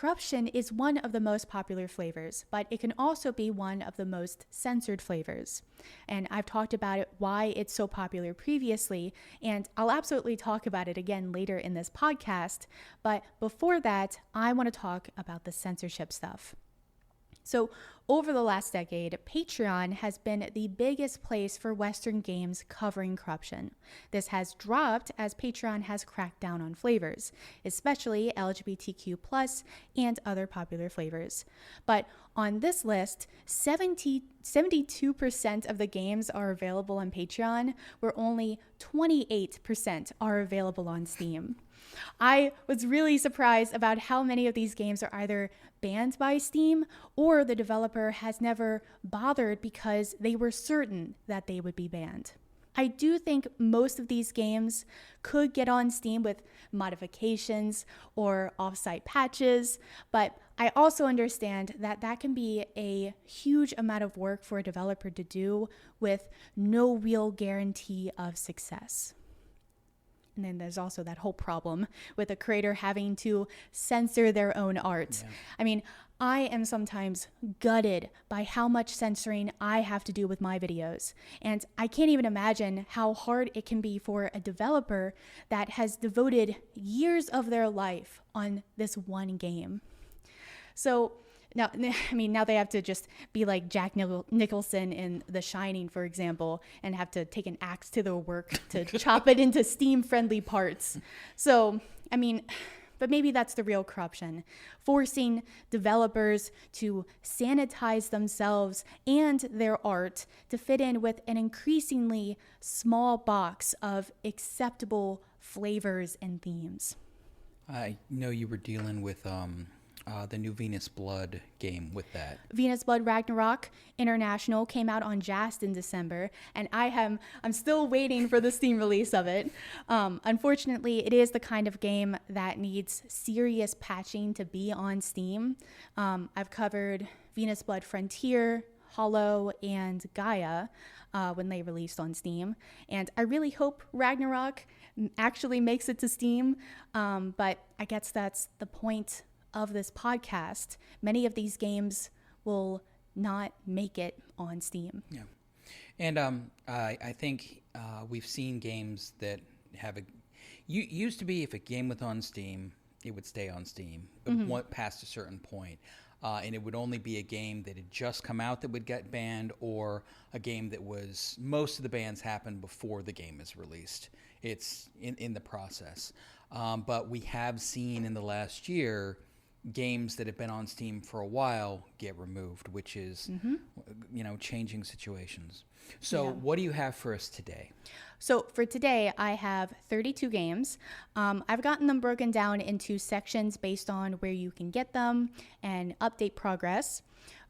corruption is one of the most popular flavors, but it can also be one of the most censored flavors. And I've talked about it, why it's so popular previously, and I'll absolutely talk about it again later in this podcast. But before that, I want to talk about the censorship stuff. So over the last decade, Patreon has been the biggest place for Western games covering corruption. This has dropped as Patreon has cracked down on flavors, especially LGBTQ+ and other popular flavors. But on this list, 72% of the games are available on Patreon, where only 28% are available on Steam. I was really surprised about how many of these games are either banned by Steam or the developer has never bothered because they were certain that they would be banned. I do think most of these games could get on Steam with modifications or off-site patches, but I also understand that that can be a huge amount of work for a developer to do with no real guarantee of success. And then there's also that whole problem with a creator having to censor their own art. Yeah. I mean, I am sometimes gutted by how much censoring I have to do with my videos. And I can't even imagine how hard it can be for a developer that has devoted years of their life on this one game. So now they have to just be like Jack Nicholson in The Shining, for example, and have to take an axe to their work to chop it into Steam-friendly parts. So, but maybe that's the real corruption, forcing developers to sanitize themselves and their art to fit in with an increasingly small box of acceptable flavors and themes. I know you were dealing with the new Venus Blood game with that. Venus Blood Ragnarok International came out on Jast in December, and I'm still waiting for the Steam release of it. Unfortunately, it is the kind of game that needs serious patching to be on Steam. I've covered Venus Blood Frontier, Hollow, and Gaia when they released on Steam, and I really hope Ragnarok actually makes it to Steam, but I guess that's the point of this podcast. Many of these games will not make it on Steam. Yeah. And I think we've seen games that have used to be if a game was on Steam, it would stay on Steam, but past a certain point. And it would only be a game that had just come out that would get banned, or a game that was, most of the bans happen before the game is released. It's in the process. But we have seen in the last year games that have been on Steam for a while get removed, which is, changing situations. So what do you have for us today? So for today, I have 32 games. I've gotten them broken down into sections based on where you can get them and update progress.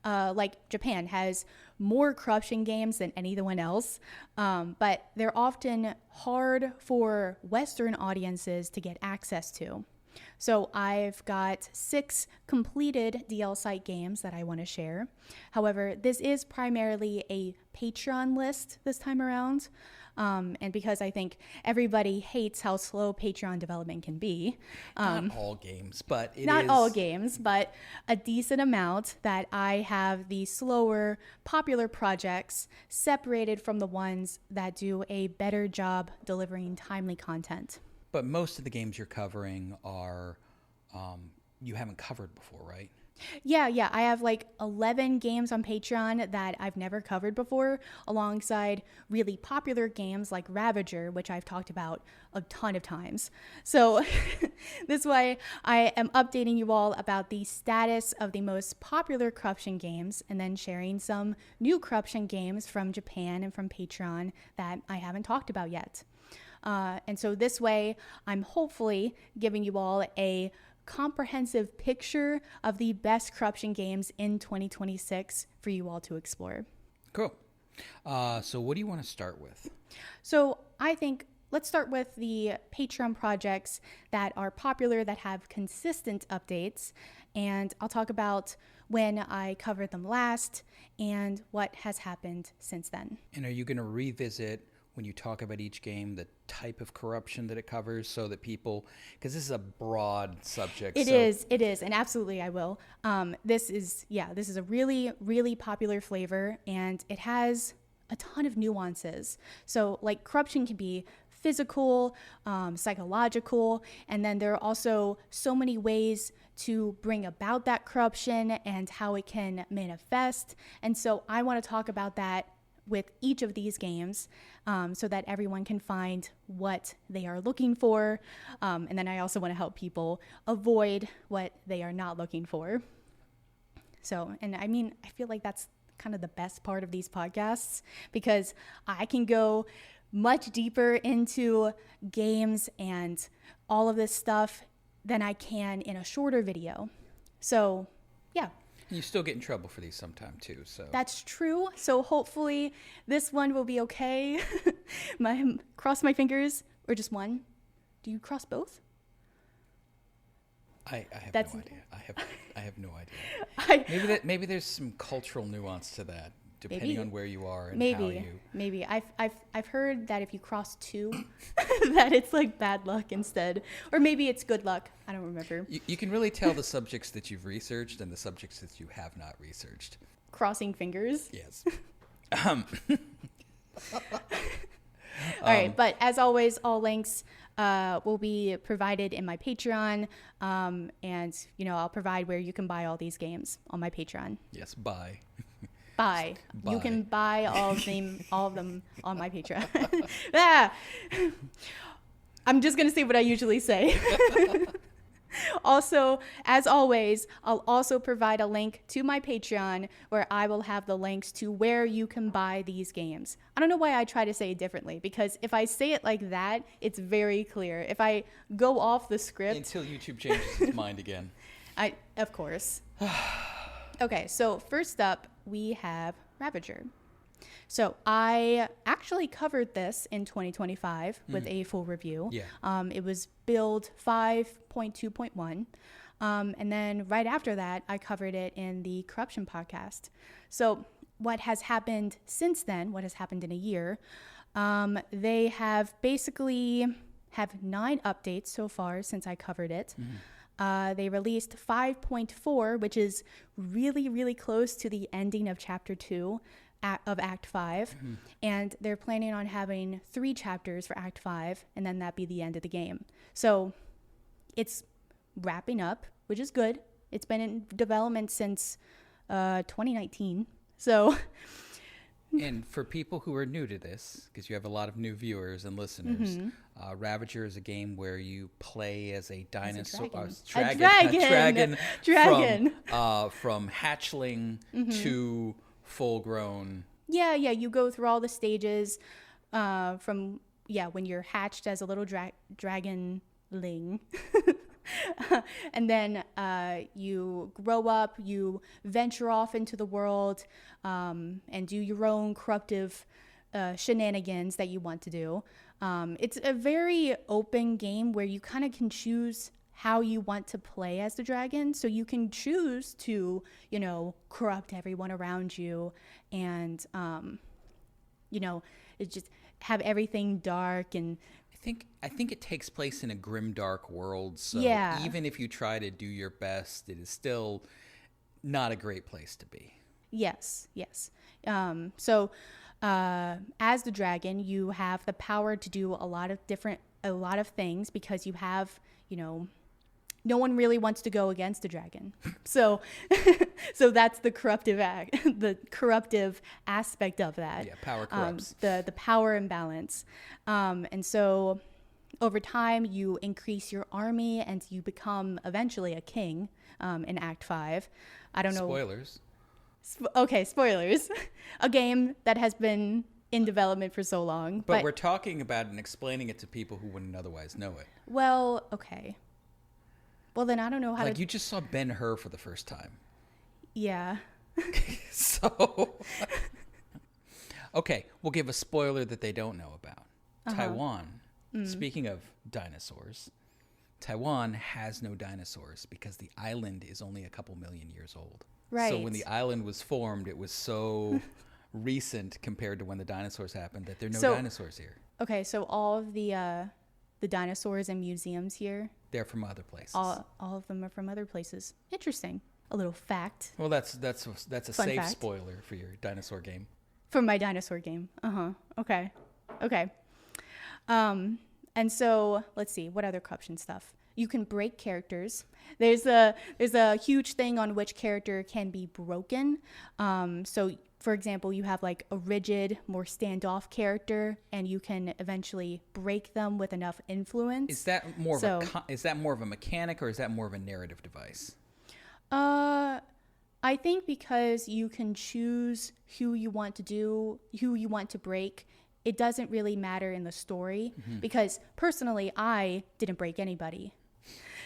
Like Japan has more corruption games than anyone else, but they're often hard for Western audiences to get access to. So I've got 6 completed DL site games that I want to share. However, this is primarily a Patreon list this time around. And because I think everybody hates how slow Patreon development can be. Not all games, but not all games, but a decent amount that I have the slower, popular projects separated from the ones that do a better job delivering timely content. But most of the games you're covering are you haven't covered before, right? Yeah. I have like 11 games on Patreon that I've never covered before, alongside really popular games like Ravager, which I've talked about a ton of times. So this way I am updating you all about the status of the most popular corruption games, and then sharing some new corruption games from Japan and from Patreon that I haven't talked about yet. And so this way, I'm hopefully giving you all a comprehensive picture of the best corruption games in 2026 for you all to explore. Cool. So what do you want to start with? So I think let's start with the Patreon projects that are popular, that have consistent updates. And I'll talk about when I covered them last and what has happened since then. And are you going to revisit when you talk about each game, the type of corruption that it covers, so that people, because this is a broad subject. It is, and absolutely I will. This is a really, really popular flavor, and it has a ton of nuances. So like corruption can be physical, psychological, and then there are also so many ways to bring about that corruption and how it can manifest. And so I want to talk about that with each of these games, so that everyone can find what they are looking for. And then I also want to help people avoid what they are not looking for. So, and I mean, I feel like that's kind of the best part of these podcasts, because I can go much deeper into games and all of this stuff than I can in a shorter video. So, yeah. You still get in trouble for these sometime too, so. That's true. So hopefully this one will be okay. Cross my fingers, or just one. Do you cross both? I have no idea. I have no idea. Maybe there's some cultural nuance to that, depending on where you are and how you. Maybe I've heard that if you cross two, that it's like bad luck instead, or maybe it's good luck. I don't remember. You can really tell the subjects that you've researched and the subjects that you have not researched. Crossing fingers. Yes. All right, but as always, all links will be provided in my Patreon, and I'll provide where you can buy all these games on my Patreon. Yes, buy. You can buy all of them on my Patreon. I'm just gonna say what I usually say. Also, as always, I'll also provide a link to my Patreon where I will have the links to where you can buy these games. I don't know why I try to say it differently, because if I say it like that, it's very clear. If I go off the script... Until YouTube changes its mind again. Of course. Okay, so first up, we have Ravager. So I actually covered this in 2025 with a full review. Yeah. It was build 5.2.1. And then right after that, I covered it in the Corruption podcast. So what has happened since then, what has happened in a year, they have basically have 9 updates so far since I covered it. They released 5.4, which is really, really close to the ending of Chapter 2 of Act 5. And they're planning on having 3 chapters for Act 5, and then that be the end of the game. So it's wrapping up, which is good. It's been in development since 2019. So... And for people who are new to this, because you have a lot of new viewers and listeners, Ravager is a game where you play as a dinosaur, dragon. From hatchling to full-grown. Yeah, you go through all the stages from when you're hatched as a little dragonling. And then you grow up, you venture off into the world, and do your own corruptive shenanigans that you want to do. It's a very open game where you kind of can choose how you want to play as the dragon. So you can choose to, corrupt everyone around you and, it just have everything dark. And I think it takes place in a grim, dark world. So even if you try to do your best, it is still not a great place to be. Yes. So as the dragon, you have the power to do a lot of things, because you have, no one really wants to go against a dragon. So that's the corruptive aspect of that. Yeah, power corrupts. The power imbalance. And so over time, you increase your army and you become eventually a king in Act 5. I don't know. Spoilers. Okay, spoilers. A game that has been in development for so long. But we're talking about and explaining it to people who wouldn't otherwise know it. Well, okay. Well, then I don't know how you just saw Ben-Hur for the first time. Yeah. So... Okay, we'll give a spoiler that they don't know about. Taiwan, speaking of dinosaurs, Taiwan has no dinosaurs because the island is only a couple million years old. Right. So when the island was formed, it was so recent compared to when the dinosaurs happened that there are no dinosaurs here. Okay, so all of the dinosaurs in museums here, they're from other places. All of them are from other places. Interesting. A little fact. Well, that's a Fun safe fact. spoiler for your dinosaur game. For my dinosaur game. Okay. And so let's see, what other corruption stuff? You can break characters. There's a huge thing on which character can be broken. So for example, you have like a rigid, more standoff character, and you can eventually break them with enough influence. Is that more of a mechanic, or is that more of a narrative device? I think because you can choose who you want to break, it doesn't really matter in the story, because personally, I didn't break anybody.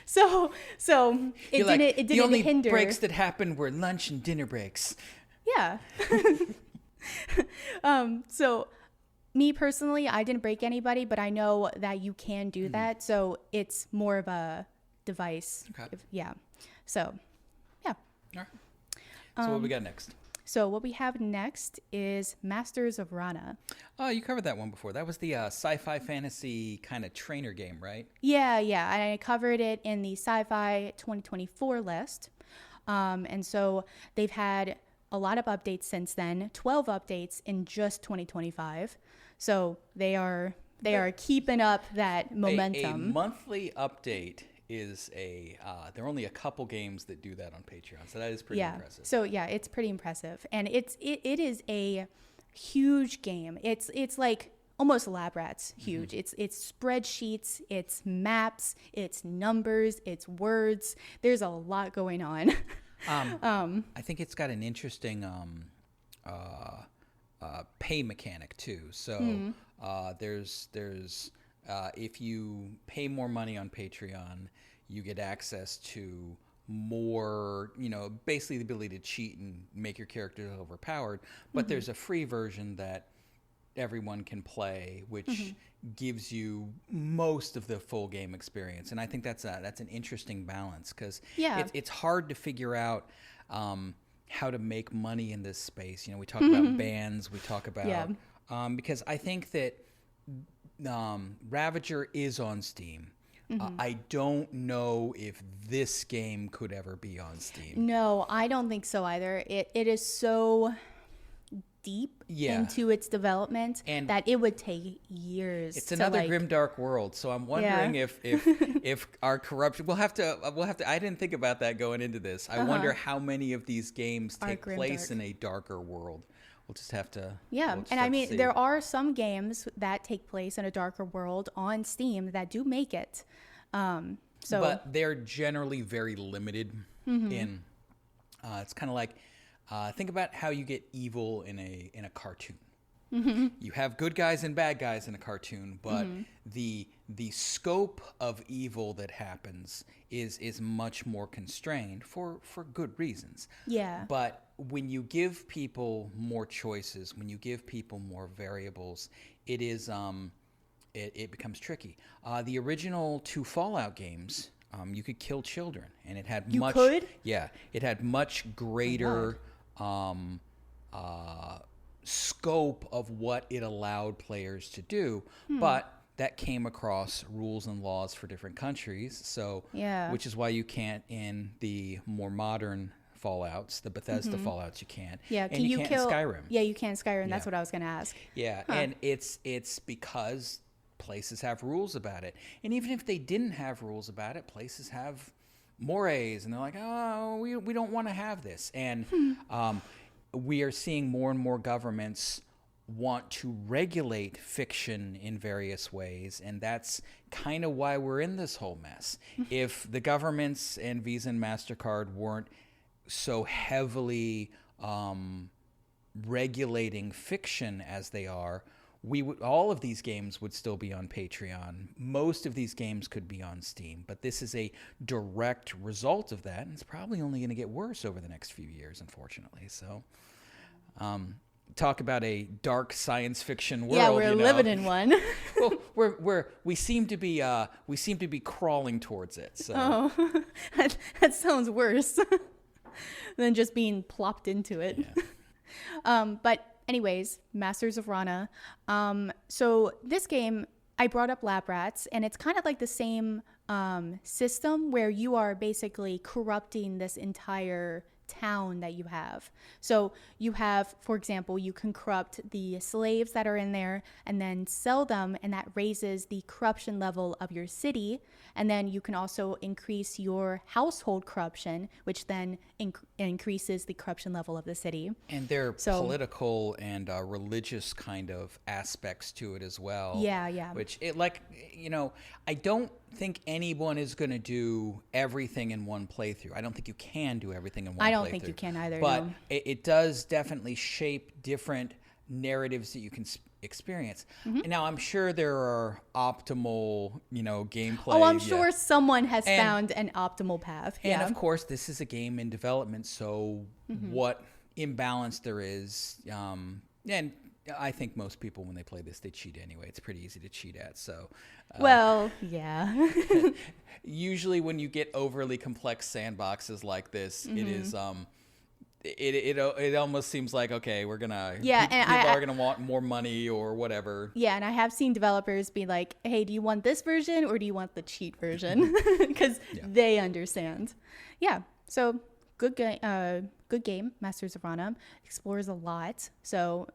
So it didn't the only hinder. breaks that happened were lunch and dinner breaks. Yeah. So me personally, I didn't break anybody, but I know that you can do that. So it's more of a device. Okay. So, yeah. All right. So what we got next? So what we have next is Masters of Raana. Oh, you covered that one before. That was the sci-fi fantasy kind of trainer game, right? Yeah. I covered it in the Sci-Fi 2024 list. And so they've had a lot of updates since then, 12 updates in just 2025. So they are keeping up that momentum. A monthly update is there are only a couple games that do that on Patreon, so that is pretty impressive. So it's pretty impressive, and it is a huge game. It's like almost Lab Rats huge. It's spreadsheets, it's maps, it's numbers, it's words. There's a lot going on. I think it's got an interesting pay mechanic too. So there's if you pay more money on Patreon, you get access to more, basically the ability to cheat and make your character overpowered. But there's a free version that everyone can play, which gives you most of the full game experience. And I think that's an interesting balance, because it's hard to figure out how to make money in this space. We talk about bans, we talk about because I think that Ravager is on Steam. I don't know if this game could ever be on Steam. No, I don't think so either. It is so deep into its development and that it would take years. It's another grimdark world, so I'm wondering if our corruption. We'll have to. I didn't think about that going into this. I wonder how many of these games take place in a darker world. We'll just have to. Yeah, and I mean, there are some games that take place in a darker world on Steam that do make it. But they're generally very limited in. It's kind of like, think about how you get evil in a cartoon. You have good guys and bad guys in a cartoon, but the scope of evil that happens is much more constrained for good reasons. Yeah. But when you give people more choices, when you give people more variables, it is it becomes tricky. The original 2 Fallout games, you could kill children, and it had it had much greater scope of what it allowed players to do, but that came across rules and laws for different countries. So, which is why you can't in the more modern Fallouts, the Bethesda Fallouts, you can't. Yeah, and you can't in Skyrim. Yeah, you can in Skyrim. That's what I was going to ask. Yeah, and it's because places have rules about it, and even if they didn't have rules about it, places have mores, and they're like, oh, we don't want to have this, and we are seeing more and more governments want to regulate fiction in various ways, and that's kind of why we're in this whole mess. If the governments and Visa and MasterCard weren't so heavily regulating fiction as they are, all of these games would still be on Patreon. Most of these games could be on Steam, but this is a direct result of that, and it's probably only going to get worse over the next few years, unfortunately. So, talk about a dark science fiction world. Yeah, we're living in one. Well, we seem to be crawling towards it. So. Oh, that sounds worse than just being plopped into it. Yeah. But anyways, Masters of Raana. So this game, I brought up Lab Rats, and it's kind of like the same system where you are basically corrupting this entire town that you have. So you have, for example, you can corrupt the slaves that are in there and then sell them, and that raises the corruption level of your city. And then you can also increase your household corruption, which then increases the corruption level of the city. And there are political and religious kind of aspects to it as well. Yeah. Which, I don't think anyone is going to do everything in one playthrough. I don't think you can do everything in one playthrough. I don't think you can either. But no. it does definitely shape different narratives that you can experience. And now I'm sure there are optimal, gameplay. Oh, I'm sure someone has found an optimal path. And of course, this is a game in development, so what imbalance there is, and I think most people, when they play this, they cheat anyway. It's pretty easy to cheat at. So, well, yeah. Usually, when you get overly complex sandboxes like this, it is it almost seems like, okay, we're gonna people are gonna want more money or whatever. Yeah, and I have seen developers be like, "Hey, do you want this version or do you want the cheat version?" Because they understand. Yeah. So good game. Masters of Raana explores a lot. So.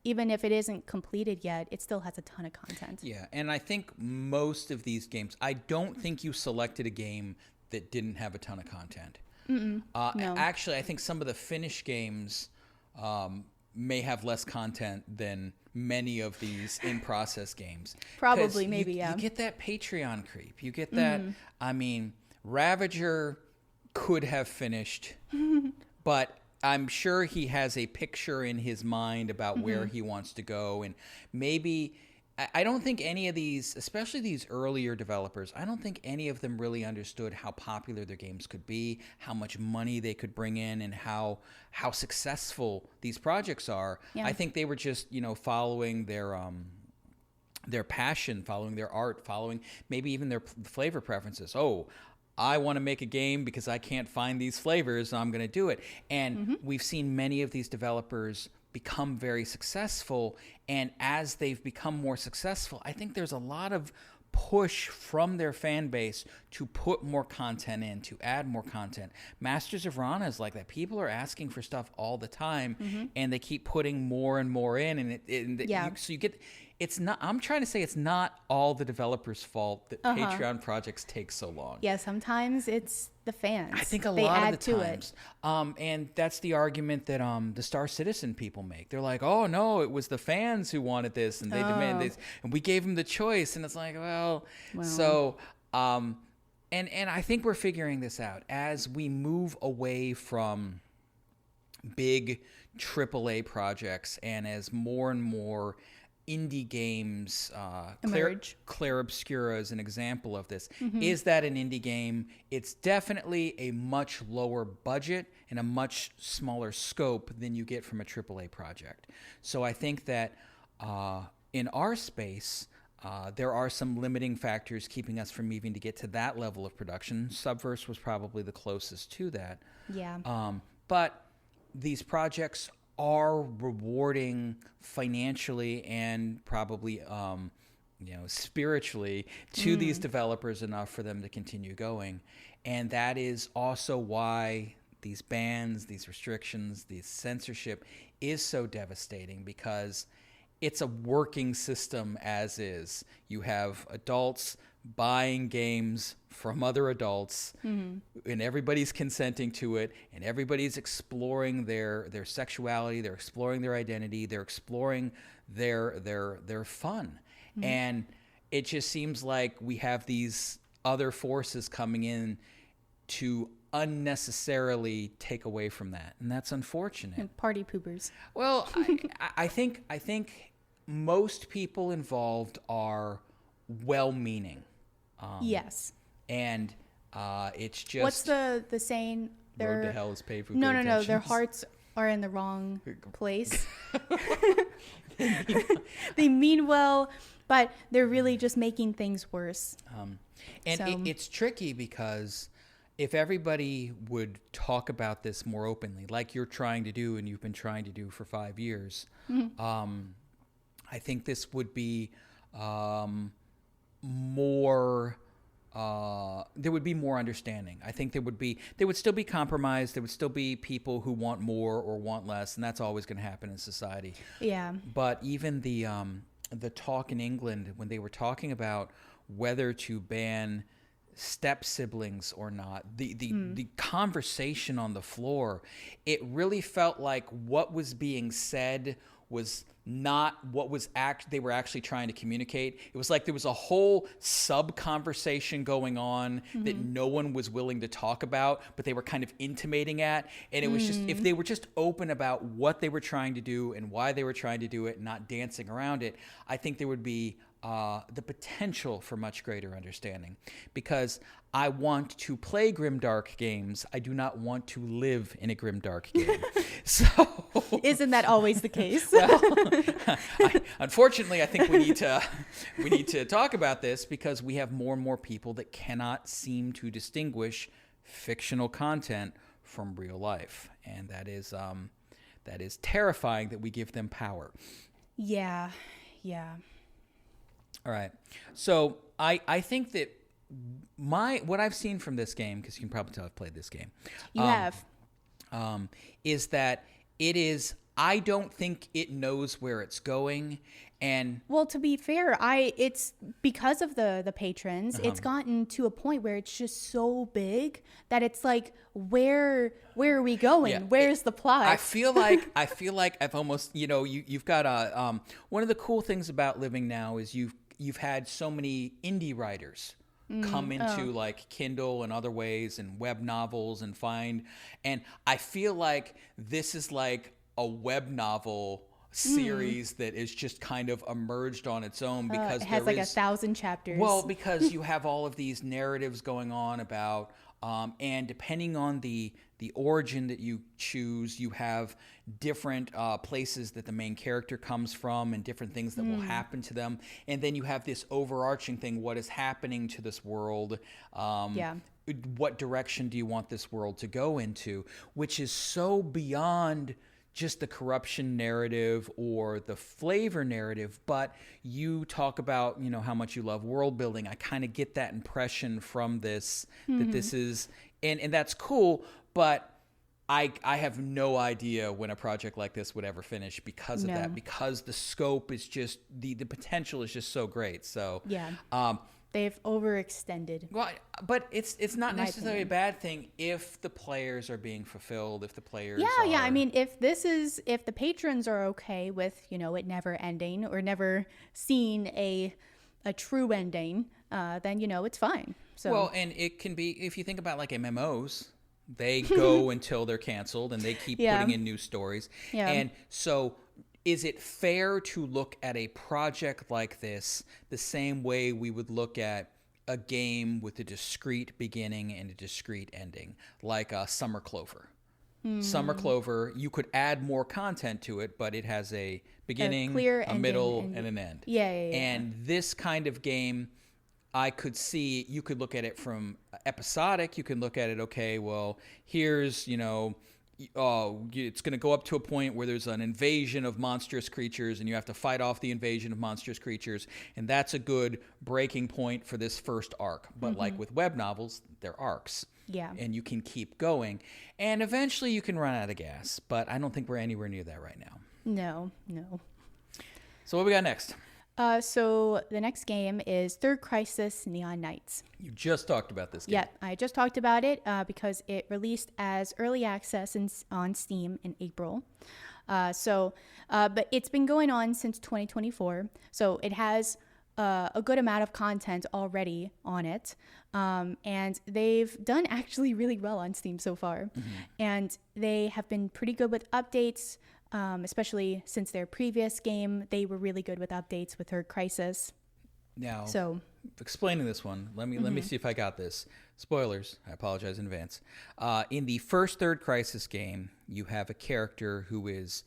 Even if it isn't completed yet, it still has a ton of content. Yeah, and I think most of these games, I don't think you selected a game that didn't have a ton of content. No. Actually, I think some of the finished games may have less content than many of these in-process games. Probably, maybe, You get that Patreon creep. You get that, Ravager could have finished, but I'm sure he has a picture in his mind about where he wants to go. And maybe, I don't think any of these, especially these earlier developers, I don't think any of them really understood how popular their games could be, how much money they could bring in, and how successful these projects are. Yeah. I think they were just, following their passion, following their art, following maybe even their flavor preferences. Oh, I want to make a game because I can't find these flavors, so I'm going to do it. And we've seen many of these developers become very successful. And as they've become more successful, I think there's a lot of push from their fan base to put more content in, to add more content. Masters of Raana is like that. People are asking for stuff all the time, and they keep putting more and more in. So you get... It's not. I'm trying to say it's not all the developers' fault that Patreon projects take so long. Yeah, sometimes it's the fans. I think they lot of the times, and that's the argument that the Star Citizen people make. They're like, "Oh no, it was the fans who wanted this, and they demanded this, and we gave them the choice." And it's like, well. So, and I think we're figuring this out as we move away from big AAA projects, and as more and more indie games emerge. Claire Obscura is an example of this. Is that an indie game? It's definitely a much lower budget and a much smaller scope than you get from a AAA project. So I think that in our space, there are some limiting factors keeping us from even to get to that level of production. Subverse was probably the closest to that. Yeah. But these projects are rewarding financially and probably spiritually to these developers enough for them to continue going. And that is also why these bans, these restrictions, these censorship is so devastating, because it's a working system as is. You have adults buying games from other adults, and everybody's consenting to it, and everybody's exploring their sexuality, they're exploring their identity, they're exploring their fun. And it just seems like we have these other forces coming in to unnecessarily take away from that, and that's unfortunate. Party poopers. Well, I think most people involved are well-meaning. Yes. And it's just... What's the saying? Road to hell is paved with No. intentions. Their hearts are in the wrong place. They mean well, but they're really just making things worse. It's tricky because if everybody would talk about this more openly, like you're trying to do and you've been trying to do for 5 years, I think this would be more. There would be more understanding. I think there would still be compromise. There would still be people who want more or want less, and that's always going to happen in society. Yeah. But even the talk in England when they were talking about whether to ban step siblings or not, the conversation on the floor, it really felt like what was being said was not what was they were actually trying to communicate. It was like there was a whole sub conversation going on that no one was willing to talk about, but they were kind of intimating at. And it was just, if they were just open about what they were trying to do and why they were trying to do it, and not dancing around it, I think there would be the potential for much greater understanding. Because I want to play grimdark games. I do not want to live in a grimdark game. So, isn't that always the case? Well, unfortunately, I think we need to talk about this, because we have more and more people that cannot seem to distinguish fictional content from real life, and that is terrifying that we give them power. Yeah. All right. So I think that what I've seen from this game, because you can probably tell I've played this game. You have. Is that it is, I don't think it knows where it's going. And well, to be fair, it's because of the patrons, it's gotten to a point where it's just so big that it's like, where are we going? Yeah, Where's the plot? I feel like I've almost, you've got one of the cool things about living now is you've had so many indie writers come into like Kindle and other ways, and web novels, and I feel like this is like a web novel series that is just kind of emerged on its own, because it has like 1,000 chapters. Well, because you have all of these narratives going on about, and depending on the origin that you choose, you have different places that the main character comes from, and different things that will happen to them. And then you have this overarching thing: what is happening to this world? What direction do you want this world to go into? Which is so beyond just the corruption narrative or the flavor narrative, but you talk about, how much you love world building. I kind of get that impression from this, that this is, and that's cool, but I have no idea when a project like this would ever finish because of that, because the scope is just, the potential is just so great. So, they've overextended. Well, but it's not necessarily a bad thing if the players are being fulfilled, if the players are... I mean, if the patrons are okay with, it never ending or never seeing a true ending, then, it's fine. So, well, and it can be, if you think about like MMOs, they go until they're canceled, and they keep putting in new stories. Yeah. And so... is it fair to look at a project like this the same way we would look at a game with a discrete beginning and a discrete ending, like Summer Clover? Summer Clover, you could add more content to it, but it has a beginning, a middle, and an end. Yeah. And this kind of game, I could see, you could look at it from episodic. You can look at it, okay, well, here's, it's going to go up to a point where there's an invasion of monstrous creatures, and you have to fight off the invasion of monstrous creatures, and that's a good breaking point for this first arc. But like with web novels, they're arcs. Yeah. And you can keep going, and eventually you can run out of gas, but I don't think we're anywhere near that right now. No. So what we got next? So the next game is Third Crisis Neon Knights. You just talked about this game. Yeah, I just talked about it because it released as early access on Steam in April. But it's been going on since 2024. So it has a good amount of content already on it. And they've done actually really well on Steam so far. And they have been pretty good with updates. Especially since their previous game, they were really good with updates with Third Crisis. Now, explaining this one, let me see if I got this. Spoilers, I apologize in advance. In the first Third Crisis game, you have a character who is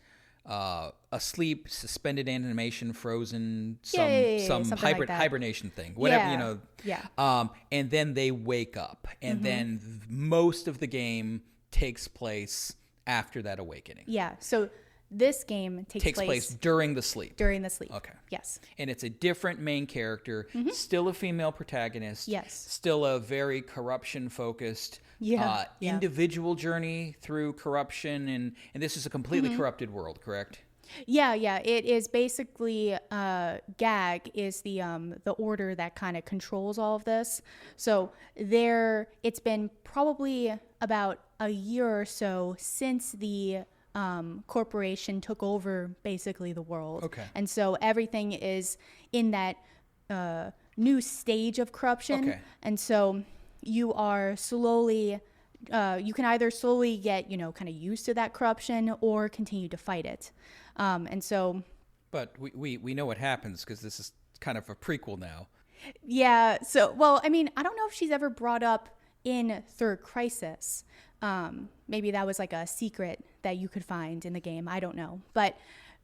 asleep, suspended animation, frozen, some something hybrid like that. hibernation thing, whatever, Yeah. you know. Yeah. And then they wake up, and then most of the game takes place after that awakening. Yeah. So this game takes place during the sleep. During the sleep. Okay. Yes. And it's a different main character, still a female protagonist. Yes. Still a very corruption-focused Yeah. individual journey through corruption. And this is a completely corrupted world, correct? Yeah. It is basically GAG is the order that kind of controls all of this. So it's been probably about a year or so since the corporation took over basically the world. Okay. And so everything is in that new stage of corruption. Okay. And so you are slowly, you can either slowly get, kind of used to that corruption or continue to fight it. And so. But we know what happens because this is kind of a prequel now. Yeah. So, well, I mean, I don't know if she's ever brought up in Third Crisis. Maybe that was like a secret that you could find in the game. I don't know. But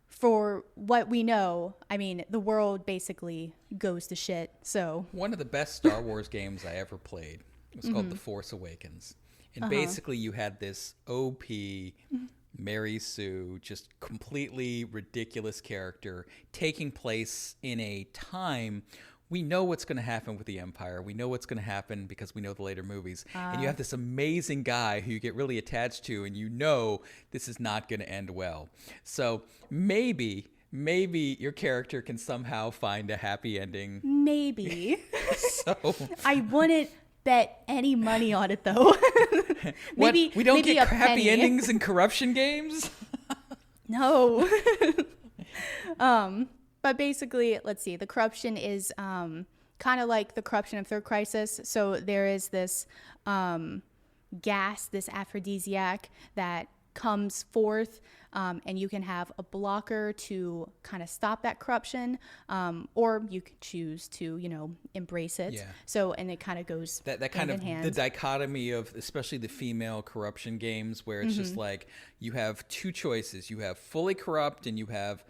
for what we know, I mean, the world basically goes to shit. So one of the best Star Wars games I ever played was called The Force Awakens. And basically you had this OP Mary Sue, just completely ridiculous character taking place in a time. We know what's going to happen with the Empire. We know what's going to happen because we know the later movies. And you have this amazing guy who you get really attached to, and you know this is not going to end well. So maybe your character can somehow find a happy ending. maybe. So I wouldn't bet any money on it, though. Maybe we don't maybe get a happy penny. endings in corruption games? No. But basically, let's see. The corruption is kind of like the corruption of Third Crisis. So there is this gas, this aphrodisiac that comes forth, and you can have a blocker to kind of stop that corruption, or you can choose to, embrace it. Yeah. So, and it kind of goes That kind hand of in hand. the dichotomy of especially the female corruption games where it's just like you have two choices. You have fully corrupt and you have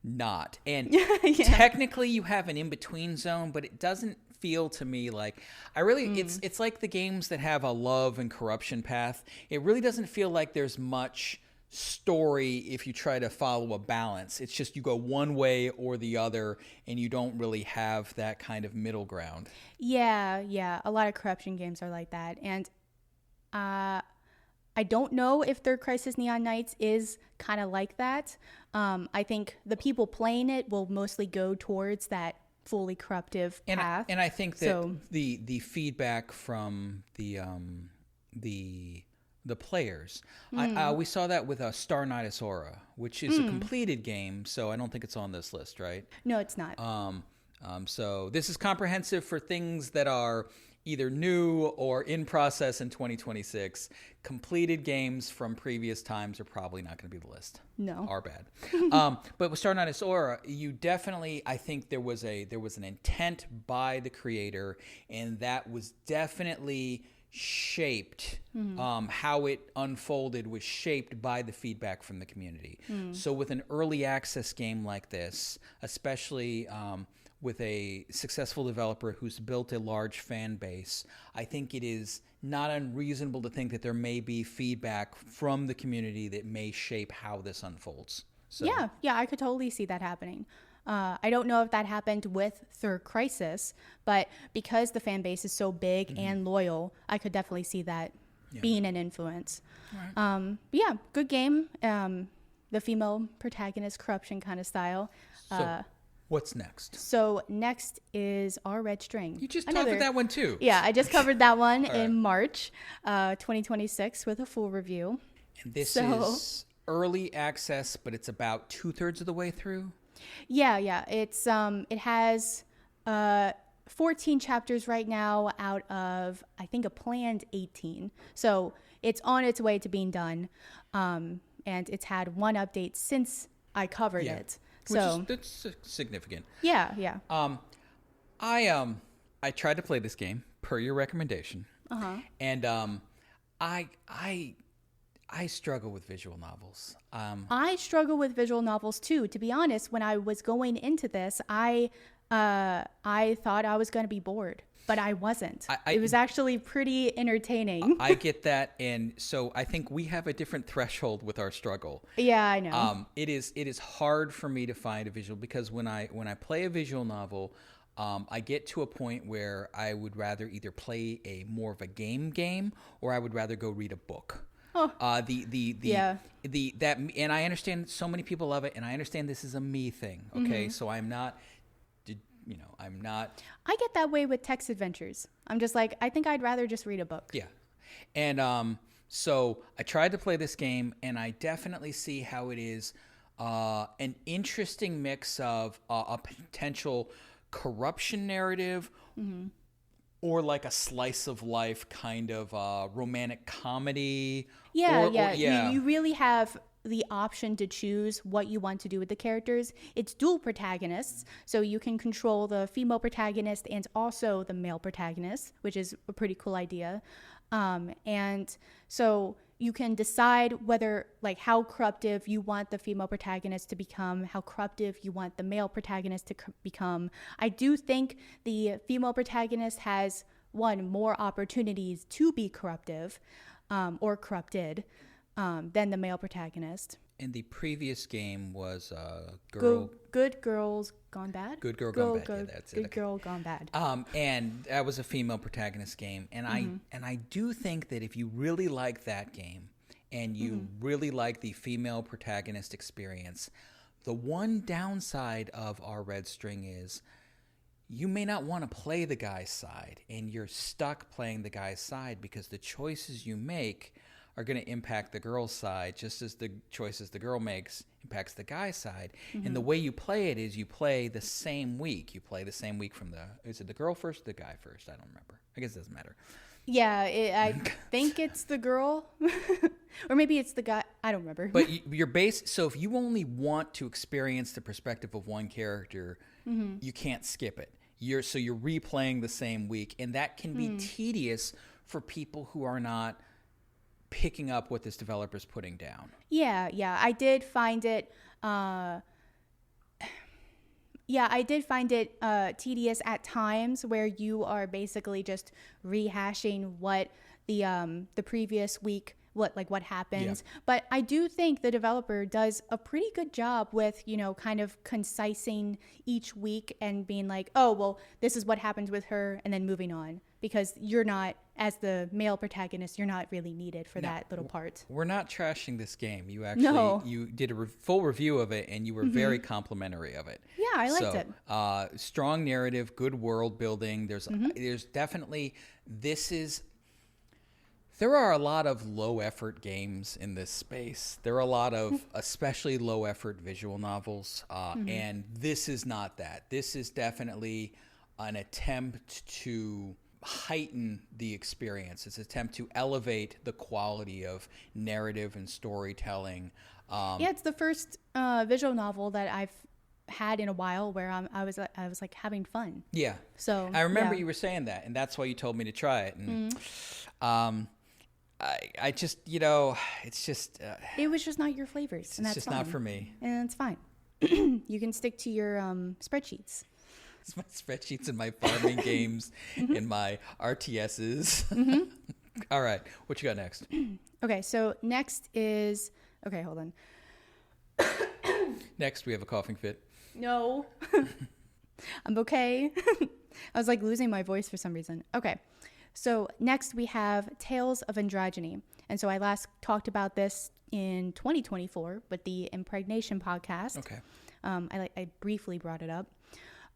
not. And technically you have an in-between zone, but it doesn't feel to me like it's like the games that have a love and corruption path. It really doesn't feel like there's much story if you try to follow a balance. It's just you go one way or the other and you don't really have that kind of middle ground. Yeah. A lot of corruption games are like that. And I don't know if Third Crisis Neon Knights is kind of like that. I think the people playing it will mostly go towards that fully corruptive path. And I think that the feedback from the players, we saw that with Star Knights Aura, which is a completed game, so I don't think it's on this list, right? No, it's not. So this is comprehensive for things that are either new or in process in 2026. Completed games from previous times are probably not going to be the list. No. Are bad. But with Star Knights Aura, you definitely, I think there was an intent by the creator, and that was definitely shaped. How it unfolded was shaped by the feedback from the community. So with an early access game like this, especially with a successful developer who's built a large fan base, I think it is not unreasonable to think that there may be feedback from the community that may shape how this unfolds. So. Yeah, I could totally see that happening. I don't know if that happened with Third Crisis, but because the fan base is so big and loyal, I could definitely see that being an influence. Right. But yeah, good game. The female protagonist corruption kind of style. So what's next? So next is Our Red String. You just talked about that one too. Yeah, I just covered that one in March 2026 with a full review. And this is early access, but it's about 2/3 of the way through. Yeah. It's it has 14 chapters right now out of I think a planned 18. So it's on its way to being done. And it's had one update since I covered it. So that's significant. Yeah. I tried to play this game per your recommendation. And I I struggle with visual novels. I struggle with visual novels too. To be honest, when I was going into this, I thought I was going to be bored, but I wasn't. It was actually pretty entertaining. I get that, and so I think we have a different threshold with our struggle. Yeah, I know. It is hard for me to find a visual, because when I play a visual novel, I get to a point where I would rather either play a more of a game, or I would rather go read a book. Oh. That, and I understand so many people love it, and I understand this is a me thing. Okay, so I'm not. I get that way with text adventures. I'm just like, I think I'd rather just read a book. Yeah. And so I tried to play this game, and I definitely see how it is an interesting mix of a potential corruption narrative, or like a slice of life kind of romantic comedy. Yeah. You really have the option to choose what you want to do with the characters. It's dual protagonists, so you can control the female protagonist and also the male protagonist, which is a pretty cool idea. And so you can decide whether, like, how corruptive you want the female protagonist to become, how corruptive you want the male protagonist to become. I do think the female protagonist has more opportunities to be corruptive, or corrupted, than the male protagonist. And the previous game was Good Girls Gone Bad? Good Girl Gone Bad. Yeah, that's it. Good Girl Gone Bad. And that was a female protagonist game. And I do think that if you really like that game, and you really like the female protagonist experience, the one downside of our red string is you may not want to play the guy's side, and you're stuck playing the guy's side because the choices you make are going to impact the girl's side, just as the choices the girl makes impacts the guy's side. And the way you play it is you play the same week. You play the same week from is it the girl first or the guy first? I don't remember. I guess it doesn't matter. Yeah, I think it's the girl. Or maybe it's the guy. I don't remember. But so if you only want to experience the perspective of one character, you can't skip it. You're replaying the same week, and that can be tedious for people who are not picking up what this developer's putting down. Yeah, I did find it tedious at times, where you are basically just rehashing what the previous week, what happens. Yeah. But I do think the developer does a pretty good job with, kind of concising each week and being like, oh, well, this is what happened with her, and then moving on. Because you're not, as the male protagonist, you're not really needed for that little part. We're not trashing this game. You actually, you did a full review of it, and you were very complimentary of it. Yeah, I liked it. Strong narrative, good world building. There's definitely, there are a lot of low effort games in this space. There are a lot of especially low effort visual novels, and this is not that. This is definitely an attempt to heighten the experience. It's an attempt to elevate the quality of narrative and storytelling. It's the first visual novel that I've had in a while where I was like having fun. Yeah. So I remember you were saying that, and that's why you told me to try it. And I just, it's just it was just not your flavors, and that's just fine. Not for me. And it's fine. You can stick to your spreadsheets. It's my spreadsheets and my farming games and my RTSs. All right. What you got next? Okay. So next is, okay, hold on. Next, we have a coughing fit. No. I'm okay. I was like losing my voice for some reason. Okay. So next we have Tales of Androgyny. And so I last talked about this in 2024 with the Impregnation podcast. Okay. I briefly brought it up.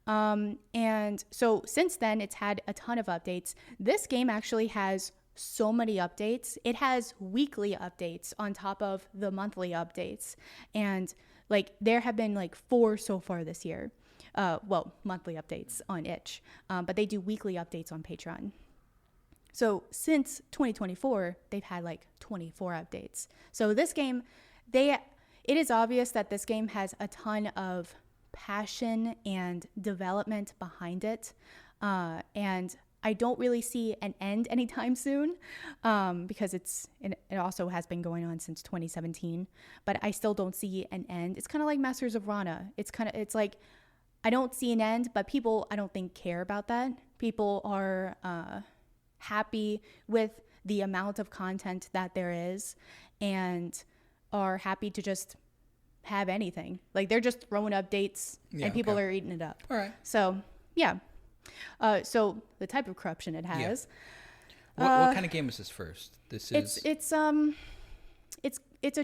And so since then, it's had a ton of updates. This game actually has so many updates. It has weekly updates on top of the monthly updates. And there have been 4 so far this year. Monthly updates on itch. But they do weekly updates on Patreon. So since 2024, they've had 24 updates. So this game, it is obvious that this game has a ton of passion and development behind it. And I don't really see an end anytime soon, because it also has been going on since 2017, but I still don't see an end. It's kind of like Masters of Raana. It's like, I don't see an end, but people, I don't think, care about that. People are happy with the amount of content that there is and are happy to just have anything. Like, they're just throwing updates and people are eating it up. All right. So, yeah. So the type of corruption it has. Yeah. What kind of game is this first? It's a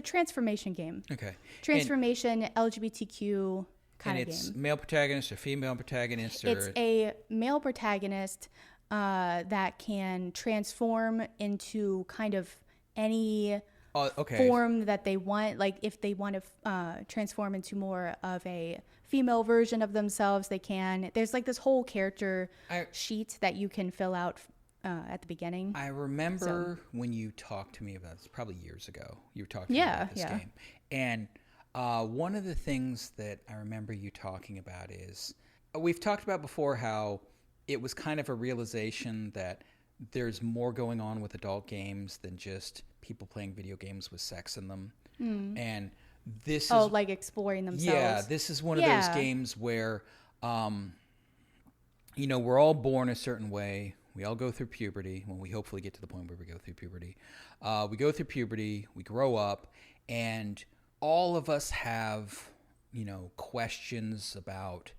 transformation game. Okay. Transformation, LGBTQ kind of game. And it's male protagonist or female protagonist? It's a male protagonist that can transform into kind of any form that they want. Like, if they want to transform into more of a female version of themselves, they can. There's like this whole character sheet that you can fill out at the beginning. I remember when you talked to me about this, probably years ago. You were talking about this game. And one of the things that I remember you talking about is, we've talked about before how it was kind of a realization that there's more going on with adult games than just people playing video games with sex in them. And this is like exploring themselves. Yeah, this is one of those games where, we're all born a certain way. We all go through puberty. When we hopefully get to the point where we go through puberty. We go through puberty, we grow up, and all of us have, questions about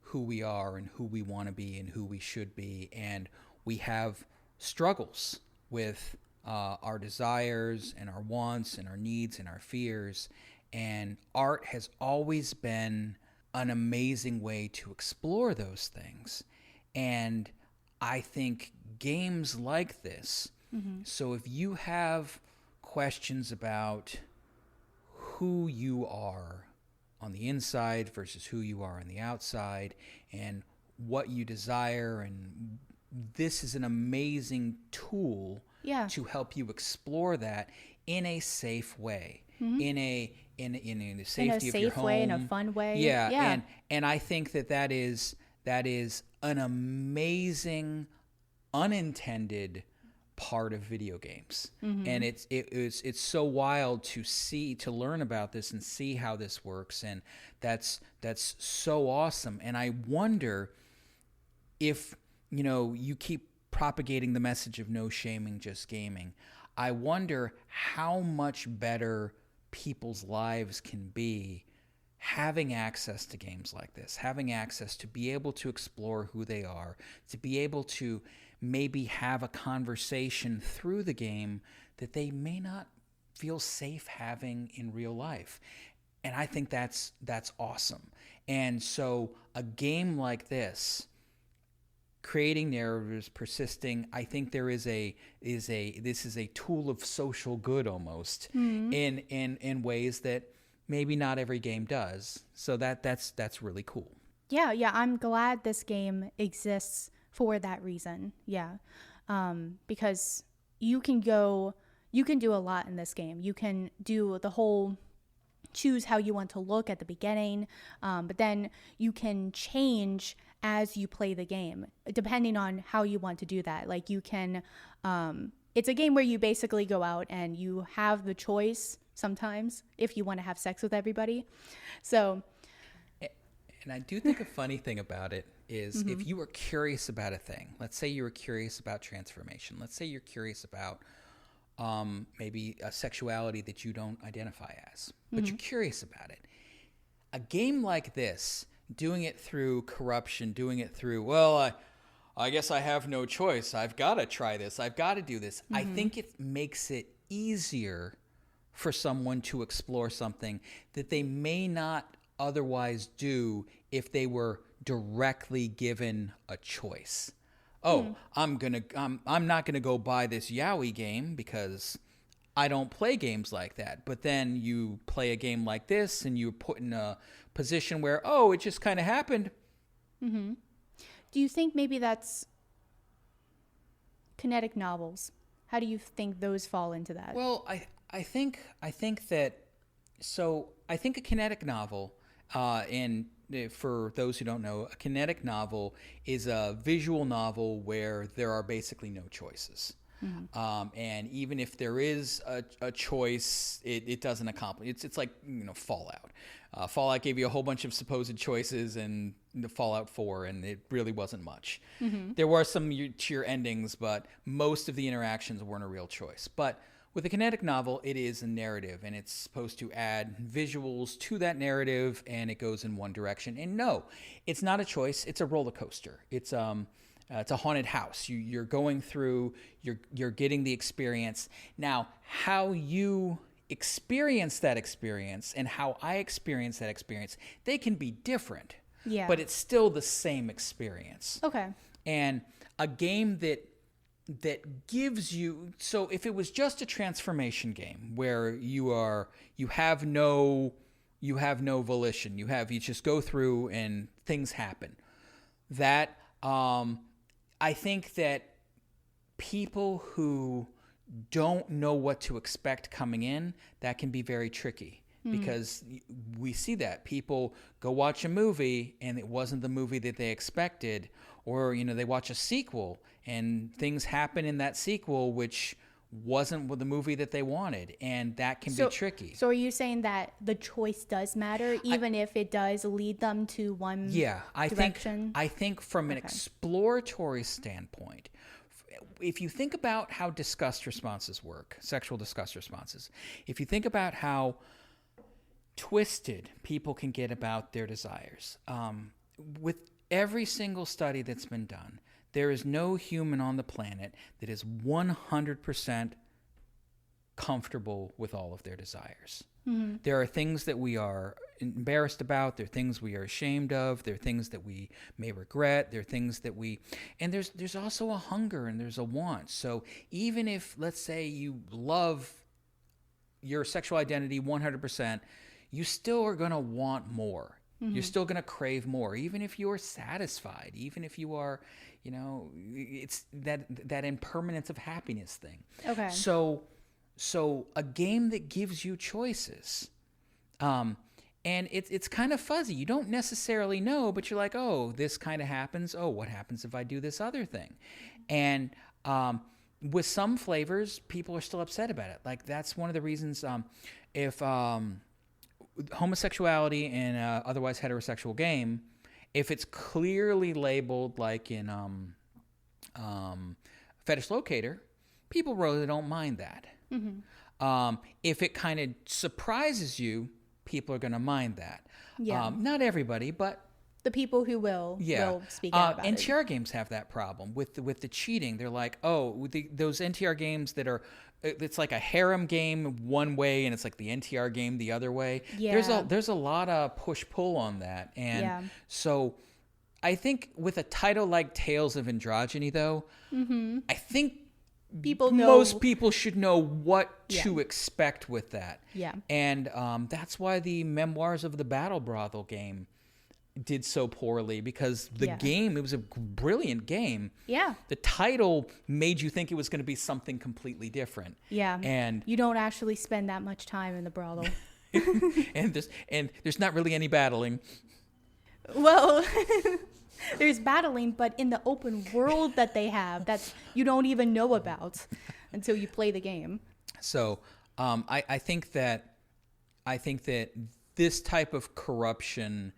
who we are and who we want to be and who we should be. And we have struggles with our desires and our wants and our needs and our fears. And art has always been an amazing way to explore those things. And I think games like this, so if you have questions about who you are on the inside versus who you are on the outside and what you desire, and this is an amazing tool to help you explore that in a safe way, in the safety of your home, way, in a fun way. And I think that is an amazing unintended part of video games. And it's so wild to learn about this and see how this works, and that's so awesome. And I wonder if you keep propagating the message of no shaming, just gaming. I wonder how much better people's lives can be having access to games like this, having access to be able to explore who they are, to be able to maybe have a conversation through the game that they may not feel safe having in real life. And I think that's awesome. And so a game like this, creating narratives, persisting, I think there is this is a tool of social good almost, in ways that maybe not every game does. So that's really cool. Yeah, I'm glad this game exists for that reason. Because you can do a lot in this game. You can do the whole choose how you want to look at the beginning, but then you can change as you play the game depending on how you want to do that. Like, you can it's a game where you basically go out and you have the choice sometimes if you want to have sex with everybody. So, and I do think a funny thing about it is if you were curious about a thing, let's say you were curious about transformation, let's say you're curious about maybe a sexuality that you don't identify as, but you're curious about it. A game like this, doing it through corruption, doing it through, I guess I have no choice. I've got to try this. I've got to do this. I think it makes it easier for someone to explore something that they may not otherwise do if they were directly given a choice. I'm not gonna go buy this Yowie game because I don't play games like that. But then you play a game like this and you're put in a position where, it just kind of happened. Do you think maybe that's kinetic novels? How do you think those fall into that? Well, I think that, so I think a kinetic novel, And for those who don't know, a kinetic novel is a visual novel where there are basically no choices. And even if there is a choice, it doesn't accomplish. It's like, Fallout. Fallout gave you a whole bunch of supposed choices in the Fallout 4, and it really wasn't much. There were some cheer endings, but most of the interactions weren't a real choice. But with a kinetic novel, it is a narrative, and it's supposed to add visuals to that narrative, and it goes in one direction. And no, it's not a choice. It's a roller coaster. It's a haunted house. You're going through, you're getting the experience. Now, how you experience that experience and how I experience that experience, they can be different. Yeah. But it's still the same experience. Okay. And a game that gives you, so if it was just a transformation game where you have no volition, you just go through and things happen, that I think that people who don't know what to expect coming in, that can be very tricky. Because we see that people go watch a movie and it wasn't the movie that they expected, or they watch a sequel and things happen in that sequel which wasn't the movie that they wanted, and that can be tricky. So are you saying that the choice does matter, even if it does lead them to one direction? I think from an exploratory standpoint, if you think about how disgust responses work, sexual disgust responses, if you think about how twisted people can get about their desires. With every single study that's been done, there is no human on the planet that is 100% comfortable with all of their desires. There are things that we are embarrassed about. There are things we are ashamed of. There are things that we may regret. There are things that and there's also a hunger and there's a want. So even if, let's say, you love your sexual identity 100%, you still are going to want more. You're still going to crave more, even if you're satisfied, even if you are, it's that impermanence of happiness thing. Okay. So a game that gives you choices, and it's kind of fuzzy. You don't necessarily know, but you're like, oh, this kind of happens. Oh, what happens if I do this other thing? And with some flavors, people are still upset about it. Like, that's one of the reasons if homosexuality in an otherwise heterosexual game, if it's clearly labeled like in Fetish Locator, people really don't mind that. If it kind of surprises you, people are going to mind that. Yeah. Not everybody, but the people who will speak out about it. NTR games have that problem with the cheating. They're like, oh, those NTR games that are, it's like a harem game one way and it's like the NTR game the other way. Yeah. There's a lot of push-pull on that. And so I think with a title like Tales of Androgyny, though, I think most people should know what to expect with that. Yeah. And that's why the Memoirs of the Battle Brothel game did so poorly, because the game, it was a brilliant game. Yeah. The title made you think it was going to be something completely different. Yeah. And you don't actually spend that much time in the brothel. and there's not really any battling. Well, there's battling, but in the open world that they have that you don't even know about until you play the game. So, I think that this type of corruption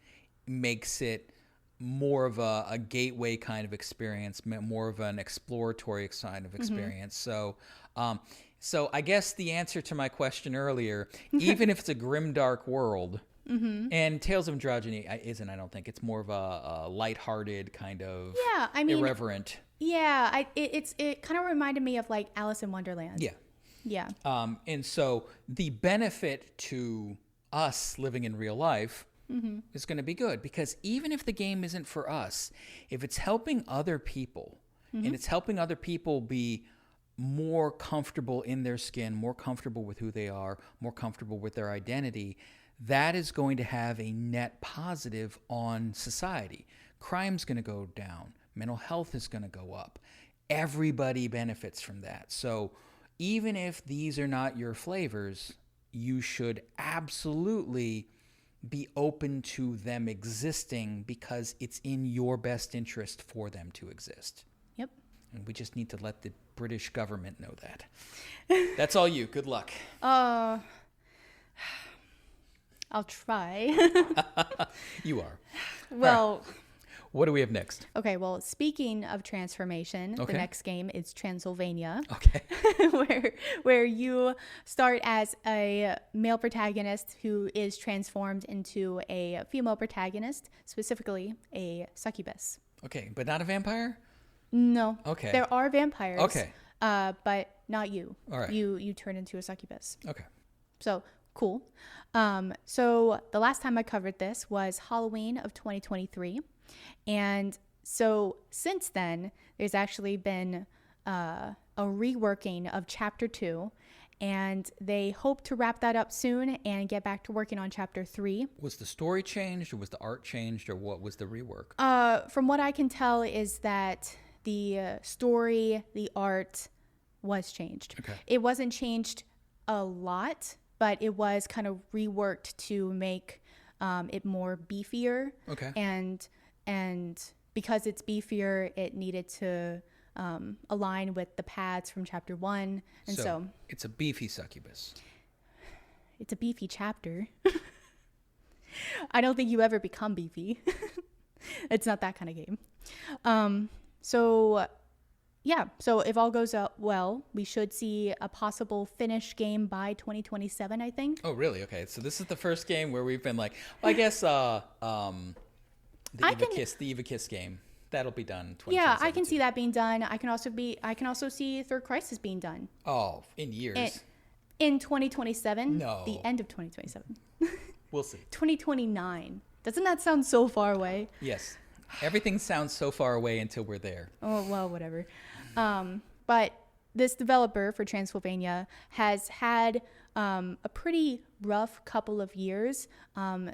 makes it more of a gateway kind of experience, more of an exploratory kind of experience. So I guess the answer to my question earlier, even if it's a grimdark world, and Tales of Androgyny isn't, I don't think. It's more of a lighthearted kind of irreverent. Yeah, it kind of reminded me of like Alice in Wonderland. Yeah. Yeah. And so the benefit to us living in real life is going to be good, because even if the game isn't for us, if it's helping other people and it's helping other people be more comfortable in their skin, more comfortable with who they are, more comfortable with their identity, that is going to have a net positive on society. Crime's going to go down. Mental health is going to go up. Everybody benefits from that. So even if these are not your flavors, you should absolutely be open to them existing because it's in your best interest for them to exist. Yep. And we just need to let the British government know that. That's all you. Good luck. I'll try. You are. Well, what do we have next? okay, well, speaking of transformation, Okay. the next game is Transylvania, Okay. where you start as a male protagonist who is transformed into a female protagonist, specifically a succubus. Okay, but not a vampire? No. Okay. There are vampires. Okay. But not you. All right. You turn into a succubus. Okay. So cool. So the last time I covered this was Halloween of 2023. And so since then, there's actually been a reworking of Chapter 2. And they hope to wrap that up soon and get back to working on Chapter 3. Was the story changed, or was the art changed, or what was the rework? From what I can tell is that the story, the art was changed. Okay. It wasn't changed a lot, but it was kind of reworked to make it more beefier. Okay. And because it's beefier, it needed to align with the pads from Chapter 1. And so it's a beefy succubus. it's a beefy chapter. I don't think you ever become beefy. It's not that kind of game. So if all goes well, we should see a possible finished game by 2027, I think. Oh, really? Okay. So this is the first game where we've been like, well, I guess the Eva Kiss game, that'll be done. Yeah, I can see that being done. I can also see Third Crisis being done. Oh, in years. In 2027. No. The end of 2027. We'll see. 2029. Doesn't that sound so far away? Yes. Everything sounds so far away until we're there. Oh, well, whatever. But this developer for Transylvania has had a pretty rough couple of years.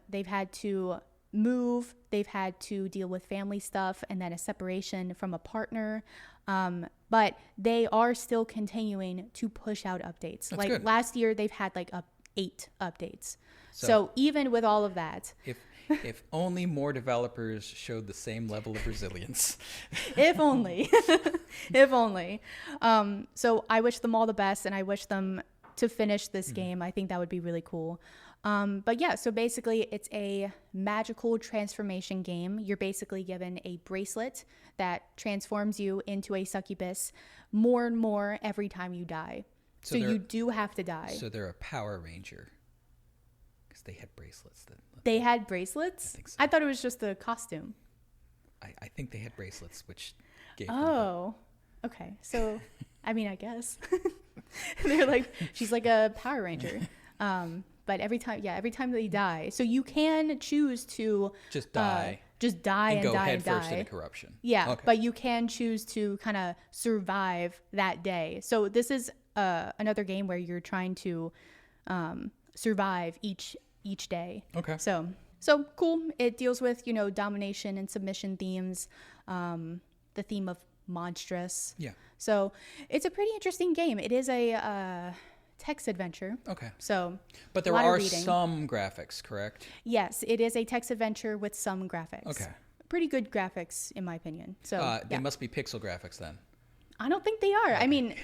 They've had to move, they've had to deal with family stuff, and then a separation from a partner. But they are still continuing to push out updates. That's like good. Last year, they've had like 8 updates. So even with all of that, If only more developers showed the same level of resilience. if only, if only. So I wish them all the best, and I wish them to finish this game. I think that would be really cool. But yeah, so basically it's a magical transformation game. You're basically given a bracelet that transforms you into a succubus more and more every time you die. So you do have to die. So they're a Power Ranger. Because they had bracelets. They had bracelets? I think so. I thought it was just a costume. I think they had bracelets, which gave them Oh, okay. So, I mean, I guess. They're like, she's like a Power Ranger. But every time they die. So you can choose to just die. Just die and go die head and first die. into corruption. Yeah, Okay. but you can choose to kind of survive that day. So this is another game where you're trying to survive each day. Okay. So cool. It deals with, domination and submission themes, the theme of monstrous. Yeah. So it's a pretty interesting game. It is a text adventure. Okay. So, But there a lot of are reading. some graphics, correct? Yes, it is a text adventure with some graphics. Okay. Pretty good graphics, in my opinion. So They must be pixel graphics then. I don't think they are. I mean,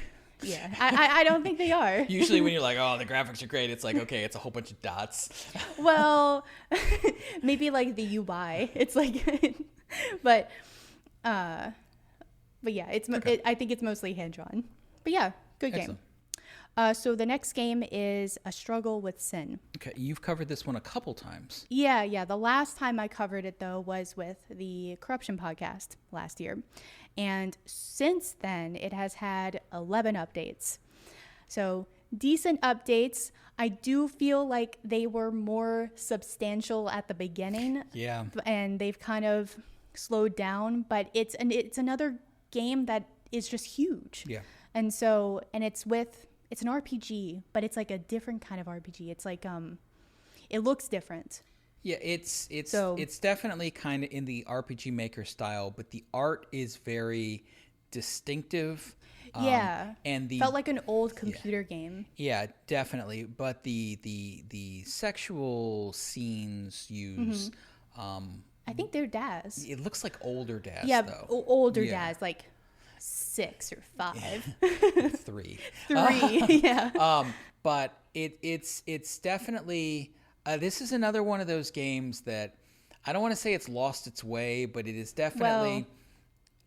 yeah, I don't think they are. Usually when you're like, oh, the graphics are great, it's like, okay, it's a whole bunch of dots. Well, maybe like the UI. It's like, but yeah, I think it's mostly hand drawn. But yeah, good game. Excellent. So the next game is A Struggle with Sin. Okay, you've covered this one a couple times. Yeah. The last time I covered it, though, was with the Corruption podcast last year. And since then, it has had 11 updates. So decent updates. I do feel like they were more substantial at the beginning. Yeah. And they've kind of slowed down. But it's another game that is just huge. Yeah. And it's an RPG, but it's like a different kind of RPG. It's like it looks different. Yeah, it's definitely kind of in the RPG Maker style, but the art is very distinctive. Yeah. And the Felt like an old computer game. Yeah, definitely. But the sexual scenes use I think they're Daz. it looks like older Daz Yeah, though. older Yeah. Daz, like 6 or 5. 3. 3, yeah. But it's definitely this is another one of those games that I don't want to say it's lost its way, but it is definitely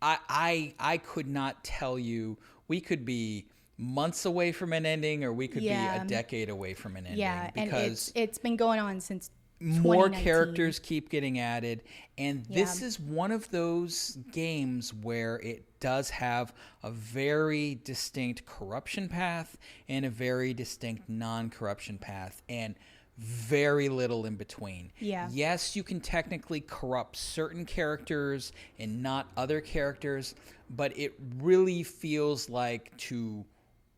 I could not tell you. We could be months away from an ending, or we could be a decade away from an ending. Yeah, because and it's been going on since more 2019. characters keep getting added, and this is one of those games where it does have a very distinct corruption path and a very distinct non-corruption path, and very little in between. Yeah. Yes, you can technically corrupt certain characters and not other characters, but it really feels like to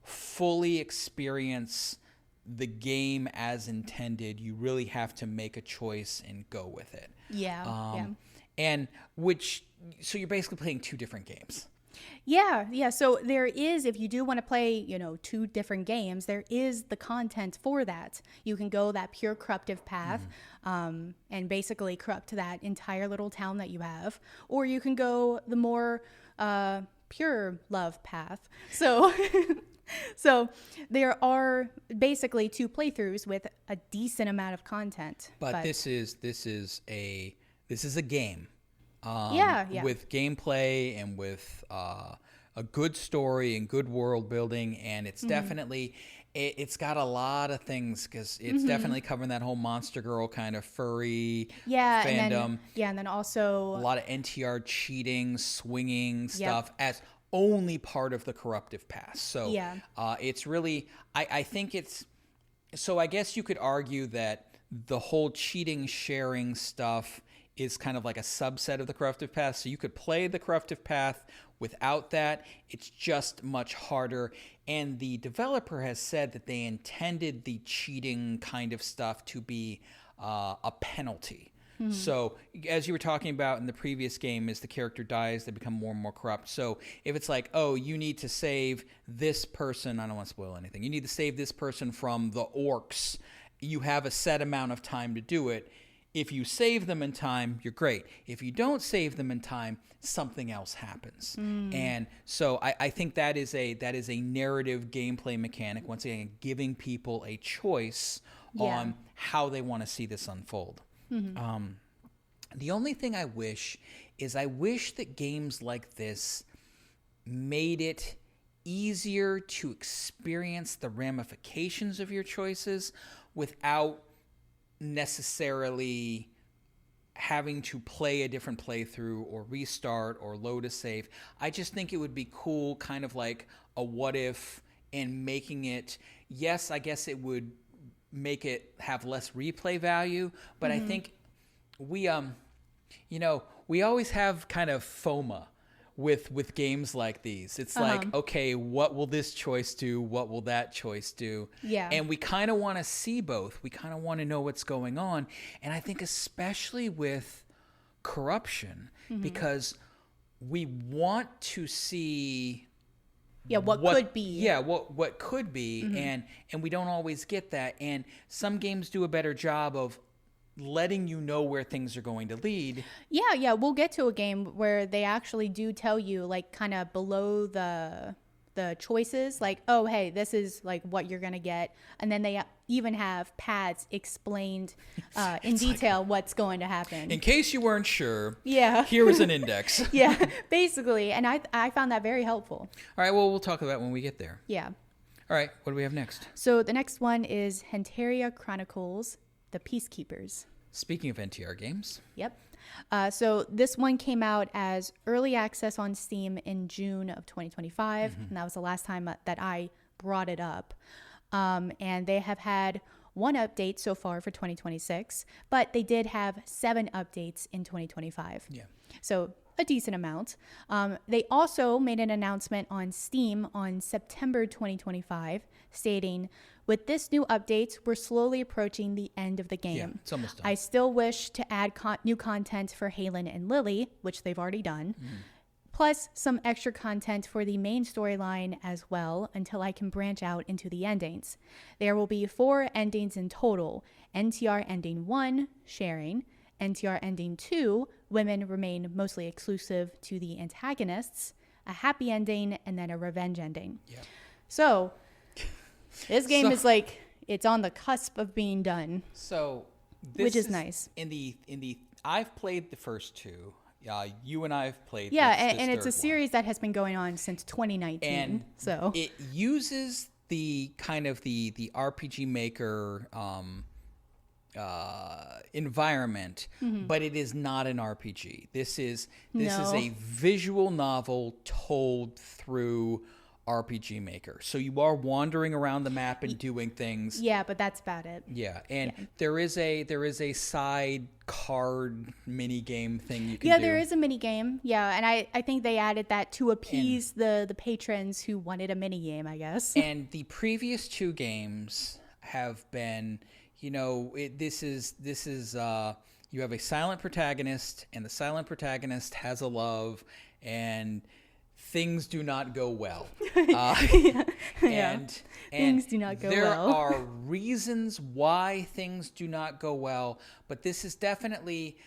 fully experience the game as intended, you really have to make a choice and go with it. Yeah. And so you're basically playing 2 different games. Yeah. So there is, if you do want to play, 2 different games, there is the content for that. You can go that pure corruptive path and basically corrupt that entire little town that you have, or you can go the more pure love path. So so there are basically 2 playthroughs with a decent amount of content. But this is a game. With gameplay and with a good story and good world building, and it's definitely it's got a lot of things, because it's definitely covering that whole monster girl kind of furry fandom. And then also a lot of NTR cheating, swinging stuff as only part of the corruptive path. So it's really I think it's so I guess you could argue that the whole cheating sharing stuff is kind of like a subset of the corruptive path. So you could play the corruptive path without that. It's just much harder. And the developer has said that they intended the cheating kind of stuff to be a penalty. So as you were talking about in the previous game, as the character dies, they become more and more corrupt. So if it's like, oh, you need to save this person, I don't want to spoil anything. You need to save this person from the orcs. You have a set amount of time to do it. If you save them in time, you're great. If you don't save them in time, something else happens. And so I think that is a narrative gameplay mechanic, once again, giving people a choice on how they want to see this unfold. The only thing I wish that games like this made it easier to experience the ramifications of your choices without necessarily having to play a different playthrough or restart or load a save. I just think it would be cool, kind of like a what if, and making it, yes, I guess it would make it have less replay value, but I think we always have kind of FOMA with games like these. It's like, okay, what will this choice do? What will that choice do? Yeah. And we kind of want to see both. We kind of want to know what's going on. And I think especially with corruption, because we want to see what could be. Yeah, what could be, and we don't always get that. And some games do a better job of letting you know where things are going to lead. Yeah, we'll get to a game where they actually do tell you, like, kind of below the choices, like, oh, hey, this is like what you're gonna get, and then they even have paths explained in detail what's going to happen. In case you weren't sure, here was an index. Basically, and I found that very helpful. All right, well, we'll talk about that when we get there. Yeah. All right, what do we have next? So the next one is Henteria Chronicles, the Peacekeepers. Speaking of NTR games. Yep. So this one came out as early access on Steam in June of 2025, and that was the last time that I brought it up. And they have had 1 update so far for 2026, but they did have 7 updates in 2025. Yeah. So a decent amount. They also made an announcement on Steam on September 2025 stating, with this new update, we're slowly approaching the end of the game. Yeah, it's almost done. I still wish to add new content for Halen and Lily, which they've already done. plus some extra content for the main storyline as well until I can branch out into the endings. There will be 4 endings in total. NTR Ending 1, sharing. NTR Ending 2, women remain mostly exclusive to the antagonists. A happy ending, and then a revenge ending. Yeah. So, this game is like, it's on the cusp of being done. So, which is nice. I've played the first 2. You and I have played. Yeah, this and it's a third series that has been going on since 2019. And so it uses the kind of the RPG Maker environment, but it is not an RPG. This is a visual novel told through RPG Maker. So you are wandering around the map and doing things. Yeah, but that's about it. Yeah, and there is a side card mini game thing you can do. Yeah, there is a mini game. Yeah, and I think they added that to appease the patrons who wanted a mini game, I guess. And the previous 2 games have been, this is you have a silent protagonist, and the silent protagonist has a love, and things do not go well. And things do not go well. There well. are reasons why things do not go well, but this is definitely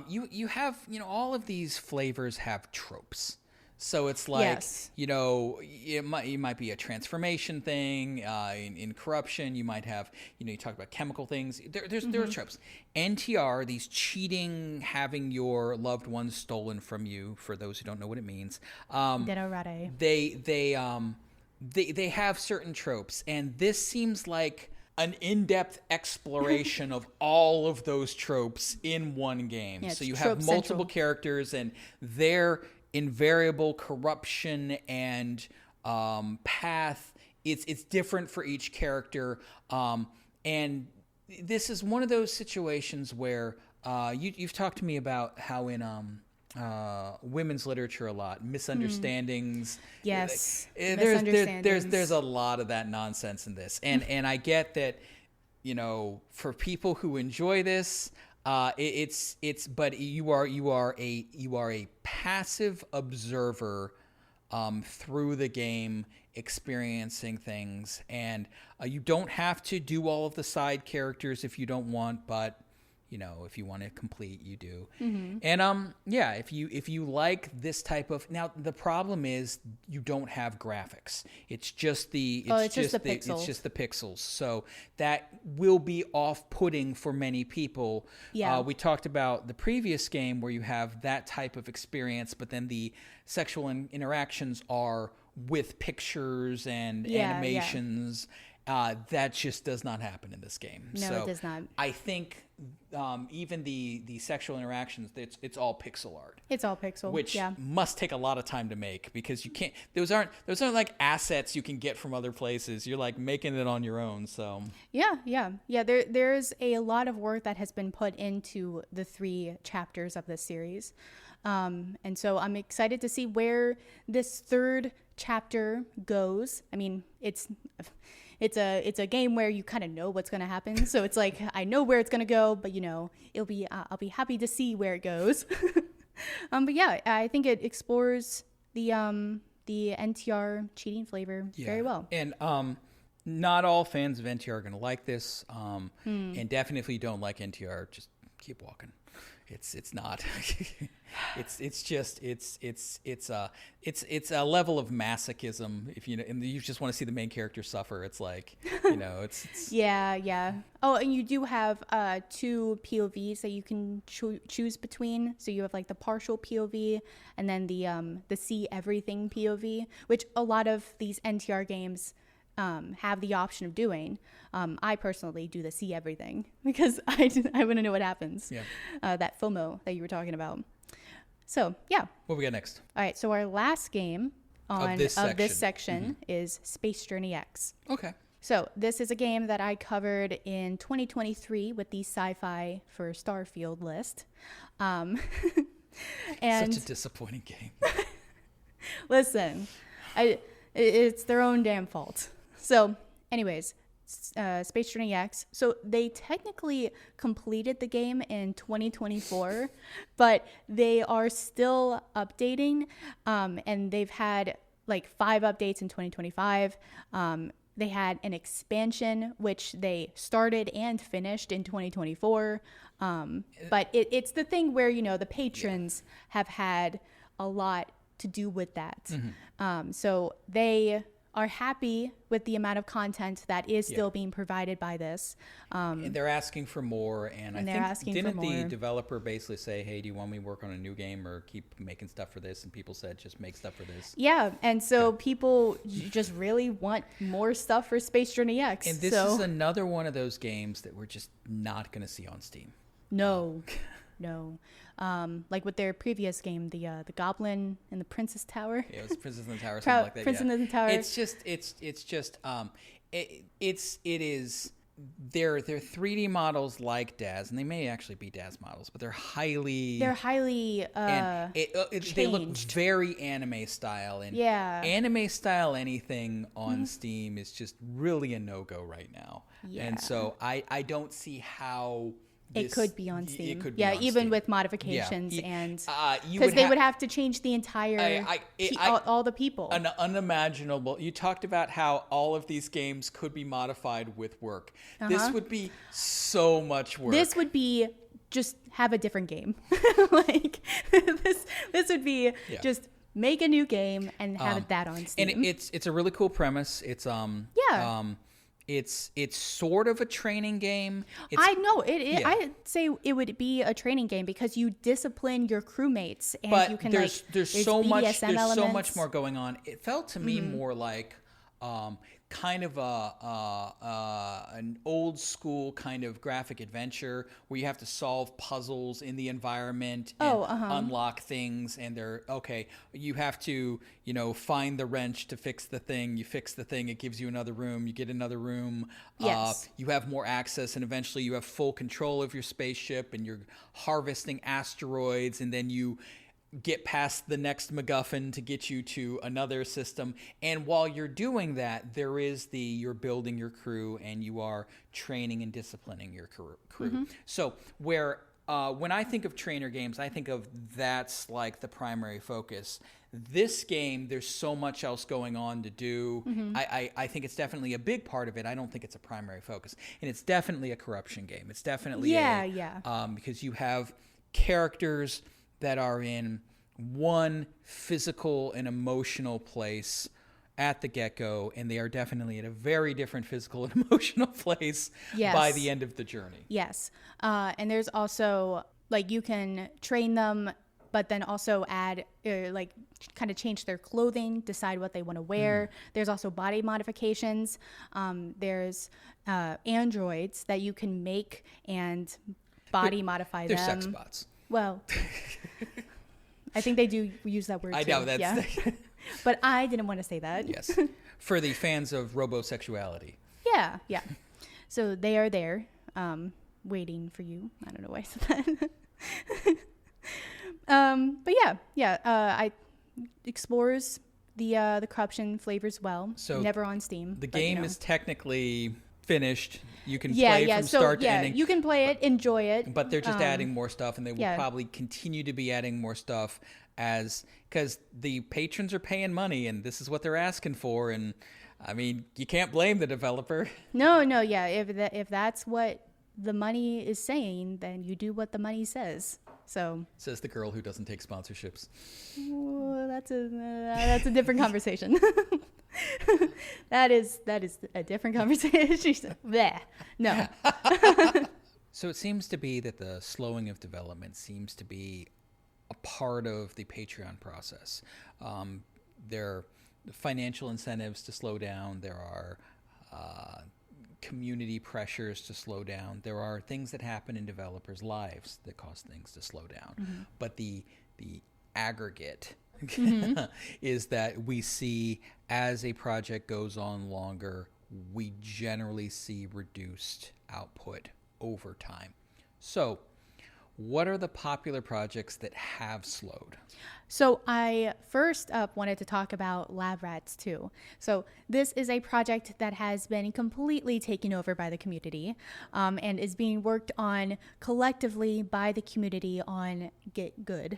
you have all of these flavors have tropes. So it's like, it might be a transformation thing. In corruption, you might have, you talk about chemical things. There are tropes. NTR, these cheating, having your loved ones stolen from you, for those who don't know what it means. They have certain tropes. And this seems like an in-depth exploration of all of those tropes in one game. Yeah, so you have multiple characters, and their invariable corruption and path. It's different for each character, and this is one of those situations where you've talked to me about how in women's literature a lot, misunderstandings. Yes, there's a lot of that nonsense in this, and I get that, for people who enjoy this. But you are a passive observer through the game, experiencing things, and you don't have to do all of the side characters if you don't want, but if you want to complete, you do. And if you like this type of, now the problem is you don't have graphics. It's just the pixels. So that will be off-putting for many people. Yeah. We talked about the previous game where you have that type of experience, but then the sexual interactions are with pictures and animations. That just does not happen in this game. No, it does not. I think even the sexual interactions, it's all pixel art. It's all pixel, which must take a lot of time to make, because you can't. Those aren't like assets you can get from other places. You're like making it on your own. So yeah. There's a lot of work that has been put into the 3 chapters of this series, and so I'm excited to see where this 3rd chapter goes. I mean, it's a game where you kind of know what's going to happen. So it's like, I know where it's going to go, but I'll be happy to see where it goes. But yeah, I think it explores the NTR cheating flavor very well. And not all fans of NTR are going to like this. And definitely if you don't like NTR, just keep walking. It's not. It's a level of masochism. If and you just want to see the main character suffer, it's like, it's yeah. Oh, and you do have 2 POVs that you can choose between. So you have like the partial POV and then the see everything POV, which a lot of these NTR games have the option of doing. I personally do the see everything because I want to know what happens. Yeah. That FOMO that you were talking about. So yeah. What we got next? All right. So our last game of this section is Space Journey X. Okay. So this is a game that I covered in 2023 with the Sci-Fi for Starfield list. And such a disappointing game. Listen, it's their own damn fault. So anyways, Space Journey X. So they technically completed the game in 2024, but they are still updating. And they've had like 5 updates in 2025. They had an expansion, which they started and finished in 2024. But it's the thing where, the patrons have had a lot to do with that. So they are happy with the amount of content that is still being provided by this. And they're asking for more, and I think didn't the developer basically say, "Hey, do you want me to work on a new game or keep making stuff for this?" And people said, "Just make stuff for this." Yeah, and so people just really want more stuff for Space Journey X. And this is another one of those games that we're just not going to see on Steam. No. Like with their previous game, the Goblin and the Princess Tower. Yeah, it was Princess in the Tower, something like that. Princess in the Tower. They're 3D models like Daz, and they may actually be Daz models, but they're highly they look very anime style, and anime style anything on Steam is just really a no-go right now. And so I don't see how it could be on Steam. It could be on even Steam. With modifications and because they would have to change the entire all the people. Unimaginable. You talked about how all of these games could be modified with work. This would be so much work. This would be just have a different game. Like this would be just make a new game and have that on Steam. And it's a really cool premise. It's sort of a training game. I know it. I'd say it would be a training game because you discipline your crewmates, and but you can there's so much elements. So much more going on. It felt to me more like kind of an old school kind of graphic adventure where you have to solve puzzles in the environment and unlock things, and you have to find the wrench to fix the thing. You fix the thing, it gives you another room, you get another room. You have more access, and eventually you have full control of your spaceship, and you're harvesting asteroids, and then you get past the next MacGuffin to get you to another system. And while you're doing that, you're building your crew, and you are training and disciplining your crew. So when I think of trainer games, I think of that's like the primary focus. This game, there's so much else going on to do. I think it's definitely a big part of it. I don't think it's a primary focus. And it's definitely a corruption game. It's definitely because you have characters that are in one physical and emotional place at the get-go, and they are definitely at a very different physical and emotional place by the end of the journey. Yes. And there's also, like, you can train them, but then also add, kind of change their clothing, decide what they want to wear. There's also body modifications. There's androids that you can make and body modify them. They're sex bots. Well, I think they do use that word too. I know, that's... But I didn't want to say that. Yes. For the fans of robosexuality. Yeah. So they are there, waiting for you. I don't know why I said that. But I explores the corruption flavors well. So never on Steam. The game is technically finished. You can play from start to ending. You can play it, enjoy it. But they're just adding more stuff, and they will probably continue to be adding more stuff because the patrons are paying money, and this is what they're asking for. And I mean, you can't blame the developer. No, yeah. If that's what the money is saying, then you do what the money says. So says the girl who doesn't take sponsorships. Well, that's a different conversation. That is a different conversation. She said, bleh. No. So it seems to be that the slowing of development seems to be a part of the Patreon process. There are financial incentives to slow down. There are community pressures to slow down. There are things that happen in developers' lives that cause things to slow down. But the aggregate is that we see as a project goes on longer, we generally see reduced output over time. So what are the popular projects that have slowed? So I first up wanted to talk about Lab Rats 2. So this is a project that has been completely taken over by the community, and is being worked on collectively by the community on Get Good.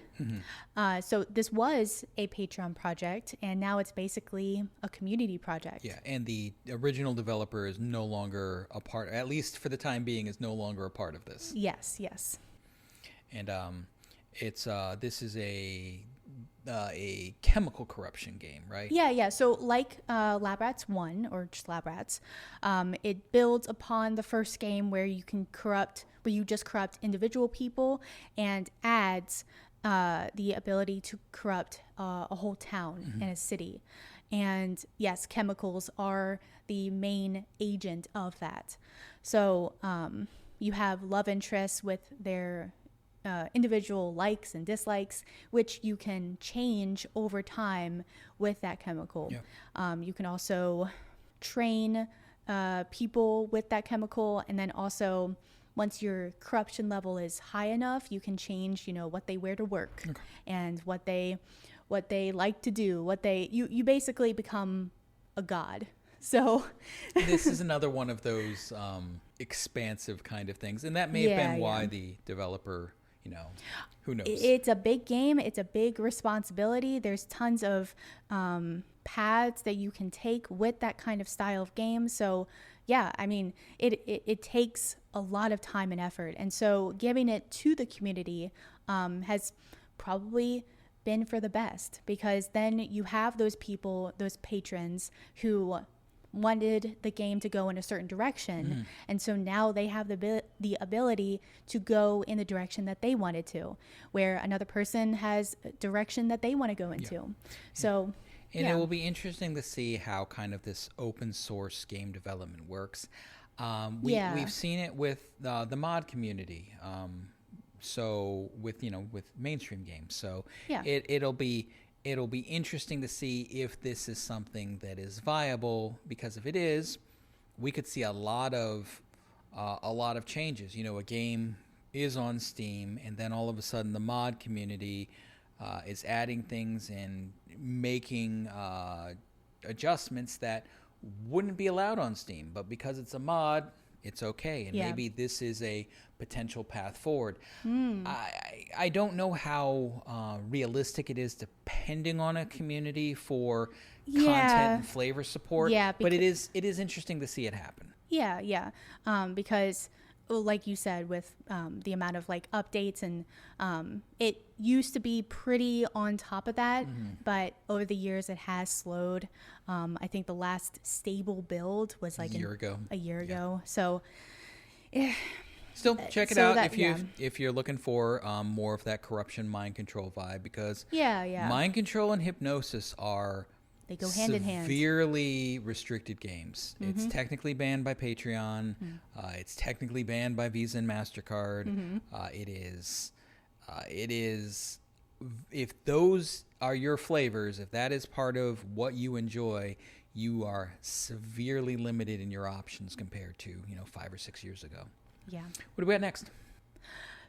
So this was a Patreon project, and now it's basically a community project. Yeah, and the original developer is no longer a part, at least for the time being, is no longer a part of this. Yes, yes. And it's this is a chemical corruption game, right? Yeah. So like Lab Rats 1, or just Lab Rats, it builds upon the first game where you just corrupt individual people, and adds the ability to corrupt a whole town and a city. And yes, chemicals are the main agent of that. So you have love interests with their individual likes and dislikes, which you can change over time with that chemical. Yeah. You can also train people with that chemical, and then also once your corruption level is high enough, you can change, what they wear to work, and what they like to do. You basically become a god. So this is another one of those expansive kind of things, and that may have been why the developer, who knows? It's a big game. It's a big responsibility. There's tons of paths that you can take with that kind of style of game. So yeah, I mean, it takes a lot of time and effort. And so giving it to the community has probably been for the best, because then you have those people, those patrons who wanted the game to go in a certain direction, and so now they have the ability to go in the direction that they wanted to, where another person has a direction that they want to go into. So and it will be interesting to see how kind of this open source game development works. We've seen it with the mod community, so with mainstream games. So it'll be interesting to see if this is something that is viable, because if it is, we could see a lot of changes. A game is on Steam, and then all of a sudden the mod community is adding things and making adjustments that wouldn't be allowed on Steam, but because it's a mod, it's okay. And maybe this is a potential path forward. I don't know how realistic it is, depending on a community, for content and flavor support. But it is interesting to see it happen. Because like you said, with the amount of updates, and it used to be pretty on top of that, but over the years it has slowed. I think the last stable build was a year ago. So still check it out if you're looking for more of that corruption mind control vibe, because mind control and hypnosis they go hand in hand. Severely restricted games. It's technically banned by Patreon. It's technically banned by Visa and MasterCard. It is. If those are your flavors, if that is part of what you enjoy, you are severely limited in your options compared to 5 or 6 years ago. Yeah. What do we got next?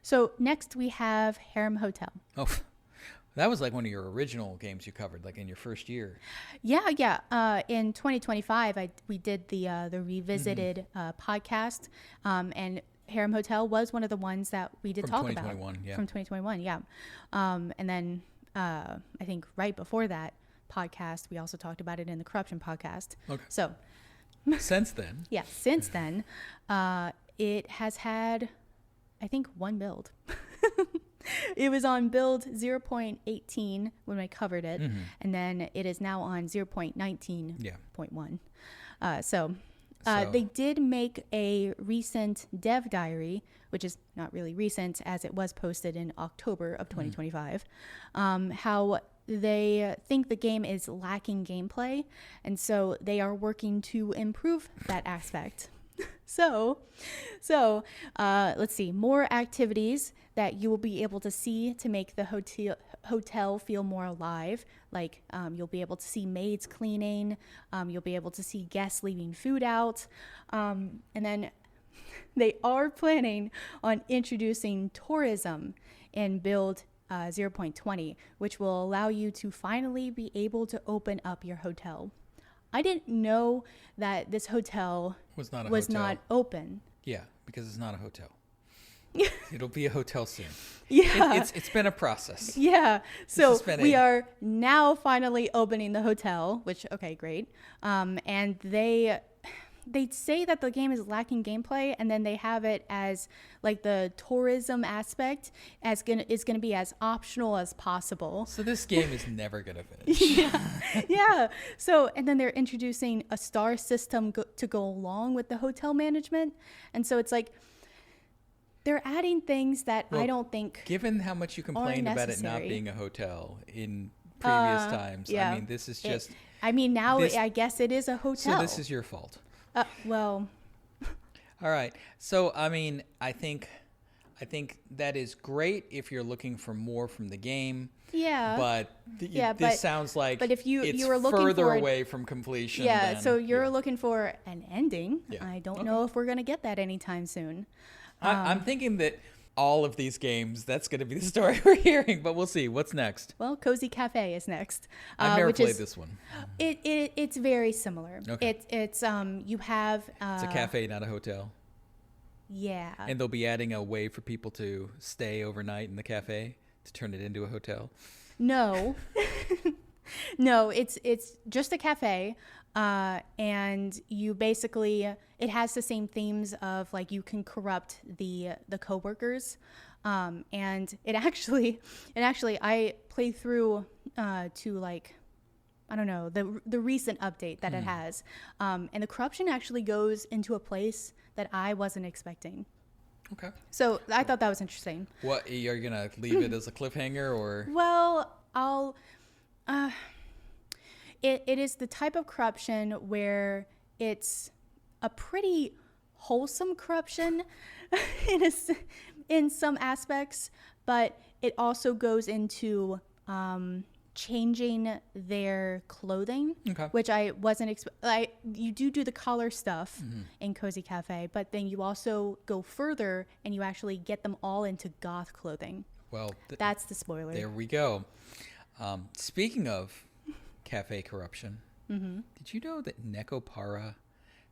So next we have Harem Hotel. Oh. That was one of your original games you covered, in your first year. Yeah. In 2025, we did the revisited podcast, and Harem Hotel was one of the ones that we did talk about. From 2021, yeah. And then I think right before that podcast, we also talked about it in the Corruption podcast. Okay. So since then, since then, it has had, I think, one build. It was on build 0.18 when I covered it, and then it is now on 0.19.1. So they did make a recent dev diary, which is not really recent, as it was posted in October of 2025, how they think the game is lacking gameplay, and so they are working to improve that aspect. So let's see, more activities that you will be able to see to make the hotel feel more alive. You'll be able to see maids cleaning, you'll be able to see guests leaving food out, and then they are planning on introducing tourism in build 0.20, which will allow you to finally be able to open up your hotel. I didn't know that this hotel Was not a was hotel. not open. Yeah, because it's not a hotel. It'll be a hotel soon. Yeah. It's been a process. Yeah. So has been we a- are now finally opening the hotel, which, okay, great. And they say that the game is lacking gameplay, and then they have it as like the tourism aspect is gonna be as optional as possible. So this game is never going to finish. Yeah. So, and then they're introducing a star system to go along with the hotel management, and so it's like they're adding things that I don't think. Given how much you complained about it not necessary. being a hotel in previous times, yeah. I mean, this is just... Now this- I guess it is a hotel. So this is your fault. Well. All right. So, I mean, I think that is great if you're looking for more from the game. Yeah. But this sounds like but if you it's were looking further for away from completion. Yeah, than- so you're looking for an ending. Yeah. I don't know if we're going to get that anytime soon. I'm thinking that all of these games, that's going to be the story we're hearing, but we'll see. What's next? Well, Cosy Cafe is next. I've never which played is, this one. It's very similar. Okay. It's you have It's a cafe, not a hotel. Yeah. And they'll be adding a way for people to stay overnight in the cafe to turn it into a hotel. No. No, it's just a cafe. And you basically, it has the same themes of like you can corrupt the coworkers. And it actually I played through to like, I don't know, the recent update that it has. And the corruption actually goes into a place that I wasn't expecting. Okay. So I thought that was interesting. What, you're going to leave it as a cliffhanger or? Well, it is the type of corruption where it's a pretty wholesome corruption in some aspects, but it also goes into changing their clothing, Okay. which I wasn't you do the collar stuff in Cosy Cafe, but then you also go further and you actually get them all into goth clothing. Well, That's the spoiler. there we go. Speaking of cafe corruption, did you know that Nekopara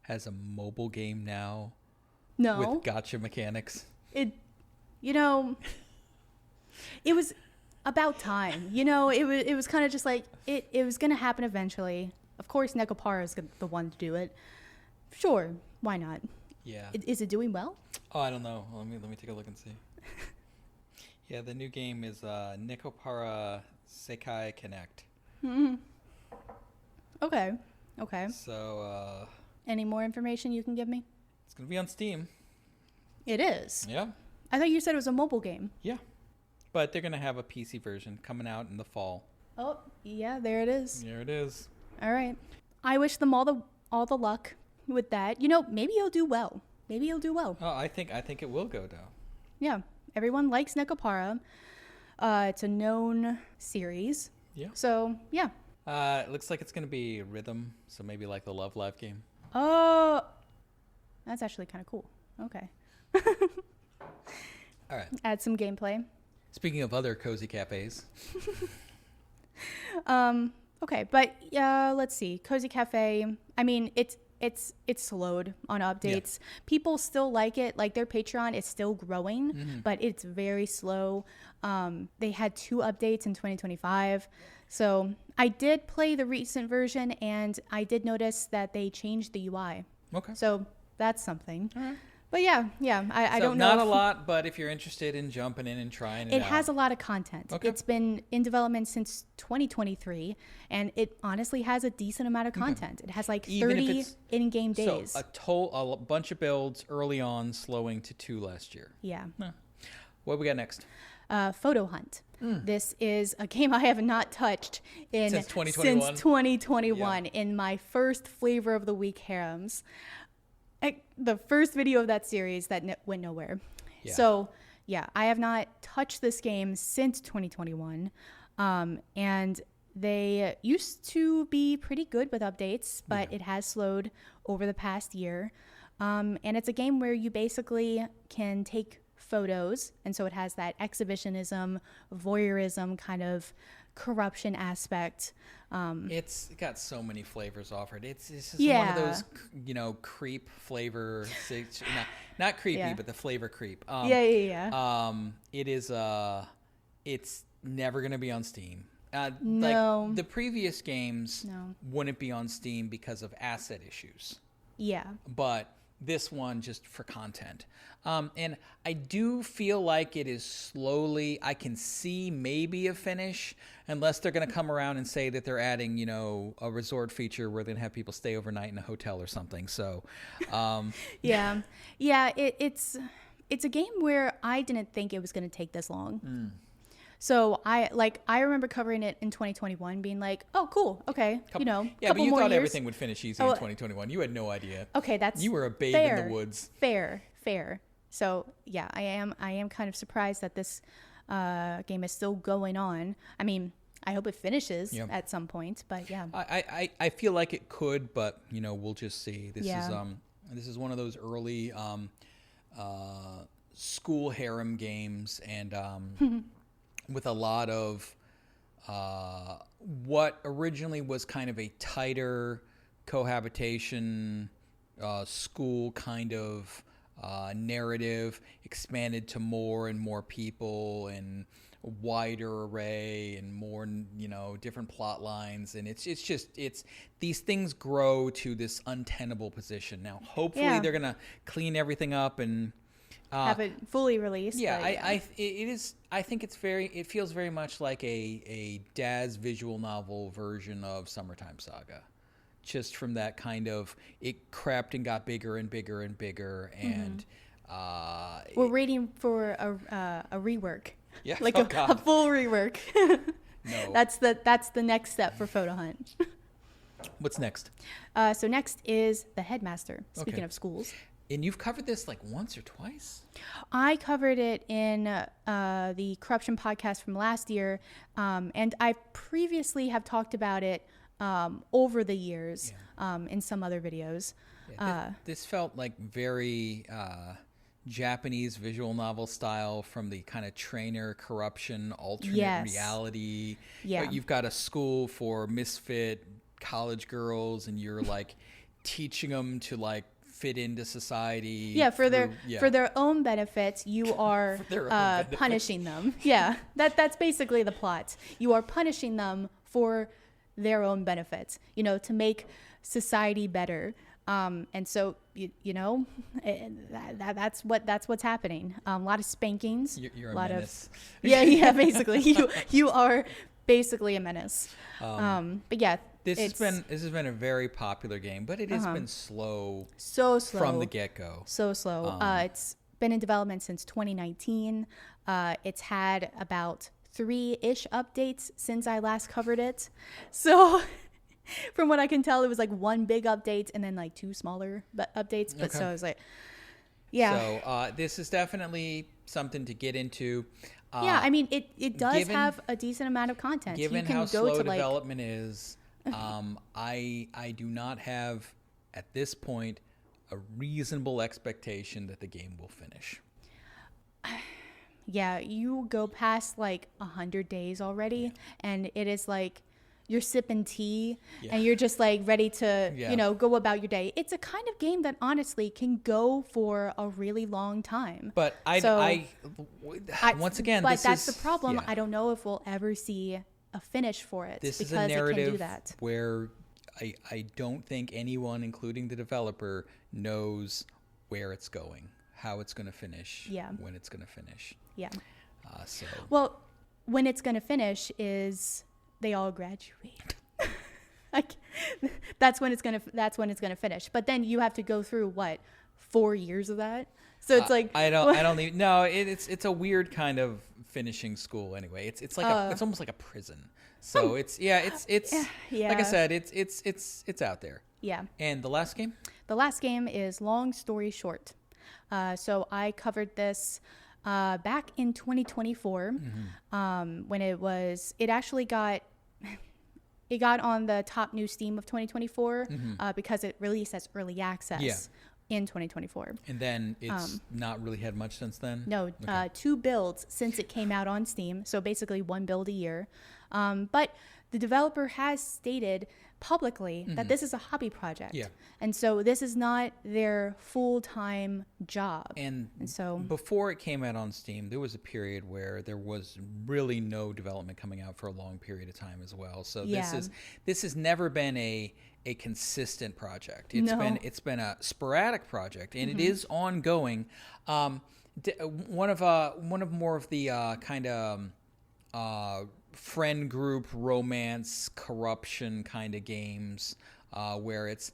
has a mobile game now No. with gotcha mechanics? It was about time. It was kind of just like it was going to happen eventually. Of course, Nekopara is the one to do it. Sure, why not? Yeah. Is it doing well? Oh, I don't know. Let me take a look and see. Yeah, the new game is Nekopara Sekai Connect. Okay. So Any more information you can give me? it's going to be on Steam. It is. Yeah. I thought you said it was a mobile game. Yeah. But they're going to have a PC version coming out in the fall. Oh, yeah, there it is. There it is. All right. I wish them all the luck with that. Maybe you'll do well. Oh, I think it will go down. Yeah. Everyone likes Nekopara. It's a known series. Yeah. So, yeah. It looks like it's going to be rhythm, so maybe like the Love Live game. Oh, that's actually kind of cool. Okay. All right. Add some gameplay. Speaking of other cozy cafes, Okay, but let's see. Cosy Cafe. I mean, it's slowed on updates. People still like it. Like their Patreon is still growing, but it's very slow. They had 2 updates in 2025. So I did play the recent version, and I did notice that they changed the UI. okay. So that's something. All right. But yeah. I So don't know. not a lot, but if you're interested in jumping in and trying it out. It has a lot of content. Okay. It's been in development since 2023, and it honestly has a decent amount of content. It has like Even if 30 it's- in-game days. So a bunch of builds early on, slowing to 2 last year. Yeah. What we got next? Photo Hunt. This is a game I have not touched Since 2021. Since 2021 in my first Flavor of the Week harems. The first video of that series that went nowhere. Yeah. So, yeah, I have not touched this game since 2021. And they used to be pretty good with updates, but it has slowed over the past year. And it's a game where you basically can take photos, and so it has that exhibitionism, voyeurism kind of corruption aspect. It's got so many flavors offered. It's just one of those, creep flavor. Not creepy, but the flavor creep. It is. It's never going to be on Steam. No. Like the previous games wouldn't be on Steam because of asset issues. Yeah. But this one just for content. And I do feel like it is slowly, I can see maybe a finish, unless they're going to come around and say that they're adding, a resort feature where they're going to have people stay overnight in a hotel or something. So, yeah, it's a game where I didn't think it was going to take this long. So I remember covering it in 2021, being like, "Oh, cool, okay, but you more thought years. Everything would finish easy in 2021. You had no idea. Okay, you were a babe in the woods. Fair. So yeah, I am kind of surprised that this game is still going on. I mean, I hope it finishes at some point, but yeah. I feel like it could, but we'll just see. This is one of those early school harem games, and with a lot of what originally was kind of a tighter cohabitation school kind of narrative expanded to more and more people and a wider array and more different plot lines, and it's these things grow to this untenable position. Now hopefully they're gonna clean everything up and have it fully released. I think it feels very much like a Daz visual novel version of Summertime Saga, just from that kind of, it crept and got bigger and bigger and bigger, and we're waiting for a rework. Yeah, like a full rework. No, that's the next step for Photo Hunt. What's next? So next is the Headmaster. Speaking of schools. And you've covered this like once or twice? I covered it in the Corruption podcast from last year, and I previously have talked about it over the years in some other videos. This felt like very Japanese visual novel style, from the kind of trainer corruption, alternate reality. Yeah. You've got a school for misfit college girls, and you're like teaching them to like fit into society. Yeah, for their own benefits, you are punishing them. Yeah, that's basically the plot. You are punishing them for their own benefits, to make society better. And so that's what's happening. A lot of spankings. You're a menace. Basically, you are basically a menace. But yeah. This has been a very popular game, but it has been slow. So slow from the get-go. So slow. It's been in development since 2019. It's had about 3-ish updates since I last covered it. So from what I can tell, it was like one big update and then like 2 smaller updates. But so I was like, So this is definitely something to get into. I mean, it does have a decent amount of content. Given how slow development is, I do not have, at this point, a reasonable expectation that the game will finish. Yeah, you go past like 100 days already, and it is like you're sipping tea and you're just like ready to, go about your day. It's a kind of game that honestly can go for a really long time. But once again, that's the problem. Yeah. I don't know if we'll ever see a finish for it. This is a narrative where I don't think anyone, including the developer, knows where it's going, how it's going to finish, when it's going to finish. Yeah. Well, when it's going to finish is they all graduate. That's when it's going to finish. But then you have to go through 4 years of that. So it's like I don't even no. It's a weird kind of finishing school anyway. It's like it's almost like a prison. So it's like I said, it's out there. Yeah. And the last game? The last game is Long Story Short. So I covered this back in 2024 when it actually got on the top new Steam of 2024 because it released as early access in 2024. And then it's not really had much since then? No, Okay. 2 builds since it came out on Steam, so basically 1 build a year. But the developer has stated publicly that this is a hobby project. Yeah. And so this is not their full-time job. And so before it came out on Steam, there was a period where there was really no development coming out for a long period of time as well. So this has never been a consistent project. It's been a sporadic project, and it is ongoing. One of more of the kind of friend group romance corruption kind of games, where it's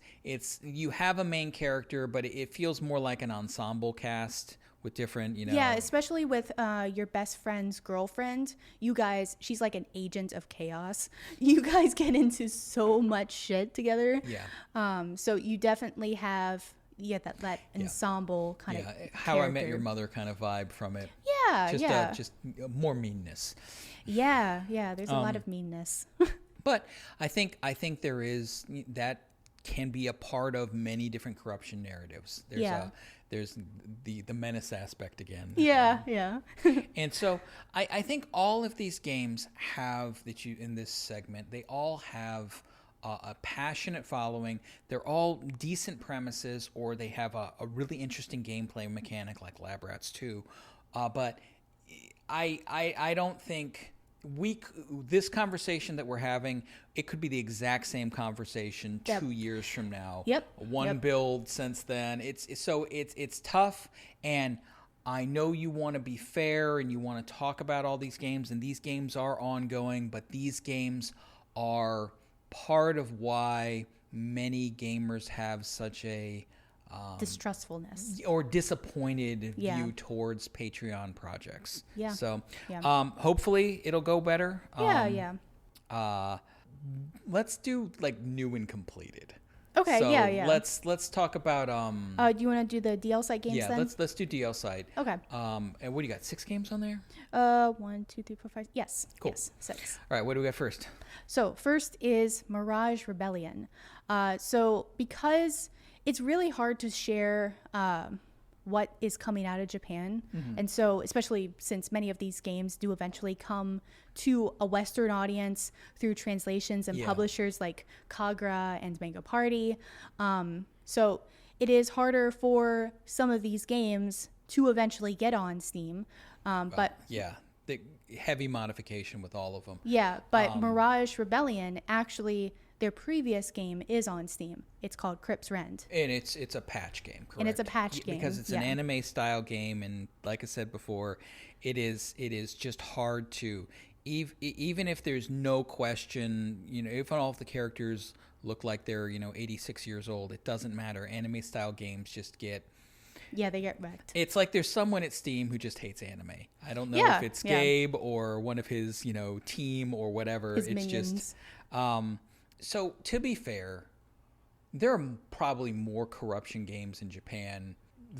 you have a main character, but it feels more like an ensemble cast with different, Yeah, especially with your best friend's girlfriend. You guys, she's like an agent of chaos. You guys get into so much shit together. Yeah. So you definitely have that ensemble kind of How I Met Your Mother kind of vibe from it. Yeah, just more meanness. Yeah, there's a lot of meanness. But I think there is, that can be a part of many different corruption narratives. There's the menace aspect again. Yeah. And so I think all of these games have in this segment, they all have a passionate following. They're all decent premises, or they have a really interesting gameplay mechanic like Lab Rats 2. But I don't think this conversation that we're having, it could be the exact same conversation 2 years from now. One build since then. It's tough, and I know you want to be fair and you want to talk about all these games, and these games are ongoing, but these games are part of why many gamers have such a distrustfulness or disappointed view towards Patreon projects. So hopefully it'll go better. Let's do like new and completed. Okay, so let's talk about do you want to do the DL site games then? let's do DL site. Okay. And what do you got? 6 games on there? 1, 2, 3, 4, 5. Yes. Cool. Yes, 6. All right, what do we got first? So first is Mirage Rebellion. So because it's really hard to share what is coming out of Japan. And so, especially since many of these games do eventually come to a Western audience through translations and publishers like Kagra and Mango Party. So it is harder for some of these games to eventually get on Steam. The heavy modification with all of them. Yeah, but Mirage Rebellion, actually, their previous game is on Steam. It's called Crypt's Rend. And it's a patch game, correct? And it's a patch game. Because it's an anime style game, and like I said before, it is just hard to, even if there's no question, if all of the characters look like they're, 86 years old, it doesn't matter. Anime style games just get... Yeah, they get wrecked. It's like there's someone at Steam who just hates anime. I don't know if it's Gabe or one of his, team or whatever. His minions. So to be fair, there are probably more corruption games in Japan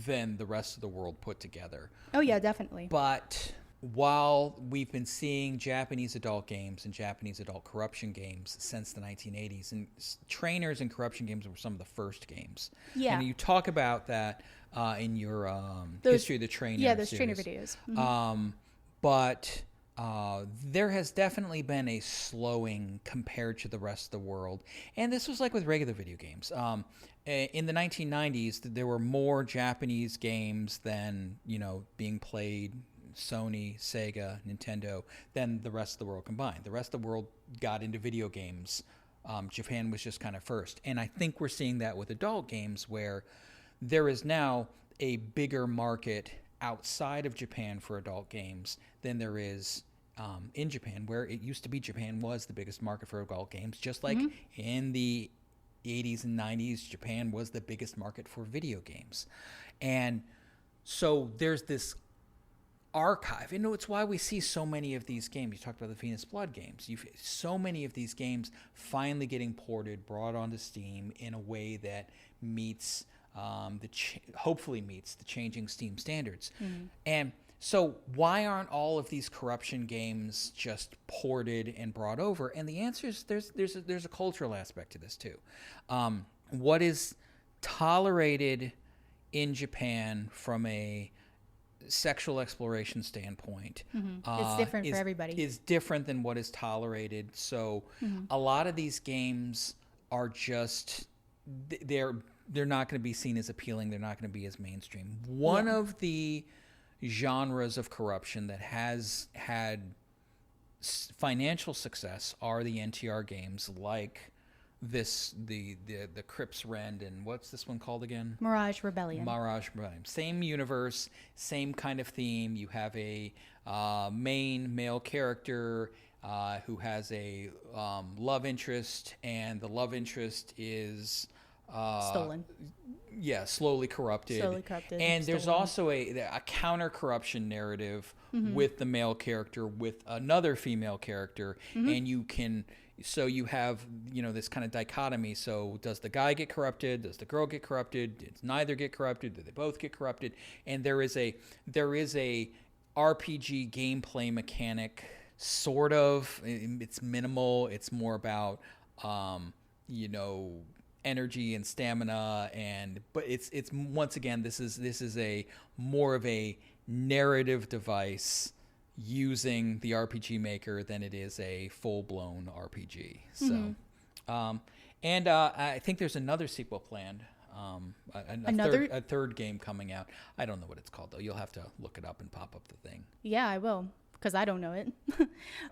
than the rest of the world put together. Oh yeah, definitely. But while we've been seeing Japanese adult games and Japanese adult corruption games since the 1980s, and trainers and corruption games were some of the first games. Yeah. And you talk about that in your History of the Trainer Yeah, those series. trainer videos. But there has definitely been a slowing compared to the rest of the world. And this was like with regular video games. In the 1990s, there were more Japanese games than, being played Sony, Sega, Nintendo, than the rest of the world combined. The rest of the world got into video games. Japan was just kind of first. And I think we're seeing that with adult games, where there is now a bigger market outside of Japan for adult games than there is in Japan, where it used to be Japan was the biggest market for adult games, just like in the 80s and 90s, Japan was the biggest market for video games. And so there's this archive. It's why we see so many of these games. You talked about the Venus Blood games. So many of these games finally getting ported, brought onto Steam in a way that meets hopefully meets the changing Steam standards. And so why aren't all of these corruption games just ported and brought over? And the answer is there's a cultural aspect to this too. What is tolerated in Japan from a sexual exploration standpoint. It's different for everybody. Is different than what is tolerated. So a lot of these games are just they're not going to be seen as appealing. They're not going to be as mainstream. One of the genres of corruption that has had financial success are the NTR games, like the Crips Rend, and what's this one called again? Mirage Rebellion. Mirage Rebellion. Same universe, same kind of theme. You have a main male character who has a love interest, and the love interest is stolen. Yeah, slowly corrupted. And there's also a counter corruption narrative with the male character with another female character, and you have this kind of dichotomy. So does the guy get corrupted? Does the girl get corrupted? Does neither get corrupted? Do they both get corrupted? And there is a RPG gameplay mechanic, sort of. It's minimal. It's more about energy and stamina, but it's once again, this is a more of a narrative device using the RPG Maker than it is a full-blown RPG. So I think there's another sequel planned, a third game coming out. I don't know what it's called though. You'll have to look it up and pop up the thing. Yeah, I will, because I don't know it.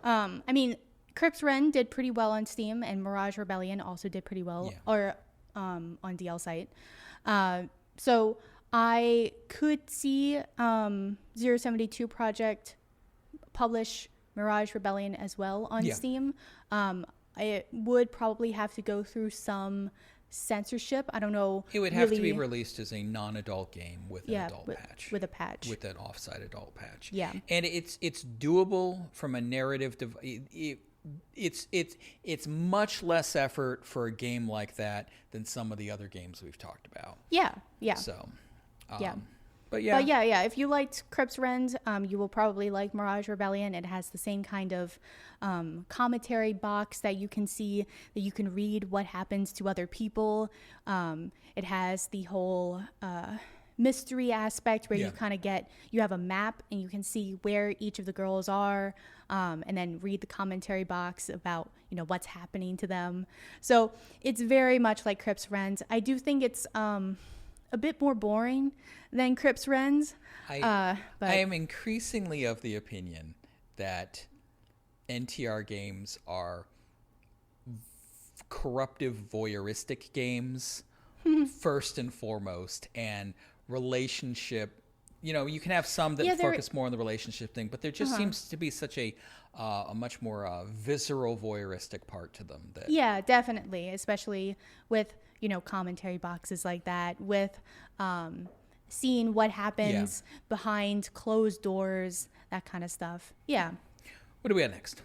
I mean, Crips Rend did pretty well on Steam, and Mirage Rebellion also did pretty well, or on DL site. So I could see 072 Project publish Mirage Rebellion as well on Steam. I would probably have to go through some censorship. I don't know. It would have to be released as a non-adult game with an adult patch. With a patch. With an offsite adult patch. Yeah. And it's doable from a narrative. It's much less effort for a game like that than some of the other games we've talked about. Yeah. So, yeah. But yeah. If you liked Crips Rend, you will probably like Mirage Rebellion. It has the same kind of commentary box that you can see, that you can read what happens to other people. It has the whole mystery aspect where you have a map and you can see where each of the girls are, and then read the commentary box about what's happening to them. So it's very much like Crips Rend. I do think it's a bit more boring than Crips Rend. I am increasingly of the opinion that NTR games are corruptive voyeuristic games first and foremost, and relationship. You can have some that focus more on the relationship thing, but there just seems to be such a much more visceral voyeuristic part to them. Yeah, definitely, especially with commentary boxes like that, with seeing what happens behind closed doors, that kind of stuff. Yeah. What do we have next?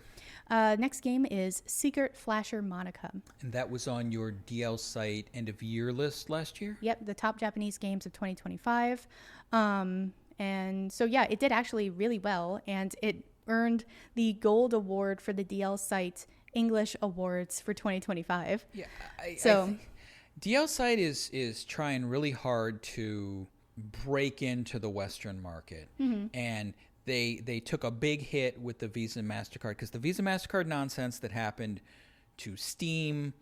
Next game is Secret Flasher Manaka. And that was on your DL site end of year list last year? Yep, the top Japanese games of 2025. And so, yeah, it did actually really well, and it earned the gold award for the DL site English Awards for 2025. Yeah, I think DL site is trying really hard to break into the Western market, and they took a big hit with the Visa and MasterCard, because the Visa MasterCard nonsense that happened to Steam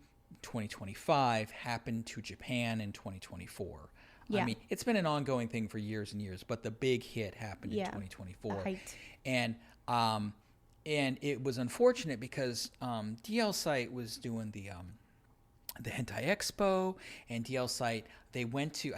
2025 happened to Japan in 2024. Yeah. I mean, it's been an ongoing thing for years and years, but the big hit happened in 2024. And it was unfortunate because DL site was doing the Hentai Expo, and DL site, I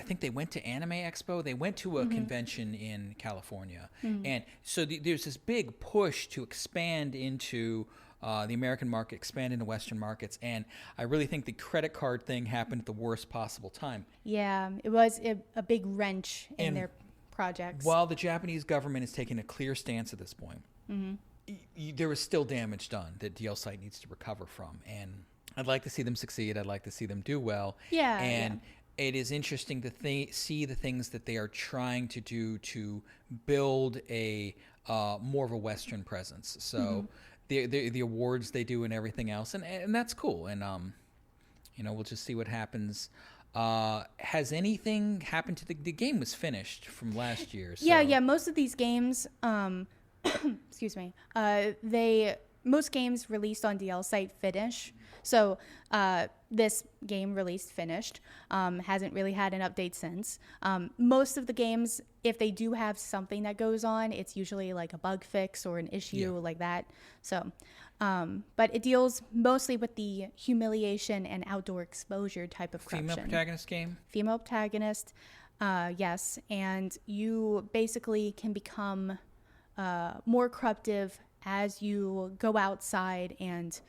think they went to Anime Expo. They went to a convention in California. And so there's this big push to expand into the American market, expand into Western markets. And I really think the credit card thing happened at the worst possible time. Yeah, it was a big wrench in their projects. While the Japanese government is taking a clear stance at this point, there is still damage done that DL site needs to recover from. And I'd like to see them succeed. I'd like to see them do well. Yeah. And it is interesting to see the things that they are trying to do to build a more of a Western presence. So the awards they do and everything else, and that's cool. And we'll just see what happens. Has anything happened to the game? Was finished from last year. So. Yeah. Most of these games, excuse me, most games released on DL site finish. So this game released finished, hasn't really had an update since. Most of the games, if they do have something that goes on, it's usually like a bug fix or an issue like that. So, but it deals mostly with the humiliation and outdoor exposure type of corruption. Female protagonist game? Female protagonist, yes. And you basically can become more corruptive as you go outside and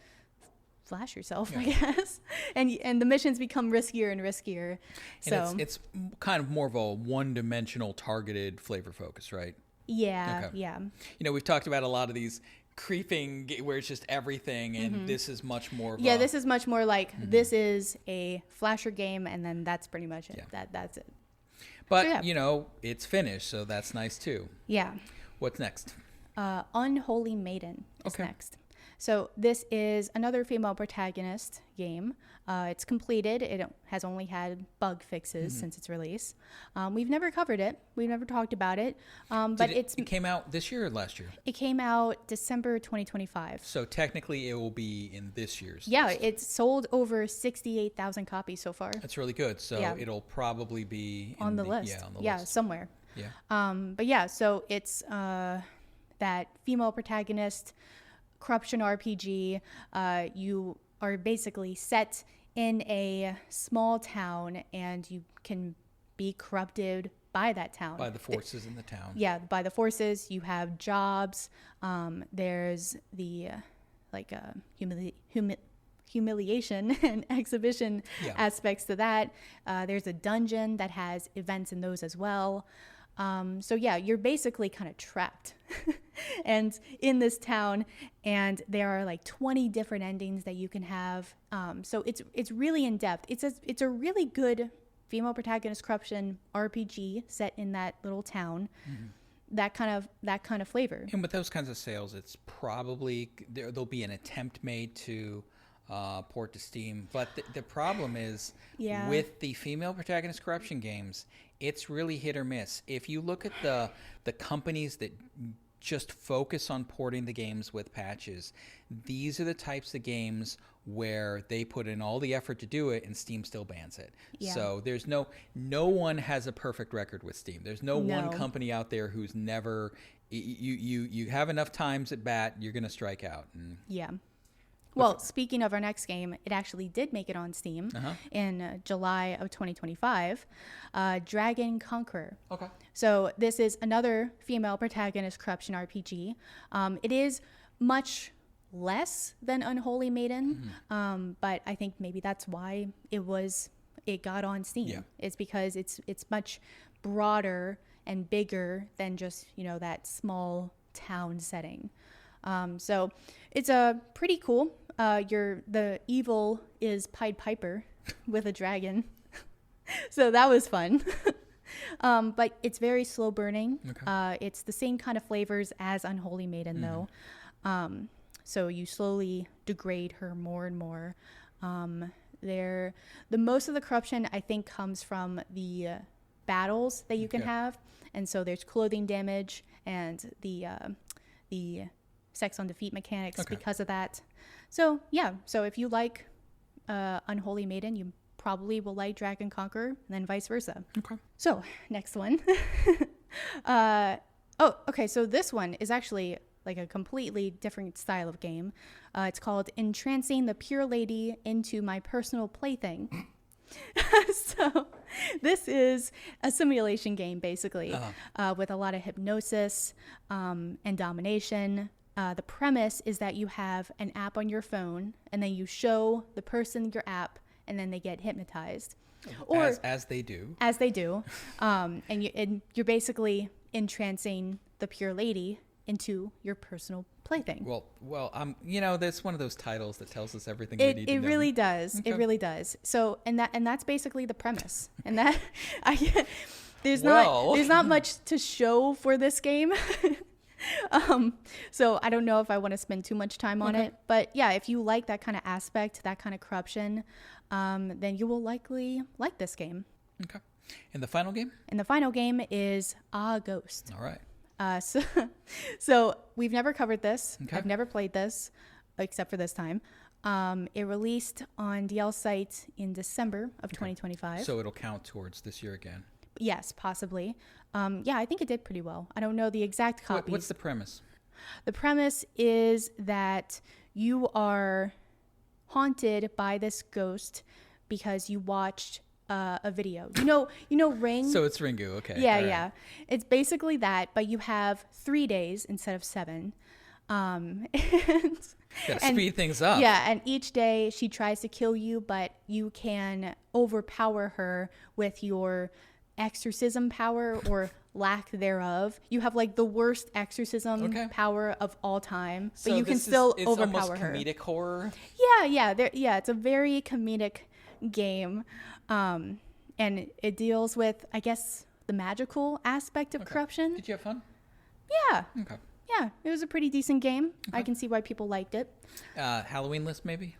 flash yourself, I guess. And the missions become riskier and riskier. So it's kind of more of a one-dimensional targeted flavor focus, right? Yeah, okay. yeah. We've talked about a lot of these creeping where it's just everything, and this is much more of this is much more like this is a flasher game, and then that's pretty much it. That's it. But, it's finished, so that's nice too. Yeah. What's next? Unholy Maiden is next. So this is another female protagonist game. It's completed. It has only had bug fixes since its release. We've never covered it. We've never talked about it. But it came out this year or last year? It came out December 2025. So technically it will be in this year's list. It's sold over 68,000 copies so far. That's really good. So it'll probably be on the list. Yeah, on the list. Somewhere. Yeah. But so it's that female protagonist corruption RPG. You are basically set in a small town, and you can be corrupted by that town. By the forces in the town. Yeah, by the forces. You have jobs. There's the humiliation and exhibition aspects to that. There's a dungeon that has events in those as well. You're basically kind of trapped and in this town, and there are like 20 different endings that you can have. So it's really in depth. It's a really good female protagonist corruption RPG set in that little town. That kind of flavor. And with those kinds of sales, it's probably there'll be an attempt made to port to Steam. But the problem is with the female protagonist corruption games, it's really hit or miss. If you look at the companies that just focus on porting the games with patches, these are the types of games where they put in all the effort to do it and Steam still bans it. So there's no one has a perfect record with Steam. There's no one company out there who's never you have enough times at bat, you're going to strike out. Well, speaking of our next game, it actually did make it on Steam in July of 2025. Dragon Conqueror. Okay. So this is another female protagonist corruption RPG. It is much less than Unholy Maiden, but I think maybe that's why it got on Steam. Yeah. It's because it's much broader and bigger than just that small town setting. So it's pretty cool. The evil is Pied Piper with a dragon. So that was fun. But it's very slow burning. Okay. It's the same kind of flavors as Unholy Maiden though. So you slowly degrade her more and more. The most of the corruption I think comes from the battles that you can have. And so there's clothing damage and the sex on defeat mechanics because of that. So so if you like Unholy Maiden, you probably will like Dragon Conqueror, and then vice versa. Okay. So next one. So this one is actually like a completely different style of game. It's called Entrancing the Pure Lady into My Personal Plaything. So this is a simulation game basically, with a lot of hypnosis and domination. The premise is that you have an app on your phone, and then you show the person your app, and then they get hypnotized. Or as they do. As they do. And you're basically entrancing the pure lady into your personal plaything. Well, that's one of those titles that tells us everything we need to know. It really does. Okay. It really does. So, and that's basically the premise. And that there's not much to show for this game. So I don't know if I want to spend too much time on it. But yeah, if you like that kind of aspect, that kind of corruption, then you will likely like this game. Okay. And the final game? And the final game is Ghost. All right. So we've never covered this. Okay. I've never played this, except for this time. It released on DL site in December of 2025. So it'll count towards this year again. Yes, possibly. Yeah, I think it did pretty well. I don't know the exact copies. What's the premise? The premise is that you are haunted by this ghost because you watched a video. You know Ring? So it's Ringu, okay. Yeah, All right. yeah. It's basically that, but you have 3 days instead of 7. And Gotta speed things up. yeah, and each day she tries to kill you, but you can overpower her with your exorcism power or lack thereof. You have like the worst exorcism power of all time, So but you can this still it's overpower almost her. comedic horror. Yeah, it's a very comedic game. And it deals with, I guess, the magical aspect of corruption. Did you have fun? Yeah. Okay. Yeah, it was a pretty decent game. I can see why people liked it. Halloween list, maybe?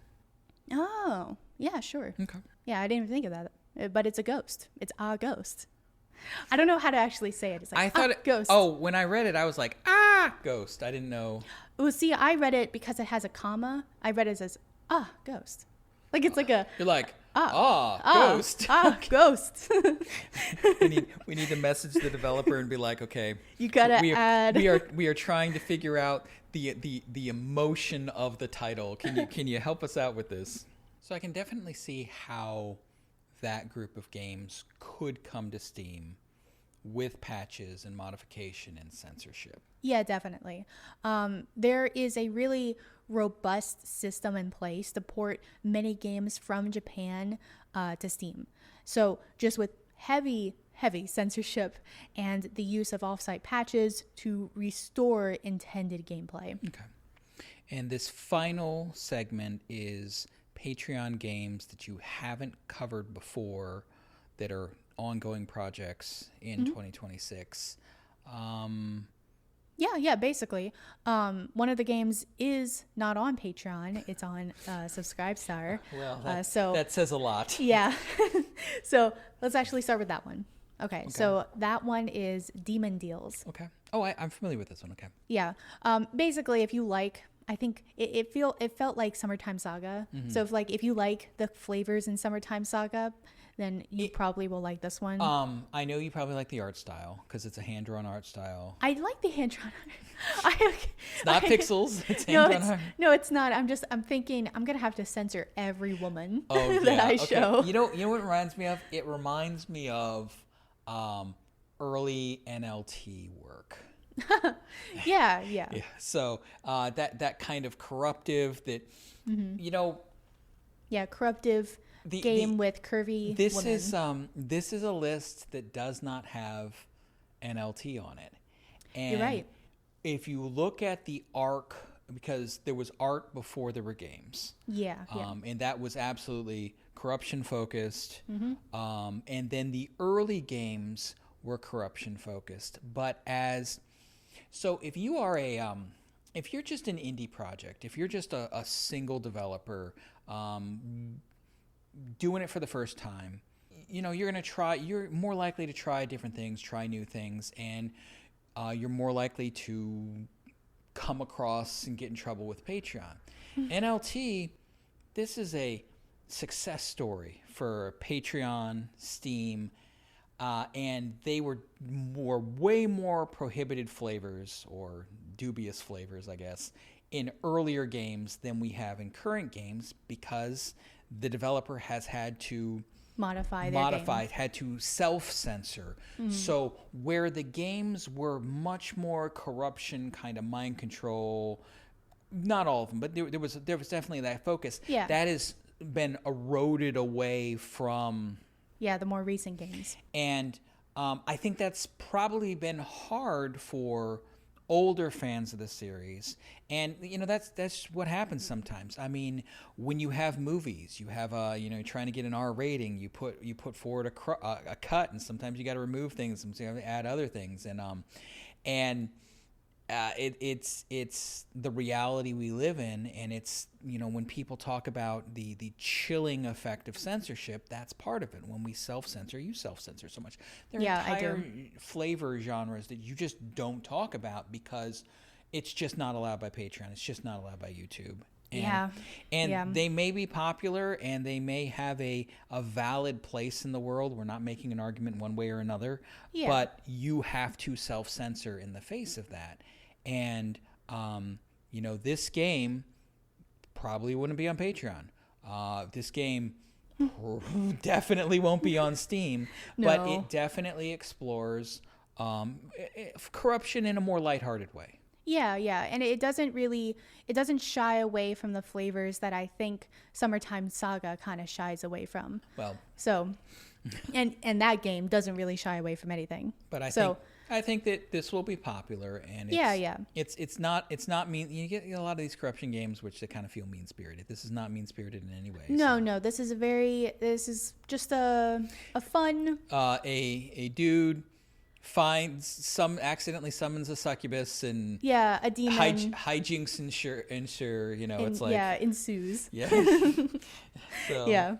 Oh, yeah, sure. Okay. Yeah, I didn't even think of that. But it's a ghost. It's a ghost. I don't know how to actually say it. It's like, I thought ghost. Oh, when I read it, I was like, ghost. I didn't know. Well, see, I read it because it has a comma. I read it as, ghost. Like it's like a, You're like, ghost. Ghost. we need to message the developer and be like, okay, You gotta we are, add. we are trying to figure out the emotion of the title. Can you help us out with this? So I can definitely see how that group of games could come to Steam with patches and modification and censorship. Yeah, definitely. There is a really robust system in place to port many games from Japan to Steam. So just with heavy censorship and the use of offsite patches to restore intended gameplay. Okay. And this final segment is Patreon games that you haven't covered before that are ongoing projects in 2026. Yeah, basically. One of the games is not on Patreon. It's on Subscribestar. Well, that says a lot. Yeah. So let's actually start with that one. Okay, so that one is Demon Deals. Okay. Oh, I'm familiar with this one. Okay. Yeah. Basically, if you like, I think it felt like Summertime Saga. So if you like the flavors in Summertime Saga, then you probably will like this one. I know you probably like the art style because it's a hand-drawn art style. I like the hand-drawn art. It's not pixels. It's hand-drawn art. No, it's not. I'm thinking I'm going to have to censor every woman Oh, that I okay. show. You know what it reminds me of? It reminds me of early NLT work. Yeah. Yeah. So that kind of corruptive that, Yeah, corruptive game with curvy women. This is a list that does not have NLT on it. And You're right. if you look at the arc, because there was art before there were games. Yeah. And that was absolutely corruption focused. And then the early games were corruption focused. But so if you are if you're just an indie project, if you're just a single developer, doing it for the first time, you're more likely to try different things, try new things, and you're more likely to come across and get in trouble with Patreon. NLT, this is a success story for Patreon, Steam, and they were way more prohibited flavors, or dubious flavors, I guess, in earlier games than we have in current games, because the developer has had to modify their game. had to self-censor. So where the games were much more corruption, kind of mind control, not all of them, but there was definitely that focus. Yeah. That has been eroded away from the more recent games. And I think that's probably been hard for older fans of the series. And that's what happens sometimes. I mean, when you have movies, you have trying to get an R rating, you put forward a cut, and sometimes you got to remove things, sometimes you have to add other things, and it's the reality we live in, and it's, you know, when people talk about the chilling effect of censorship, that's part of it. When we self-censor, you self-censor so much. There are entire flavor genres that you just don't talk about because it's just not allowed by Patreon. It's just not allowed by YouTube. And they may be popular and they may have a valid place in the world. We're not making an argument one way or another, but you have to self-censor in the face of that. And, you know, this game probably wouldn't be on Patreon. This game definitely won't be on Steam, but it definitely explores corruption in a more lighthearted way. Yeah, and it doesn't shy away from the flavors that I think Summertime Saga kind of shies away from. Well, so, and that game doesn't really shy away from anything. But I think that this will be popular, and it's not mean. You get a lot of these corruption games which they kind of feel mean spirited. This is not mean spirited in any way. No, this is just a fun. A dude accidentally summons a succubus, and a demon hijinks ensure, you know, it's like ensues. So, yeah.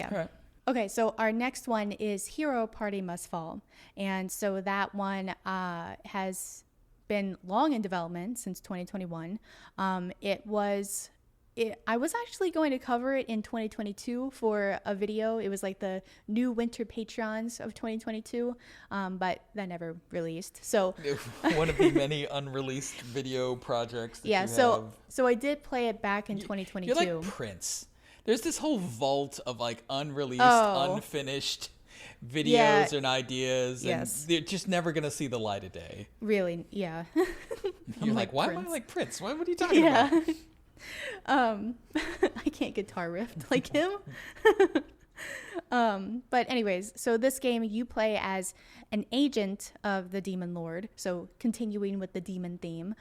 All right. Okay, so our next one is Hero Party Must Fall, and so that one has been long in development since 2021. I was actually going to cover it in 2022 for a video. It was like the new winter Patreons of 2022, but that never released. So one of the many unreleased video projects that you have. So I did play it back in 2022. You're like Prince. There's this whole vault of like unreleased, unfinished videos and ideas, and they're just never going to see the light of day. Really? Yeah. You're like, why am I like Prince? What are you talking about? I can't guitar riff like him. But anyways, so this game you play as an agent of the Demon Lord, so continuing with the demon theme.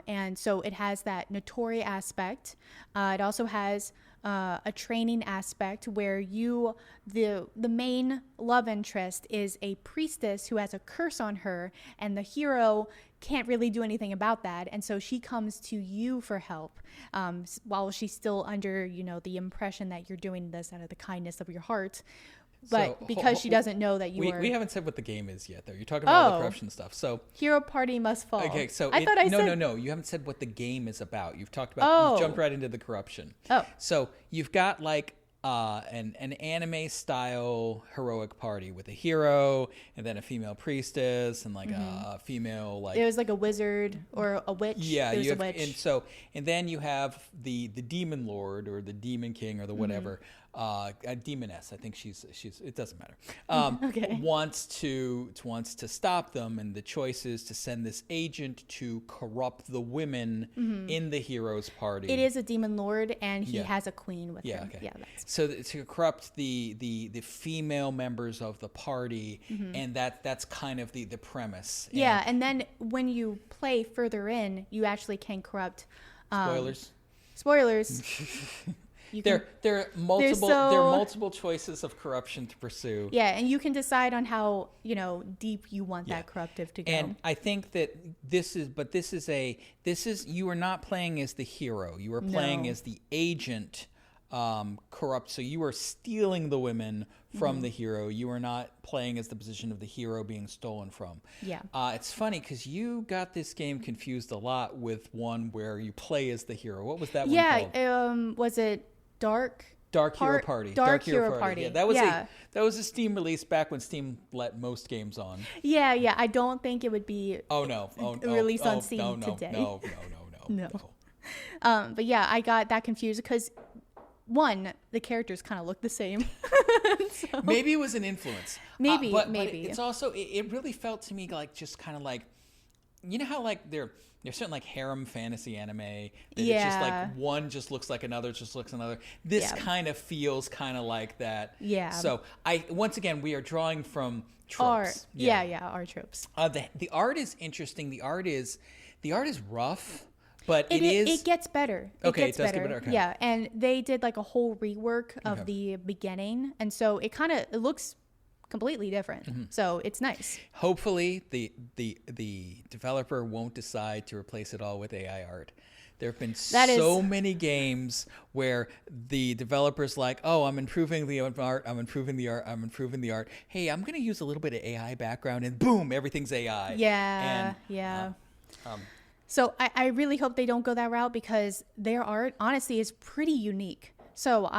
And so it has that Notori aspect. It also has a training aspect where the main love interest is a priestess who has a curse on her, and the hero can't really do anything about that, and so she comes to you for help while she's still under, you know, the impression that you're doing this out of the kindness of your heart, but because she doesn't know that we haven't said what the game is yet, though. You're talking about all the corruption stuff. So Hero Party Must Fall. Okay, so no, you haven't said what the game is about. You've talked about you've jumped right into the corruption. So you've got like an anime style heroic party with a hero and then a female priestess and like a female, like, it was like a wizard or a witch. You have a witch. And then you have the demon lord or the demon king or the whatever, a demoness. I think she's it doesn't matter. Wants to stop them, and the choice is to send this agent to corrupt the women in the hero's party. It is a demon lord, and he has a queen with him. So to corrupt the female members of the party, and that's kind of the premise. And then when you play further in, you actually can corrupt. Spoilers. There are multiple choices of corruption to pursue. And you can decide on how, you know, deep you want that corruptive to go. And I think that you are not playing as the hero. You are playing as the agent, corrupt. So you are stealing the women from the hero. You are not playing as the position of the hero being stolen from. It's funny because you got this game confused a lot with one where you play as the hero. What was that one called? Was it Dark Hero Party? Dark Hero Party. Yeah, that was a Steam release back when Steam let most games on. I don't think it would be released on Steam today. No. But I got that confused because one, the characters kind of look the same. So, maybe it was an influence. Maybe. But it's also, it really felt to me like just kind of like, you know how like there's certain like harem fantasy anime that it's just like one just looks like another, just looks another. This kind of feels kind of like that. So once again, we are drawing from tropes. Our tropes. The art is interesting. The art is rough. But it gets better. It does get better. Okay. Yeah, and they did like a whole rework of the beginning, and so it looks completely different. So it's nice. Hopefully, the developer won't decide to replace it all with AI art. There have been so many games where the developer's like, oh, I'm improving the art, I'm improving the art, I'm improving the art. Hey, I'm going to use a little bit of AI background, and boom, everything's AI. Yeah, so I really hope they don't go that route, because their art, honestly, is pretty unique. So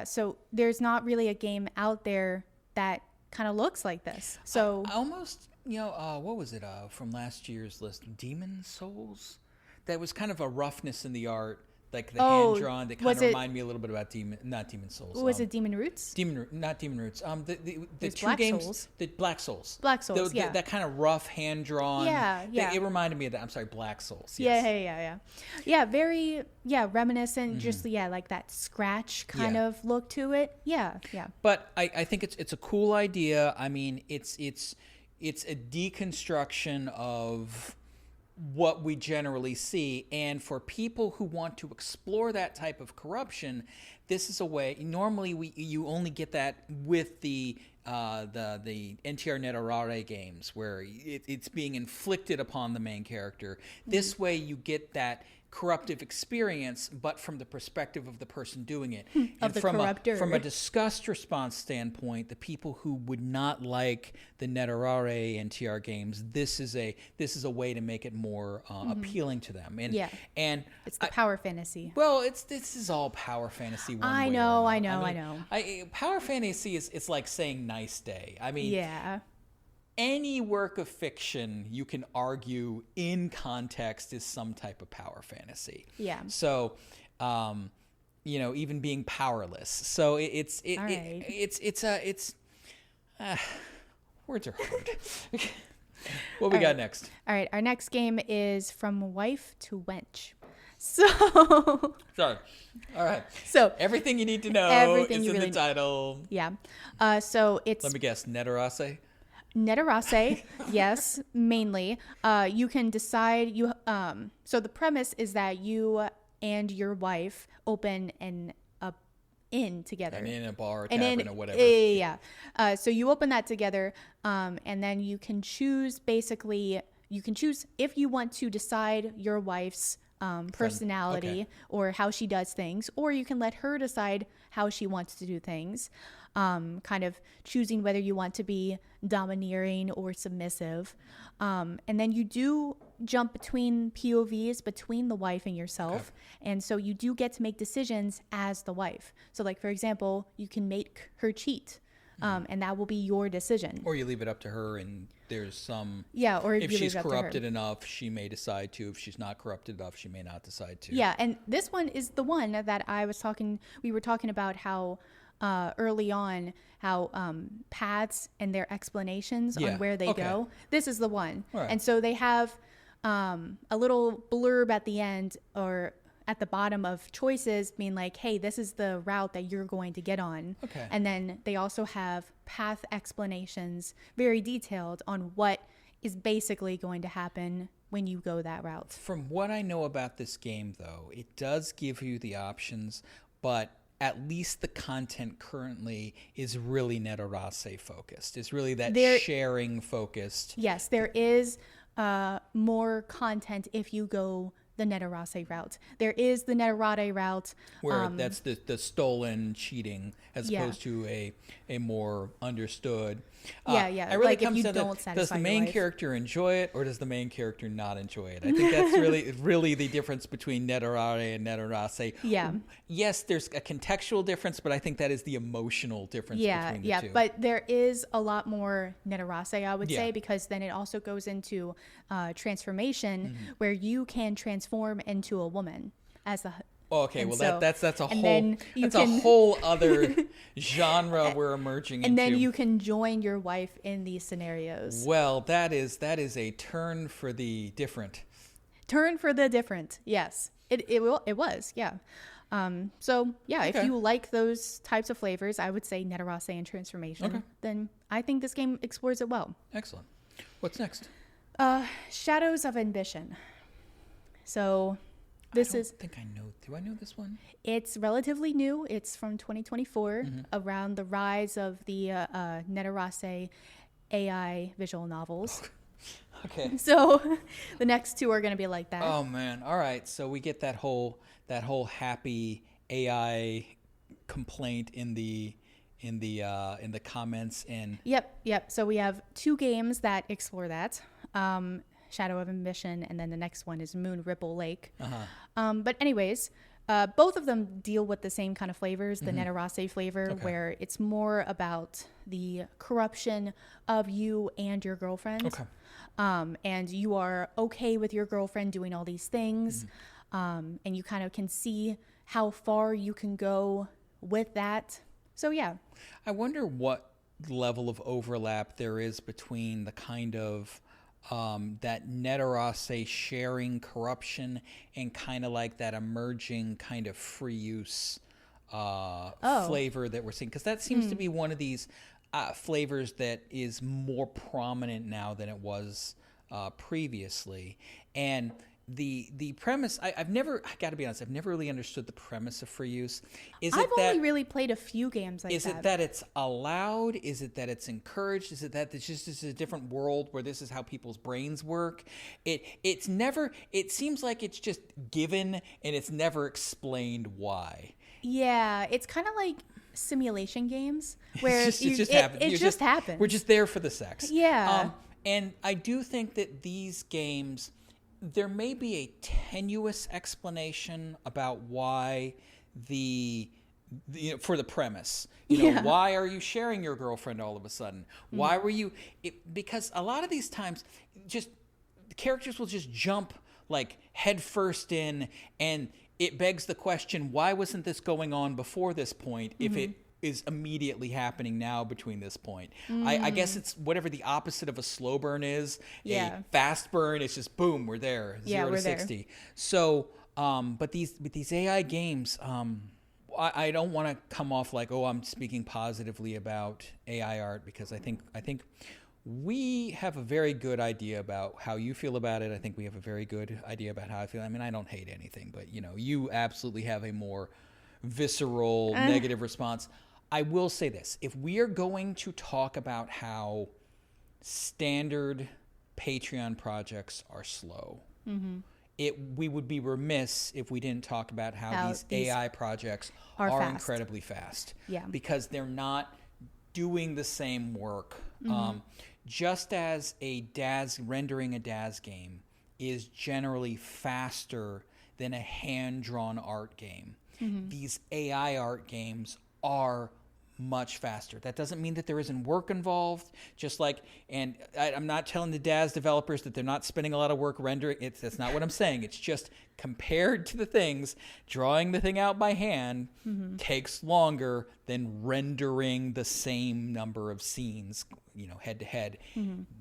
so there's not really a game out there that kind of looks like this. So I almost, what was it from last year's list? Demon Souls? That was kind of a roughness in the art, like the hand drawn. That kind of reminded me a little bit about not Demon Souls. Was it Demon Roots? Not Demon Roots. The two Black games, Souls. the Black Souls. Black Souls, that kind of rough hand drawn. Yeah. It reminded me of that. I'm sorry, Black Souls. Yes. Yeah. Very reminiscent. Just like that scratch kind of look to it. Yeah. But I think it's a cool idea. I mean, it's a deconstruction of what we generally see, and for people who want to explore that type of corruption, this is a way. Normally you only get that with the NTR Netherare games, where it's being inflicted upon the main character. This way you get that corruptive experience, but from the perspective of the person doing it. Of the corruptor. From a disgust response standpoint, the people who would not like the Netherare NTR games, this is a way to make it more appealing to them. And it's the power fantasy. Well, this is all power fantasy. I know. Power fantasy is like saying nice day. I mean, any work of fiction you can argue in context is some type of power fantasy. Yeah. So, even being powerless. So words are hard. What we got next? All right. Our next game is From Wife to Wench. So. Sorry. All right. So everything you need to know is in the title. Yeah. So it's. Let me guess. Netherase, yes, mainly. You can decide. So the premise is that you and your wife open an inn together. And in a bar, tavern, or whatever. Yeah. So you open that together, and then you can choose. Basically, you can choose if you want to decide your wife's personality or how she does things, or you can let her decide how she wants to do things. Kind of choosing whether you want to be domineering or submissive. And then you do jump between POVs between the wife and yourself. And so you do get to make decisions as the wife. So like, for example, you can make her cheat. And that will be your decision. Or you leave it up to her, and there's some... Yeah, or if she's corrupted enough, she may decide to. If she's not corrupted enough, she may not decide to. Yeah, and this one is the one that we were talking about how... early on, how paths and their explanations on where they go. This is the one. Right. And so they have a little blurb at the end or at the bottom of choices being like, hey, this is the route that you're going to get on. Okay. And then they also have path explanations, very detailed, on what is basically going to happen when you go that route. From what I know about this game, though, it does give you the options, but at least the content currently is really Netherase focused. It's really that sharing focused. Yes, there is more content if you go the Netherase route. There is the Netherate route. Where that's the stolen cheating as opposed to a more understood. It really comes if you don't satisfy does the main character enjoy it, or does the main character not enjoy it? I think that's really the difference between Netherare and Netherase. Yeah. Yes, there's a contextual difference, but I think that is the emotional difference between the two. But there is a lot more Netherase, I would say, because then it also goes into transformation, where you can transform into a woman as a... Okay, well that's a whole other genre we're emerging into. And then you can join your wife in these scenarios. Well, that is a turn for the different. Turn for the different. Yes. It was. Yeah. If you like those types of flavors, I would say Netherase and transformation. Okay. Then I think this game explores it well. Excellent. What's next? Shadows of Ambition. So This I is don't think I know. Do I know this one? It's relatively new. It's from 2024, around the rise of the Netherase AI visual novels. Okay. So the next two are going to be like that. Oh man. All right. So we get that whole happy AI complaint in the comments and Yep. So we have two games that explore that. Shadow of Ambition, and then the next one is Moonripple Lake. But anyways, both of them deal with the same kind of flavors, the Netherase flavor, where it's more about the corruption of you and your girlfriend. Okay. And you are okay with your girlfriend doing all these things. And you kind of can see how far you can go with that. So yeah. I wonder what level of overlap there is between the kind of that Netherase sharing corruption and kind of like that emerging kind of free use flavor that we're seeing, because that seems to be one of these flavors that is more prominent now than it was previously. And the premise, I got to be honest, I've never really understood the premise of free use. I've only really played a few games like that. Is it that it's allowed? Is it that it's encouraged? Is it that it's just a different world where this is how people's brains work? It's never, it seems like it's just given and it's never explained why. Yeah, it's kind of like simulation games where it just happens. It just happens. We're just there for the sex. Yeah. And I do think that these games, there may be a tenuous explanation about why for the premise. Why are you sharing your girlfriend all of a sudden? Why were you? Because a lot of these times, just the characters will just jump like head first in, and it begs the question: why wasn't this going on before this point? If it is immediately happening now between this point. I guess it's whatever the opposite of a slow burn is. Yeah. A fast burn, it's just boom, we're there, 0 to 60. There. So, but these AI games, I don't want to come off like, oh, I'm speaking positively about AI art, because I think we have a very good idea about how you feel about it. I think we have a very good idea about how I feel. I mean, I don't hate anything, but you absolutely have a more visceral negative response. I will say this: if we are going to talk about how standard Patreon projects are slow, we would be remiss if we didn't talk about how these AI projects are incredibly fast. Yeah. Because they're not doing the same work. Just as rendering a DAZ game is generally faster than a hand-drawn art game, these AI art games are much faster. That doesn't mean that there isn't work involved. Just like, and I'm not telling the DAZ developers that they're not spending a lot of work rendering. That's not what I'm saying. It's just compared to the things, drawing the thing out by hand takes longer than rendering the same number of scenes, head to head.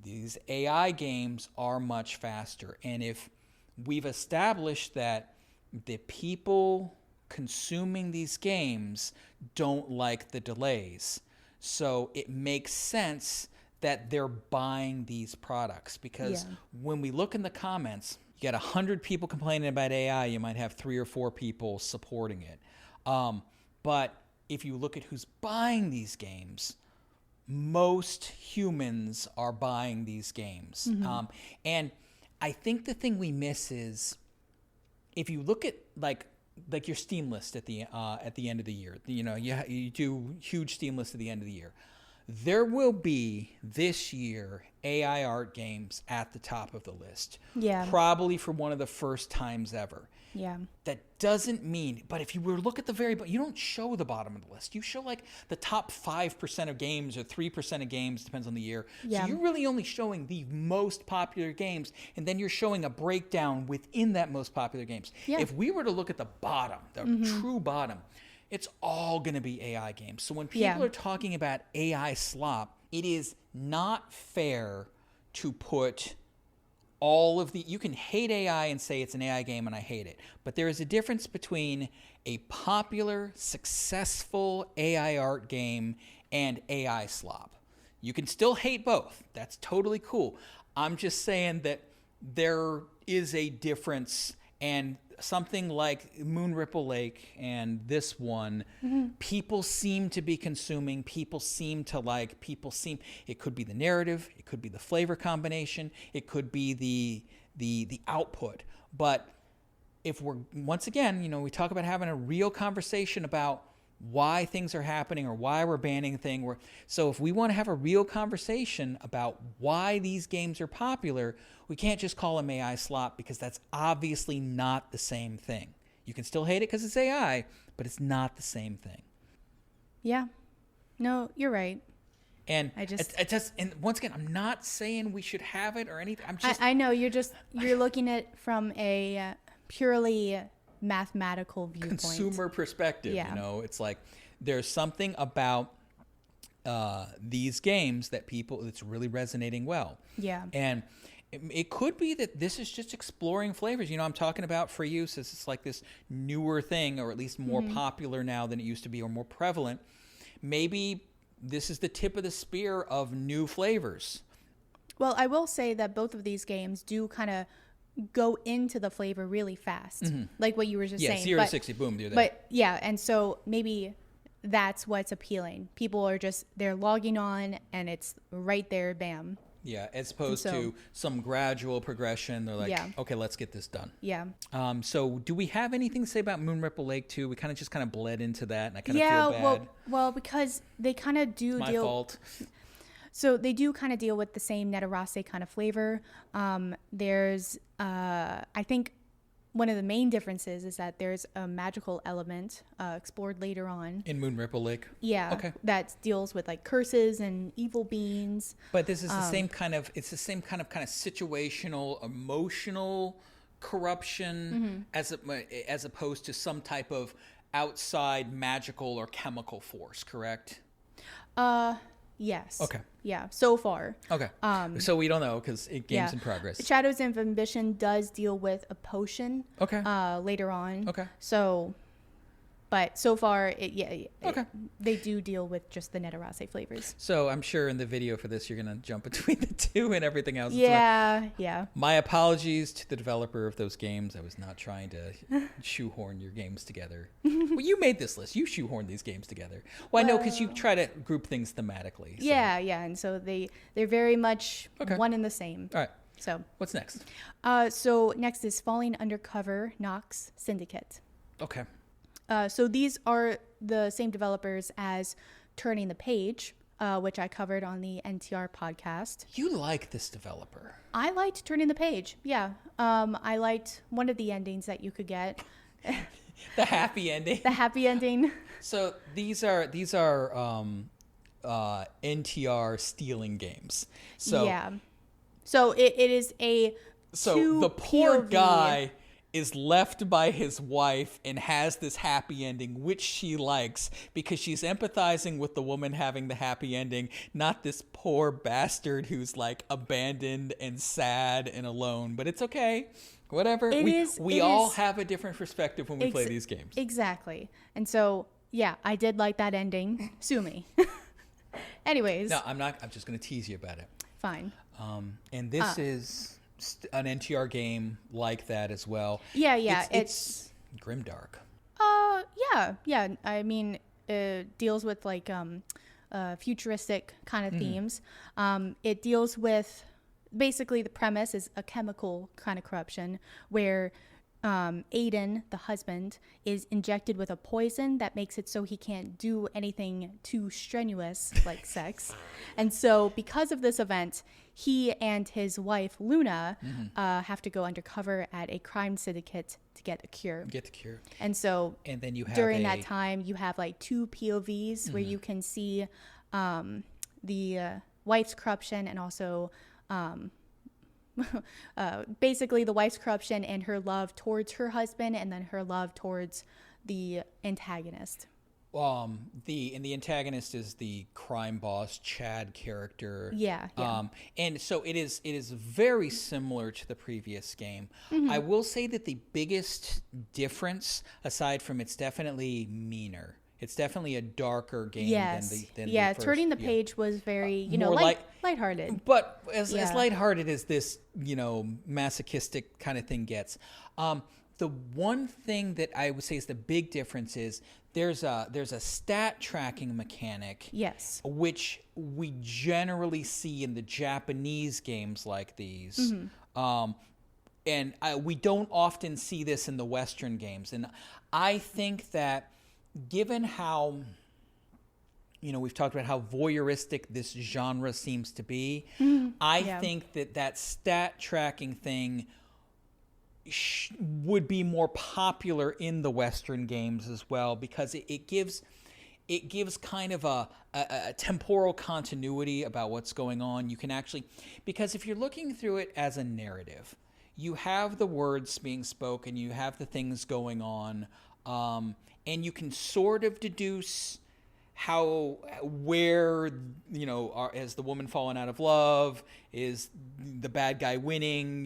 These AI games are much faster. And if we've established that the people consuming these games don't like the delays, so it makes sense that they're buying these products, because when we look in the comments, you got 100 people complaining about AI, you might have 3 or 4 people supporting it. But if you look at who's buying these games, most humans are buying these games. And I think the thing we miss is, if you look at like your Steam list at the end of the year, you do huge Steam list at the end of the year. There will be this year AI art games at the top of the list. Yeah. Probably for one of the first times ever. Yeah. That doesn't mean, but if you were to look at the very, you don't show the bottom of the list. You show like the top 5% of games or 3% of games, depends on the year. Yeah. So you're really only showing the most popular games, and then you're showing a breakdown within that most popular games. Yeah. If we were to look at the bottom, the true bottom, it's all going to be AI games. So when people are talking about AI slop, it is not fair to put all of you can hate AI and say it's an AI game and I hate it. But there is a difference between a popular, successful AI art game and AI slop. You can still hate both. That's totally cool. I'm just saying that there is a difference, And something like Moonripple Lake and this one, people seem to be consuming, people seem to like, it could be the narrative, it could be the flavor combination, it could be the output. But if we're, once again, we talk about having a real conversation about why things are happening or why we're banning things. So if we want to have a real conversation about why these games are popular, we can't just call them AI slop, because that's obviously not the same thing. You can still hate it because it's AI, but it's not the same thing. Yeah. No, you're right. And and once again, I'm not saying we should have it or anything. I know you're looking at it from a purely mathematical viewpoint, consumer perspective. Yeah. It's like there's something about these games that it's really resonating well. Yeah. And it could be that this is just exploring flavors. I'm talking about free use as it's like this newer thing, or at least more popular now than it used to be, or more prevalent. Maybe this is the tip of the spear of new flavors. Well, I will say that both of these games do kind of go into the flavor really fast, like what you were just saying. Yeah, 0 to 60, boom, do that. But yeah, and so maybe that's what's appealing. People are they're logging on and it's right there, bam. Yeah, as opposed to some gradual progression. They're like, okay, let's get this done. Yeah. So do we have anything to say about Moonripple Lake 2? We kind of bled into that, and I kind of feel bad. Well, because they kind of do it's my fault. So they do kind of deal with the same Netherase kind of flavor. There's, I think, one of the main differences is that there's a magical element explored later on In Moonripple Lake? Yeah. Okay. That deals with like curses and evil beings. But this is the same kind of, situational, emotional corruption as opposed to some type of outside magical or chemical force, correct? Yes. Okay. Yeah, so far. Okay. So we don't know because game's in progress. Shadows of Ambition does deal with a potion. Okay. Later on. Okay. So, but so far, Okay. they do deal with just the Netherase flavors. So I'm sure in the video for this, you're going to jump between the two and everything else. Yeah, yeah. My apologies to the developer of those games. I was not trying to shoehorn your games together. Well, you made this list. You shoehorned these games together. Well, I know because you try to group things thematically. So. Yeah, yeah. And so they're very much one and the same. All right. So what's next? So next is Falling Undercover, Nox, Syndicate. Okay. So these are the same developers as Turning the Page, which I covered on the NTR podcast. You like this developer. I liked Turning the Page. Yeah. I liked one of the endings that you could get. The happy ending. The happy ending. So these are NTR stealing games. So yeah. So it is a so the poor POV. guy is left by his wife and has this happy ending, which she likes because she's empathizing with the woman having the happy ending, not this poor bastard who's like abandoned and sad and alone. But it's okay. Whatever. We all have a different perspective when we play these games. Exactly. And so, yeah, I did like that ending. Sue me. Anyways. No, I'm not. I'm just going to tease you about it. Fine. And this is an NTR game like that as well. Yeah, yeah. It's grimdark. Yeah. I mean, it deals with like futuristic kind of themes. It deals with basically the premise is a chemical kind of corruption where Aiden, the husband, is injected with a poison that makes it so he can't do anything too strenuous like sex. And so because of this event, he and his wife, Luna, have to go undercover at a crime syndicate to get a cure. And so then you have during that time, you have like two POVs where you can see the wife's corruption and also basically the wife's corruption and her love towards her husband and then her love towards the antagonist. The antagonist is the crime boss Chad character. Yeah. And so it is very similar to the previous game. I will say that the biggest difference, aside from it's definitely meaner. It's definitely a darker game than the first. Turning the Page was very, lighthearted. But as lighthearted as this, masochistic kind of thing gets. The one thing that I would say is the big difference is there's a stat tracking mechanic. Yes. Which we generally see in the Japanese games like these. And we don't often see this in the Western games. And I think that given how, we've talked about how voyeuristic this genre seems to be, I think that stat tracking thing would be more popular in the Western games as well, because it gives kind of a temporal continuity about what's going on. You can actually, because if you're looking through it as a narrative, you have the words being spoken, you have the things going on, and you can sort of deduce where has the woman fallen out of love, is the bad guy winning.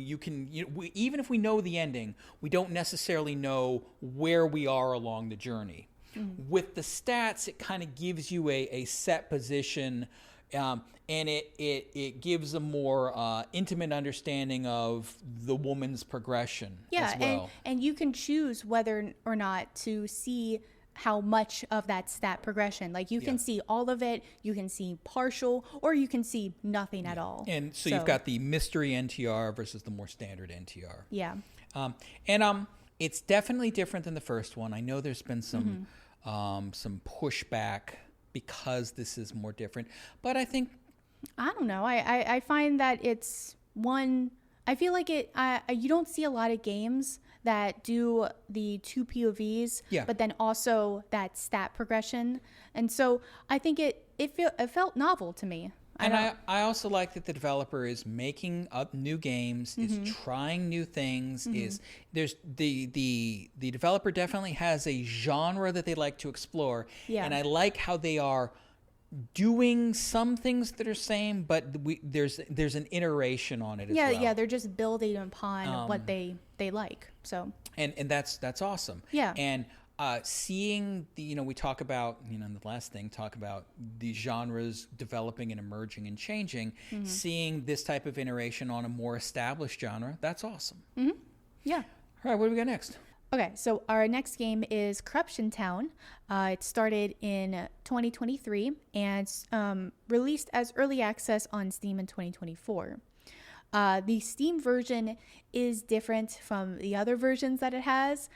Even if we know the ending, we don't necessarily know where we are along the journey. With the stats, it kind of gives you a set position, and it gives a more intimate understanding of the woman's progression as well. And you can choose whether or not to see how much of that stat progression. Like you can see all of it, you can see partial, or you can see nothing at all. And so you've got the mystery NTR versus the more standard NTR. Yeah. It's definitely different than the first one. I know there's been some pushback because this is more different, but I think, I don't know. I find that it's one. I feel like you don't see a lot of games that do the two POVs, but then also that stat progression, and so I think it felt novel to me. I also like that the developer is making up new games, is trying new things. There's the developer definitely has a genre that they like to explore, and I like how they are doing some things that are same, but there's an iteration on it as well. Yeah, they're just building upon what they like. So and that's awesome. Yeah. And seeing we talk about in the last thing about the genres developing and emerging and changing, seeing this type of iteration on a more established genre, that's awesome. Yeah. All right, what do we got next? Okay, so our next game is Corruption Town. It started in 2023 and released as early access on Steam in 2024. The Steam version is different from the other versions that it has,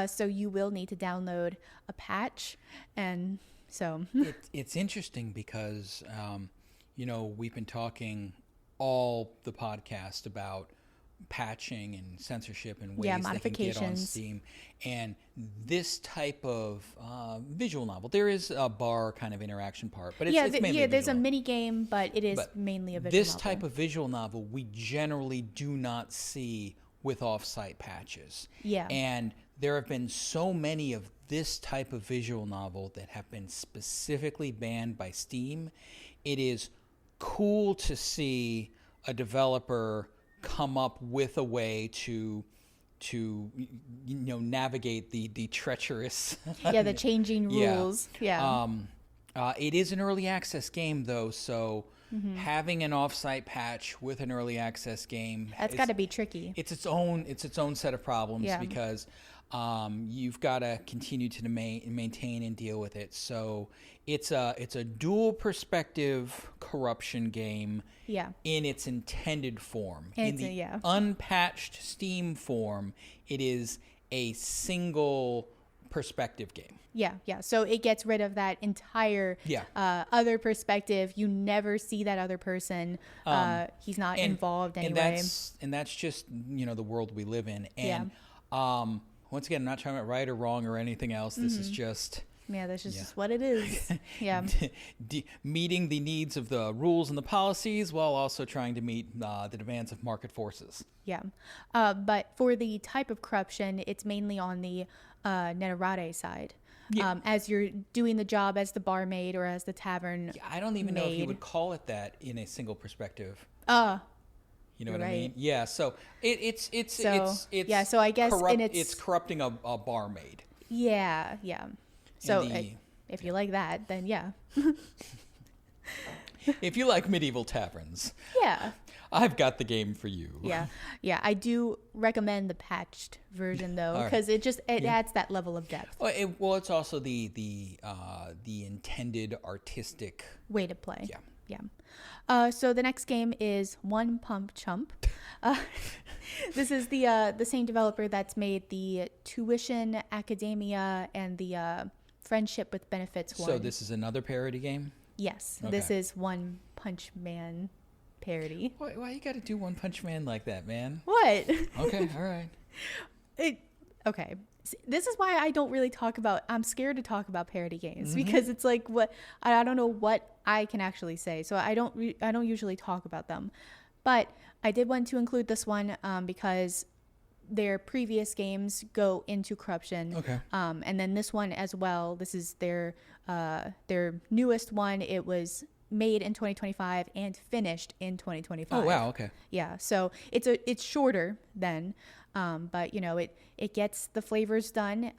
so you will need to download a patch. And so it's interesting because we've been talking all the podcast about patching and censorship and ways they can get on Steam, and this type of visual novel, there is a bar kind of interaction part, but it's mainly there's a mini game, but it is mainly a visual this novel. Type of visual novel we generally do not see with offsite patches. And there have been so many of this type of visual novel that have been specifically banned by Steam. It is cool to see a developer come up with a way to navigate the treacherous the changing rules. It is an early access game though, so having an offsite patch with an early access game, that's got to be tricky. It's its own set of problems because you've got to continue to maintain and deal with it. So it's a dual perspective corruption game in its intended form. In the unpatched Steam form, it is a single perspective game. So it gets rid of that entire other perspective. You never see that other person. He's not involved anyway. And that's just the world we live in. And once again, I'm not talking about right or wrong or anything else. This is just that's just what it is. Meeting the needs of the rules and the policies while also trying to meet the demands of market forces. But for the type of corruption, it's mainly on the Netherate side. As you're doing the job as the barmaid or as the tavern I don't even know if you would call it that in a single perspective. You know what I mean? Yeah. So it's so I guess it's corrupting a barmaid. Yeah. So if you like that, then if you like medieval taverns. I've got the game for you. Yeah. I do recommend the patched version though, because it adds that level of depth. Well, it's also the intended artistic way to play. Yeah. So the next game is One Pump Chump. This is the same developer that's made the Tuition Academia and the Friendship with Benefits one. So this is another parody game? Yes. Okay. This is One Punch Man parody. Why you got to do One Punch Man like that, man? What? Okay, all right. Okay. This is why I don't really I'm scared to talk about parody games because it's like I don't know what I can actually say. So I don't usually talk about them. But I did want to include this one because their previous games go into corruption. Okay. And then this one as well. This is their newest one. It was made in 2025 and finished in 2025. Oh wow, okay. Yeah. So it's shorter than but it gets the flavors done.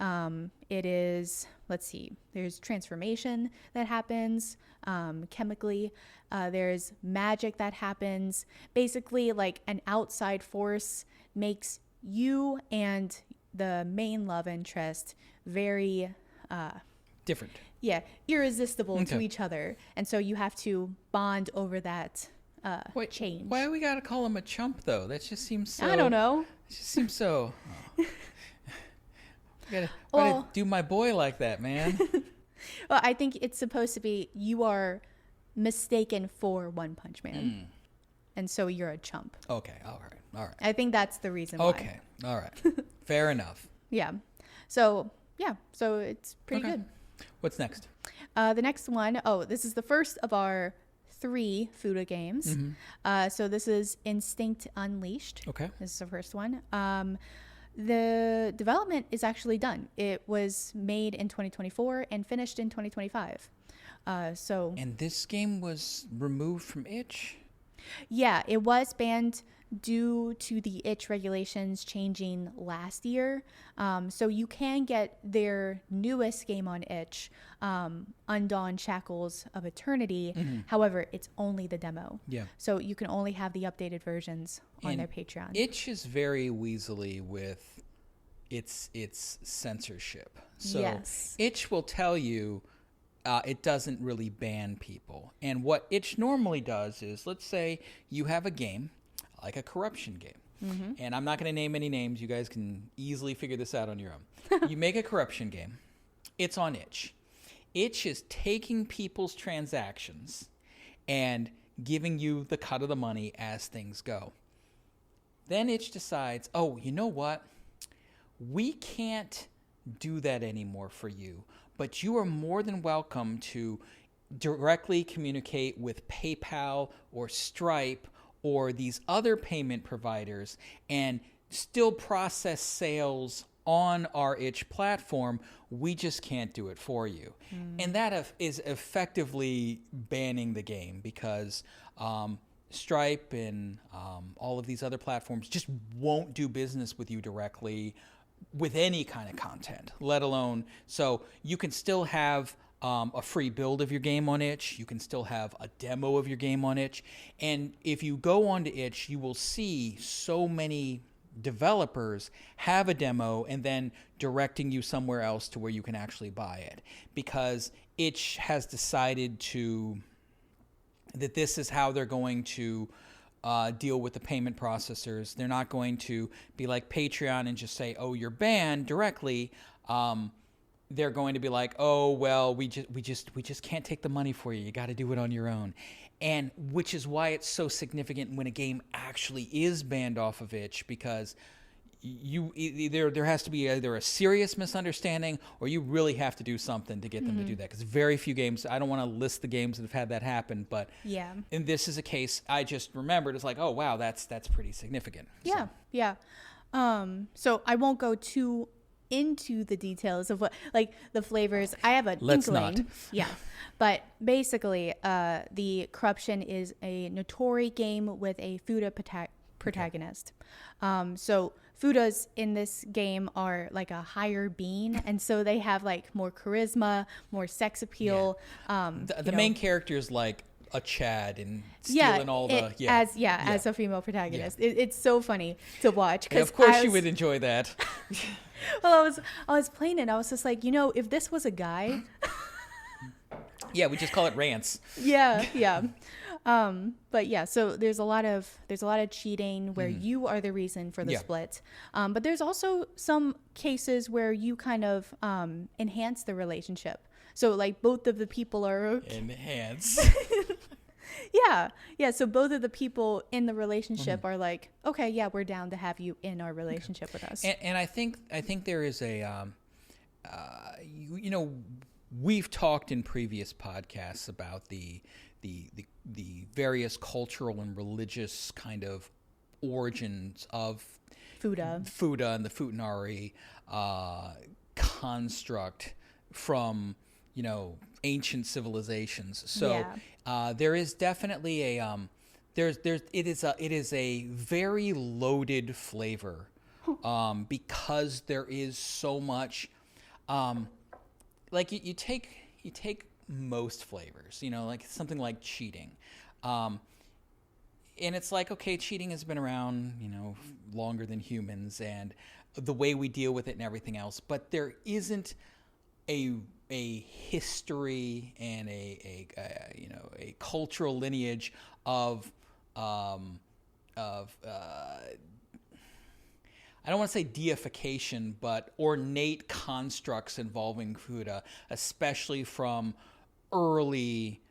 It is, let's see, there's transformation that happens chemically. There's magic that happens. Basically, like an outside force makes you and the main love interest very different. Yeah, irresistible to each other. And so you have to bond over that change. Why do we got to call him a chump, though? That just seems so... I don't know. It just seems so... Gotta do my boy like that, man. Well, I think it's supposed to be you are mistaken for One Punch Man. And so you're a chump. Okay, all right. I think that's the reason why. Okay, all right. Fair enough. Yeah. So it's pretty good. What's next? The next one, this is the first of our 3 Fuda games. So this is Instinct Unleashed. Okay. This is the first one. The development is actually done. It was made in 2024 and finished in 2025. And this game was removed from itch? Yeah, it was banned due to the itch regulations changing last year. So you can get their newest game on itch, Undawn Shackles of Eternity. However, it's only the demo. Yeah. So you can only have the updated versions on their Patreon. Itch is very weaselly with its censorship. So itch will tell you it doesn't really ban people. And what itch normally does is, let's say you have a game, like a corruption game. And I'm not going to name any names. You guys can easily figure this out on your own. You make a corruption game. It's on itch. Itch is taking people's transactions and giving you the cut of the money as things go. Then itch decides, oh, you know what? We can't do that anymore for you, but you are more than welcome to directly communicate with PayPal or Stripe or these other payment providers and still process sales on our itch platform. We just can't do it for you. And that is effectively banning the game because Stripe and all of these other platforms just won't do business with you directly with any kind of content, let alone... So you can still have a free build of your game on itch. You can still have a demo of your game on itch. And if you go onto itch, you will see so many developers have a demo and then directing you somewhere else to where you can actually buy it, because itch has decided that this is how they're going to deal with the payment processors. They're not going to be like Patreon and just say, oh, you're banned directly. They're going to be like, oh, well, we just can't take the money for you. You got to do it on your own. And which is why it's so significant when a game actually is banned off of itch, because there has to be either a serious misunderstanding or you really have to do something to get them to do that. Because very few games, I don't want to list the games that have had that happen, but and this is a case I just remembered. It's like, oh, wow, that's pretty significant. Yeah. So I won't go too into the details of what, like, the flavors. I have an inkling. Yeah. But basically, the Corruption is a Notori game with a Fuda protagonist. So Fudas in this game are like a higher being, and so they have like more charisma, more sex appeal. The main character is like a Chad and stealing all the as a female protagonist. It's so funny to watch because of course you would enjoy that. Well, I was playing it. I was just like, if this was a guy. Yeah, we just call it rants. Yeah. But yeah, so there's a lot of cheating where you are the reason for the split. But there's also some cases where you kind of enhance the relationship. So like both of the people are enhance. Yeah. So both of the people in the relationship are like, okay, yeah, we're down to have you in our relationship with us. And I think there is a, we've talked in previous podcasts about the various cultural and religious kind of origins of Fuda and the Futanari construct from ancient civilizations. So there is definitely a it is a very loaded flavor because there is so much like you take most flavors, like something like cheating. And it's like, okay, cheating has been around, longer than humans and the way we deal with it and everything else, but there isn't a history and a cultural lineage of I don't want to say deification, but ornate constructs involving Fuda, especially from early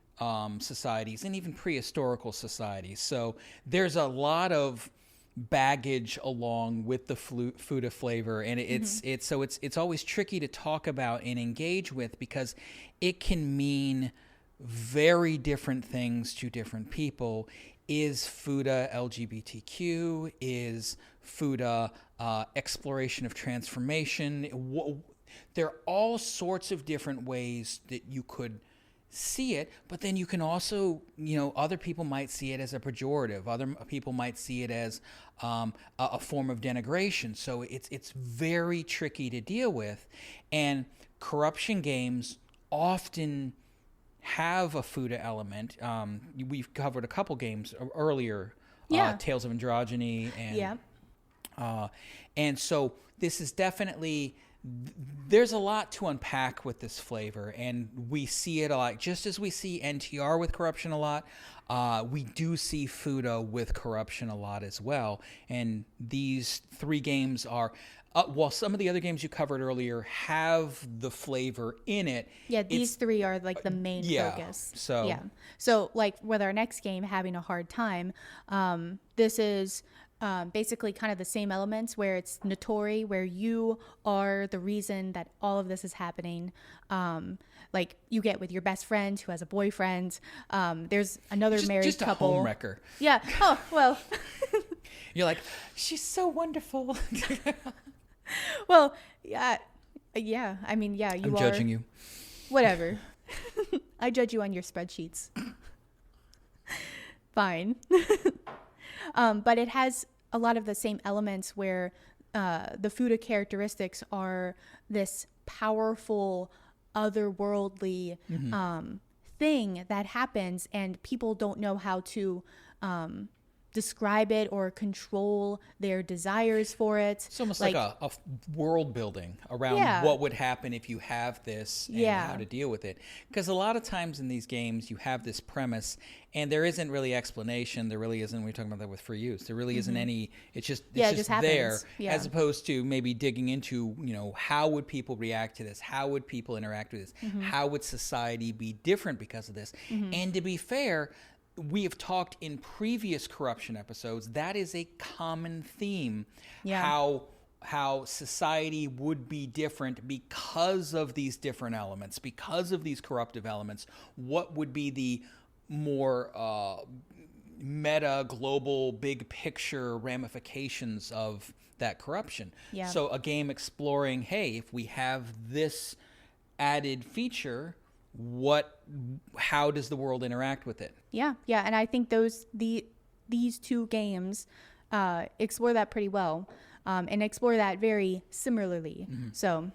societies and even prehistorical societies. So there's a lot of baggage along with the Fuda flavor, and it's always tricky to talk about and engage with because it can mean very different things to different people. Is Fuda LGBTQ? Is Fuda exploration of transformation? There are all sorts of different ways that you could see it, but then you can also, other people might see it as a pejorative. Other people might see it as a form of denigration. So it's very tricky to deal with, and corruption games often have a Fuda element. We've covered a couple games earlier, Tales of Androgyny, and so this is definitely. There's a lot to unpack with this flavor, and we see it a lot. Just as we see NTR with corruption a lot, we do see Fuda with corruption a lot as well. And these three games are, while some of the other games you covered earlier have the flavor in it. Yeah, these three are like the main focus. So like with our next game, Having a Hard Time, this is basically kind of the same elements where it's Notori, where you are the reason that all of this is happening. Like you get with your best friend who has a boyfriend. There's another married couple. Just a homewrecker. Yeah. Oh, well. You're like, she's so wonderful. Well, yeah. I mean, yeah, I'm judging you. Whatever. I judge you on your spreadsheets. Fine. But it has a lot of the same elements where the Fuda characteristics are this powerful, otherworldly thing that happens, and people don't know how to describe it or control their desires for it. It's almost like a world building around what would happen if you have this and how to deal with it. Because a lot of times in these games, you have this premise and there isn't really explanation. There really isn't. We're talking about that with free use. There really isn't any. It's just there, as opposed to maybe digging into, how would people react to this? How would people interact with this? How would society be different because of this? And to be fair, we have talked in previous corruption episodes, that is a common theme, how society would be different because of these different elements, because of these corruptive elements. What would be the more meta, global, big picture ramifications of that corruption? So a game exploring, hey, if we have this added feature, how does the world interact with it? And I think these two games explore that pretty well, and explore that very similarly. So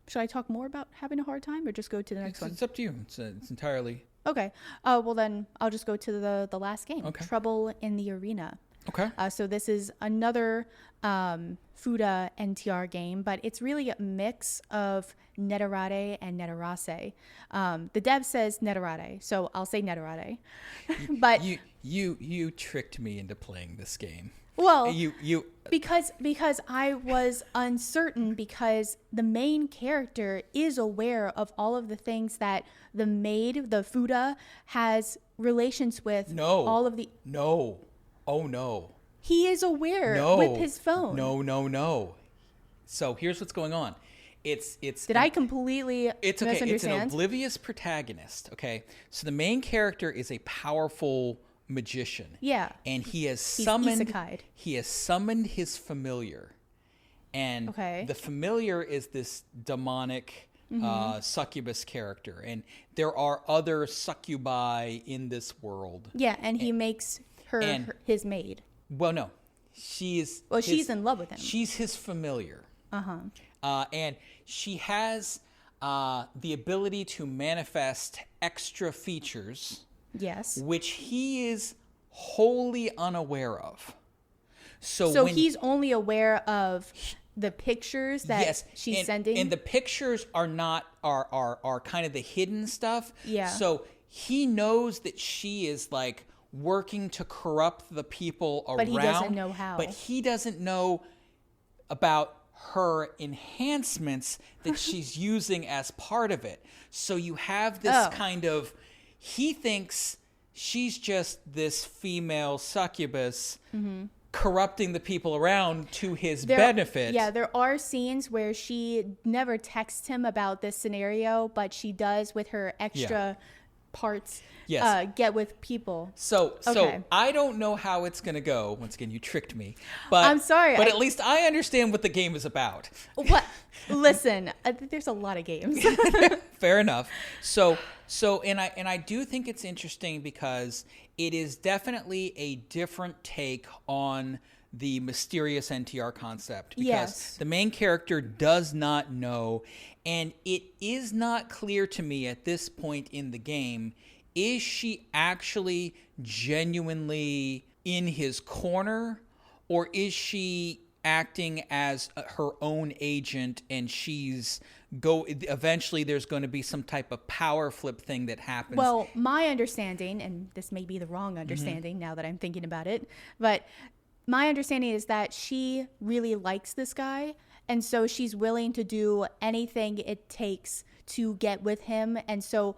should I talk more about having a hard time or just go to the next one? It's up to you. It's entirely... Okay. Well, then I'll just go to the last game, Okay. Trouble in the Arena. Okay. So this is another Fuda NTR game, but it's really a mix of Netherate and Netherase. The dev says Netherate, so I'll say Netherate. But you tricked me into playing this game. well, You because I was uncertain because the main character is aware of all of the things that the maid, the Fuda, has relations with. No. All of the No. Oh no. he is aware No. with his phone. No. So here's what's going on. It's Did I completely It's okay. It's an misunderstand? oblivious protagonist. Okay. So the main character is a powerful magician. Yeah. And he has He's summoned isekai'd. his familiar. And Okay. the familiar is this demonic succubus character. And there are other succubi in this world. Yeah, and he makes her and- his maid. Well, no. She's in love with him. She's his familiar. Uh-huh. And she has the ability to manifest extra features, Yes. which he is wholly unaware of. So he's only aware of the pictures that she's sending. And the pictures are not are kind of the hidden stuff. Yeah. So he knows that she is like working to corrupt the people around. But he doesn't know how. But he doesn't know about her enhancements that she's using as part of it. So you have this kind of, he thinks she's just this female succubus corrupting the people around to his benefit. Yeah, there are scenes where she never texts him about this scenario, but she does with her extra parts get with people. So Okay. I don't know how it's going to go. Once again, you tricked me. But I'm sorry, But at least I understand what the game is about. What? Listen, there's a lot of games. Fair enough. So and I do think it's interesting because it is definitely a different take on the mysterious NTR concept, because Yes. the main character does not know, and it is not clear to me at this point in the game, is she actually genuinely in his corner, or is she acting as her own agent, and eventually there's going to be some type of power flip thing that happens. Well, my understanding, and this may be the wrong understanding now that I'm thinking about it, but my understanding is that she really likes this guy, and so she's willing to do anything it takes to get with him, and so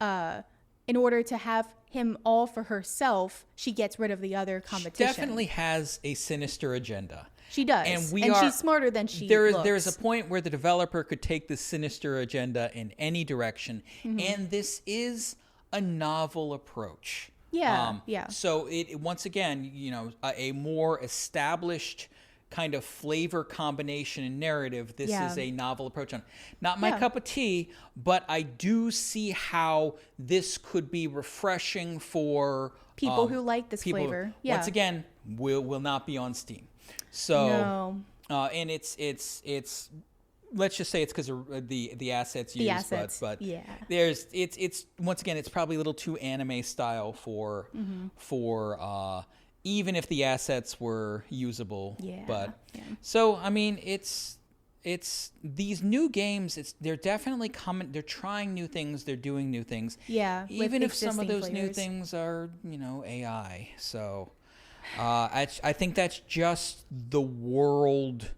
in order to have him all for herself, she gets rid of the other competition. She definitely has a sinister agenda. She does, and she's smarter than she looks. There is a point where the developer could take the sinister agenda in any direction, and this is a novel approach. Yeah, yeah. So it once again, a more established kind of flavor combination and narrative. This is a novel approach on. Not my cup of tea, but I do see how this could be refreshing for people who like this flavor. Yeah. Once again, will not be on Steam. So and it's let's just say it's because of the assets used. The assets, but yeah. it's once again, it's probably a little too anime style for even if the assets were usable. Yeah. But so I mean, it's these new games. They're definitely coming. They're trying new things. They're doing new things. Yeah. Even if some of those existing new flavors. things are AI. So I think that's just the world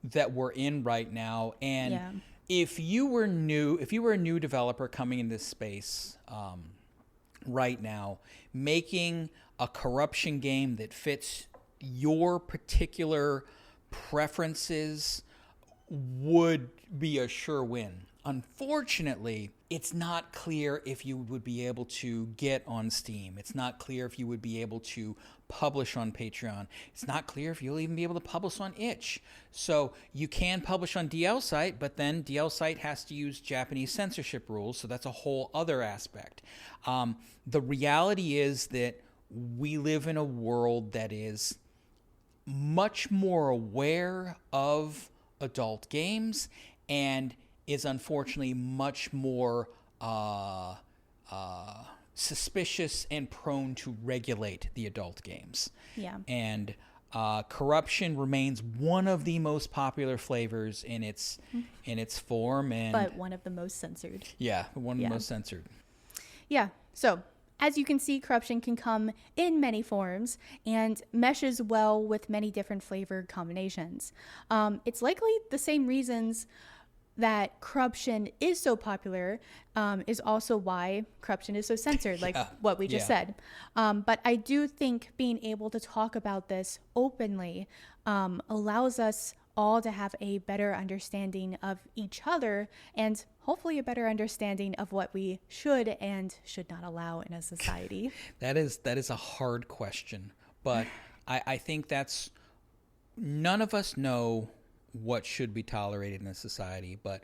that we're in right now. And if you were a new developer coming in this space right now, making a corruption game that fits your particular preferences would be a sure win. Unfortunately, it's not clear if you would be able to get on Steam. It's not clear if you would be able to publish on Patreon. It's not clear if you'll even be able to publish on itch. So you can publish on DL Site, but then DL Site has to use Japanese censorship rules, so that's a whole other aspect. The reality is that we live in a world that is much more aware of adult games, and is unfortunately much more suspicious and prone to regulate the adult games. Yeah. And corruption remains one of the most popular flavors in its form, and But one of the most censored. yeah, one of the most censored. Yeah. So, as you can see, corruption can come in many forms and meshes well with many different flavor combinations. It's likely the same reasons that corruption is so popular is also why corruption is so censored, like what we just said. But I do think being able to talk about this openly allows us all to have a better understanding of each other and hopefully a better understanding of what we should and should not allow in a society. That is a hard question, but I think that's, none of us know what should be tolerated in a society, but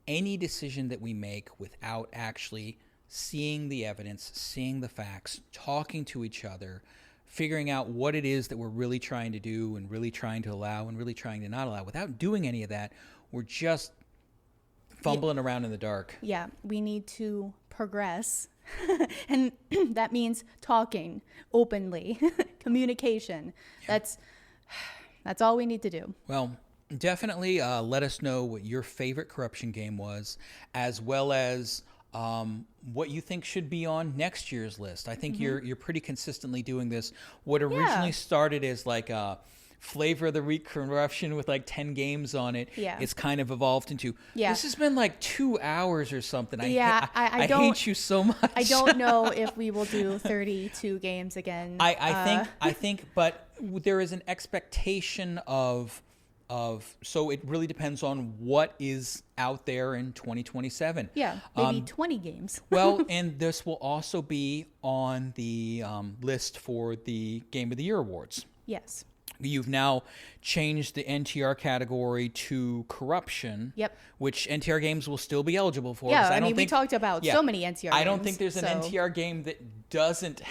any decision that we make without actually seeing the evidence, seeing the facts, talking to each other, figuring out what it is that we're really trying to do and really trying to allow and really trying to not allow, without doing any of that, we're just fumbling around in the dark. Yeah, we need to progress. And that means talking openly, communication. That's all we need to do. Well, definitely let us know what your favorite corruption game was, as well as what you think should be on next year's list. I think you're pretty consistently doing this. What originally started as like a flavor of the week corruption with like 10 games on it, it's kind of evolved into, this has been like 2 hours or something. I hate you so much. I don't know if we will do 32 games again. I think, but there is an expectation of, so it really depends on what is out there in 2027. Yeah, maybe 20 games. Well, and this will also be on the list for the Game of the Year awards. Yes. You've now changed the NTR category to corruption. Yep. Which NTR games will still be eligible for. Yeah, I mean, we talked about so many NTR games. I don't think there's an NTR game that doesn't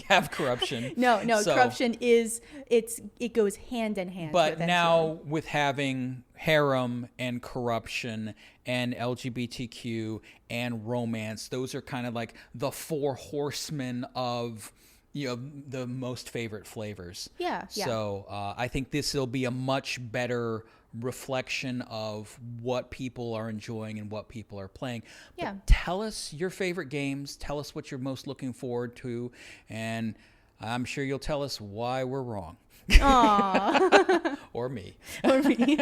have corruption. No, corruption it goes hand in hand. But now with having harem and corruption and LGBTQ and romance, those are kind of like the four horsemen of the most favorite flavors. Yeah. So I think this will be a much better reflection of what people are enjoying and what people are playing. Yeah. But tell us your favorite games. Tell us what you're most looking forward to, and I'm sure you'll tell us why we're wrong. Aww. Or me. Or me.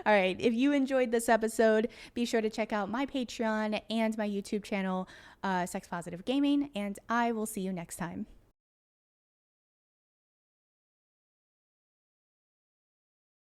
All right. If you enjoyed this episode, be sure to check out my Patreon and my YouTube channel, Sex Positive Gaming, and I will see you next time.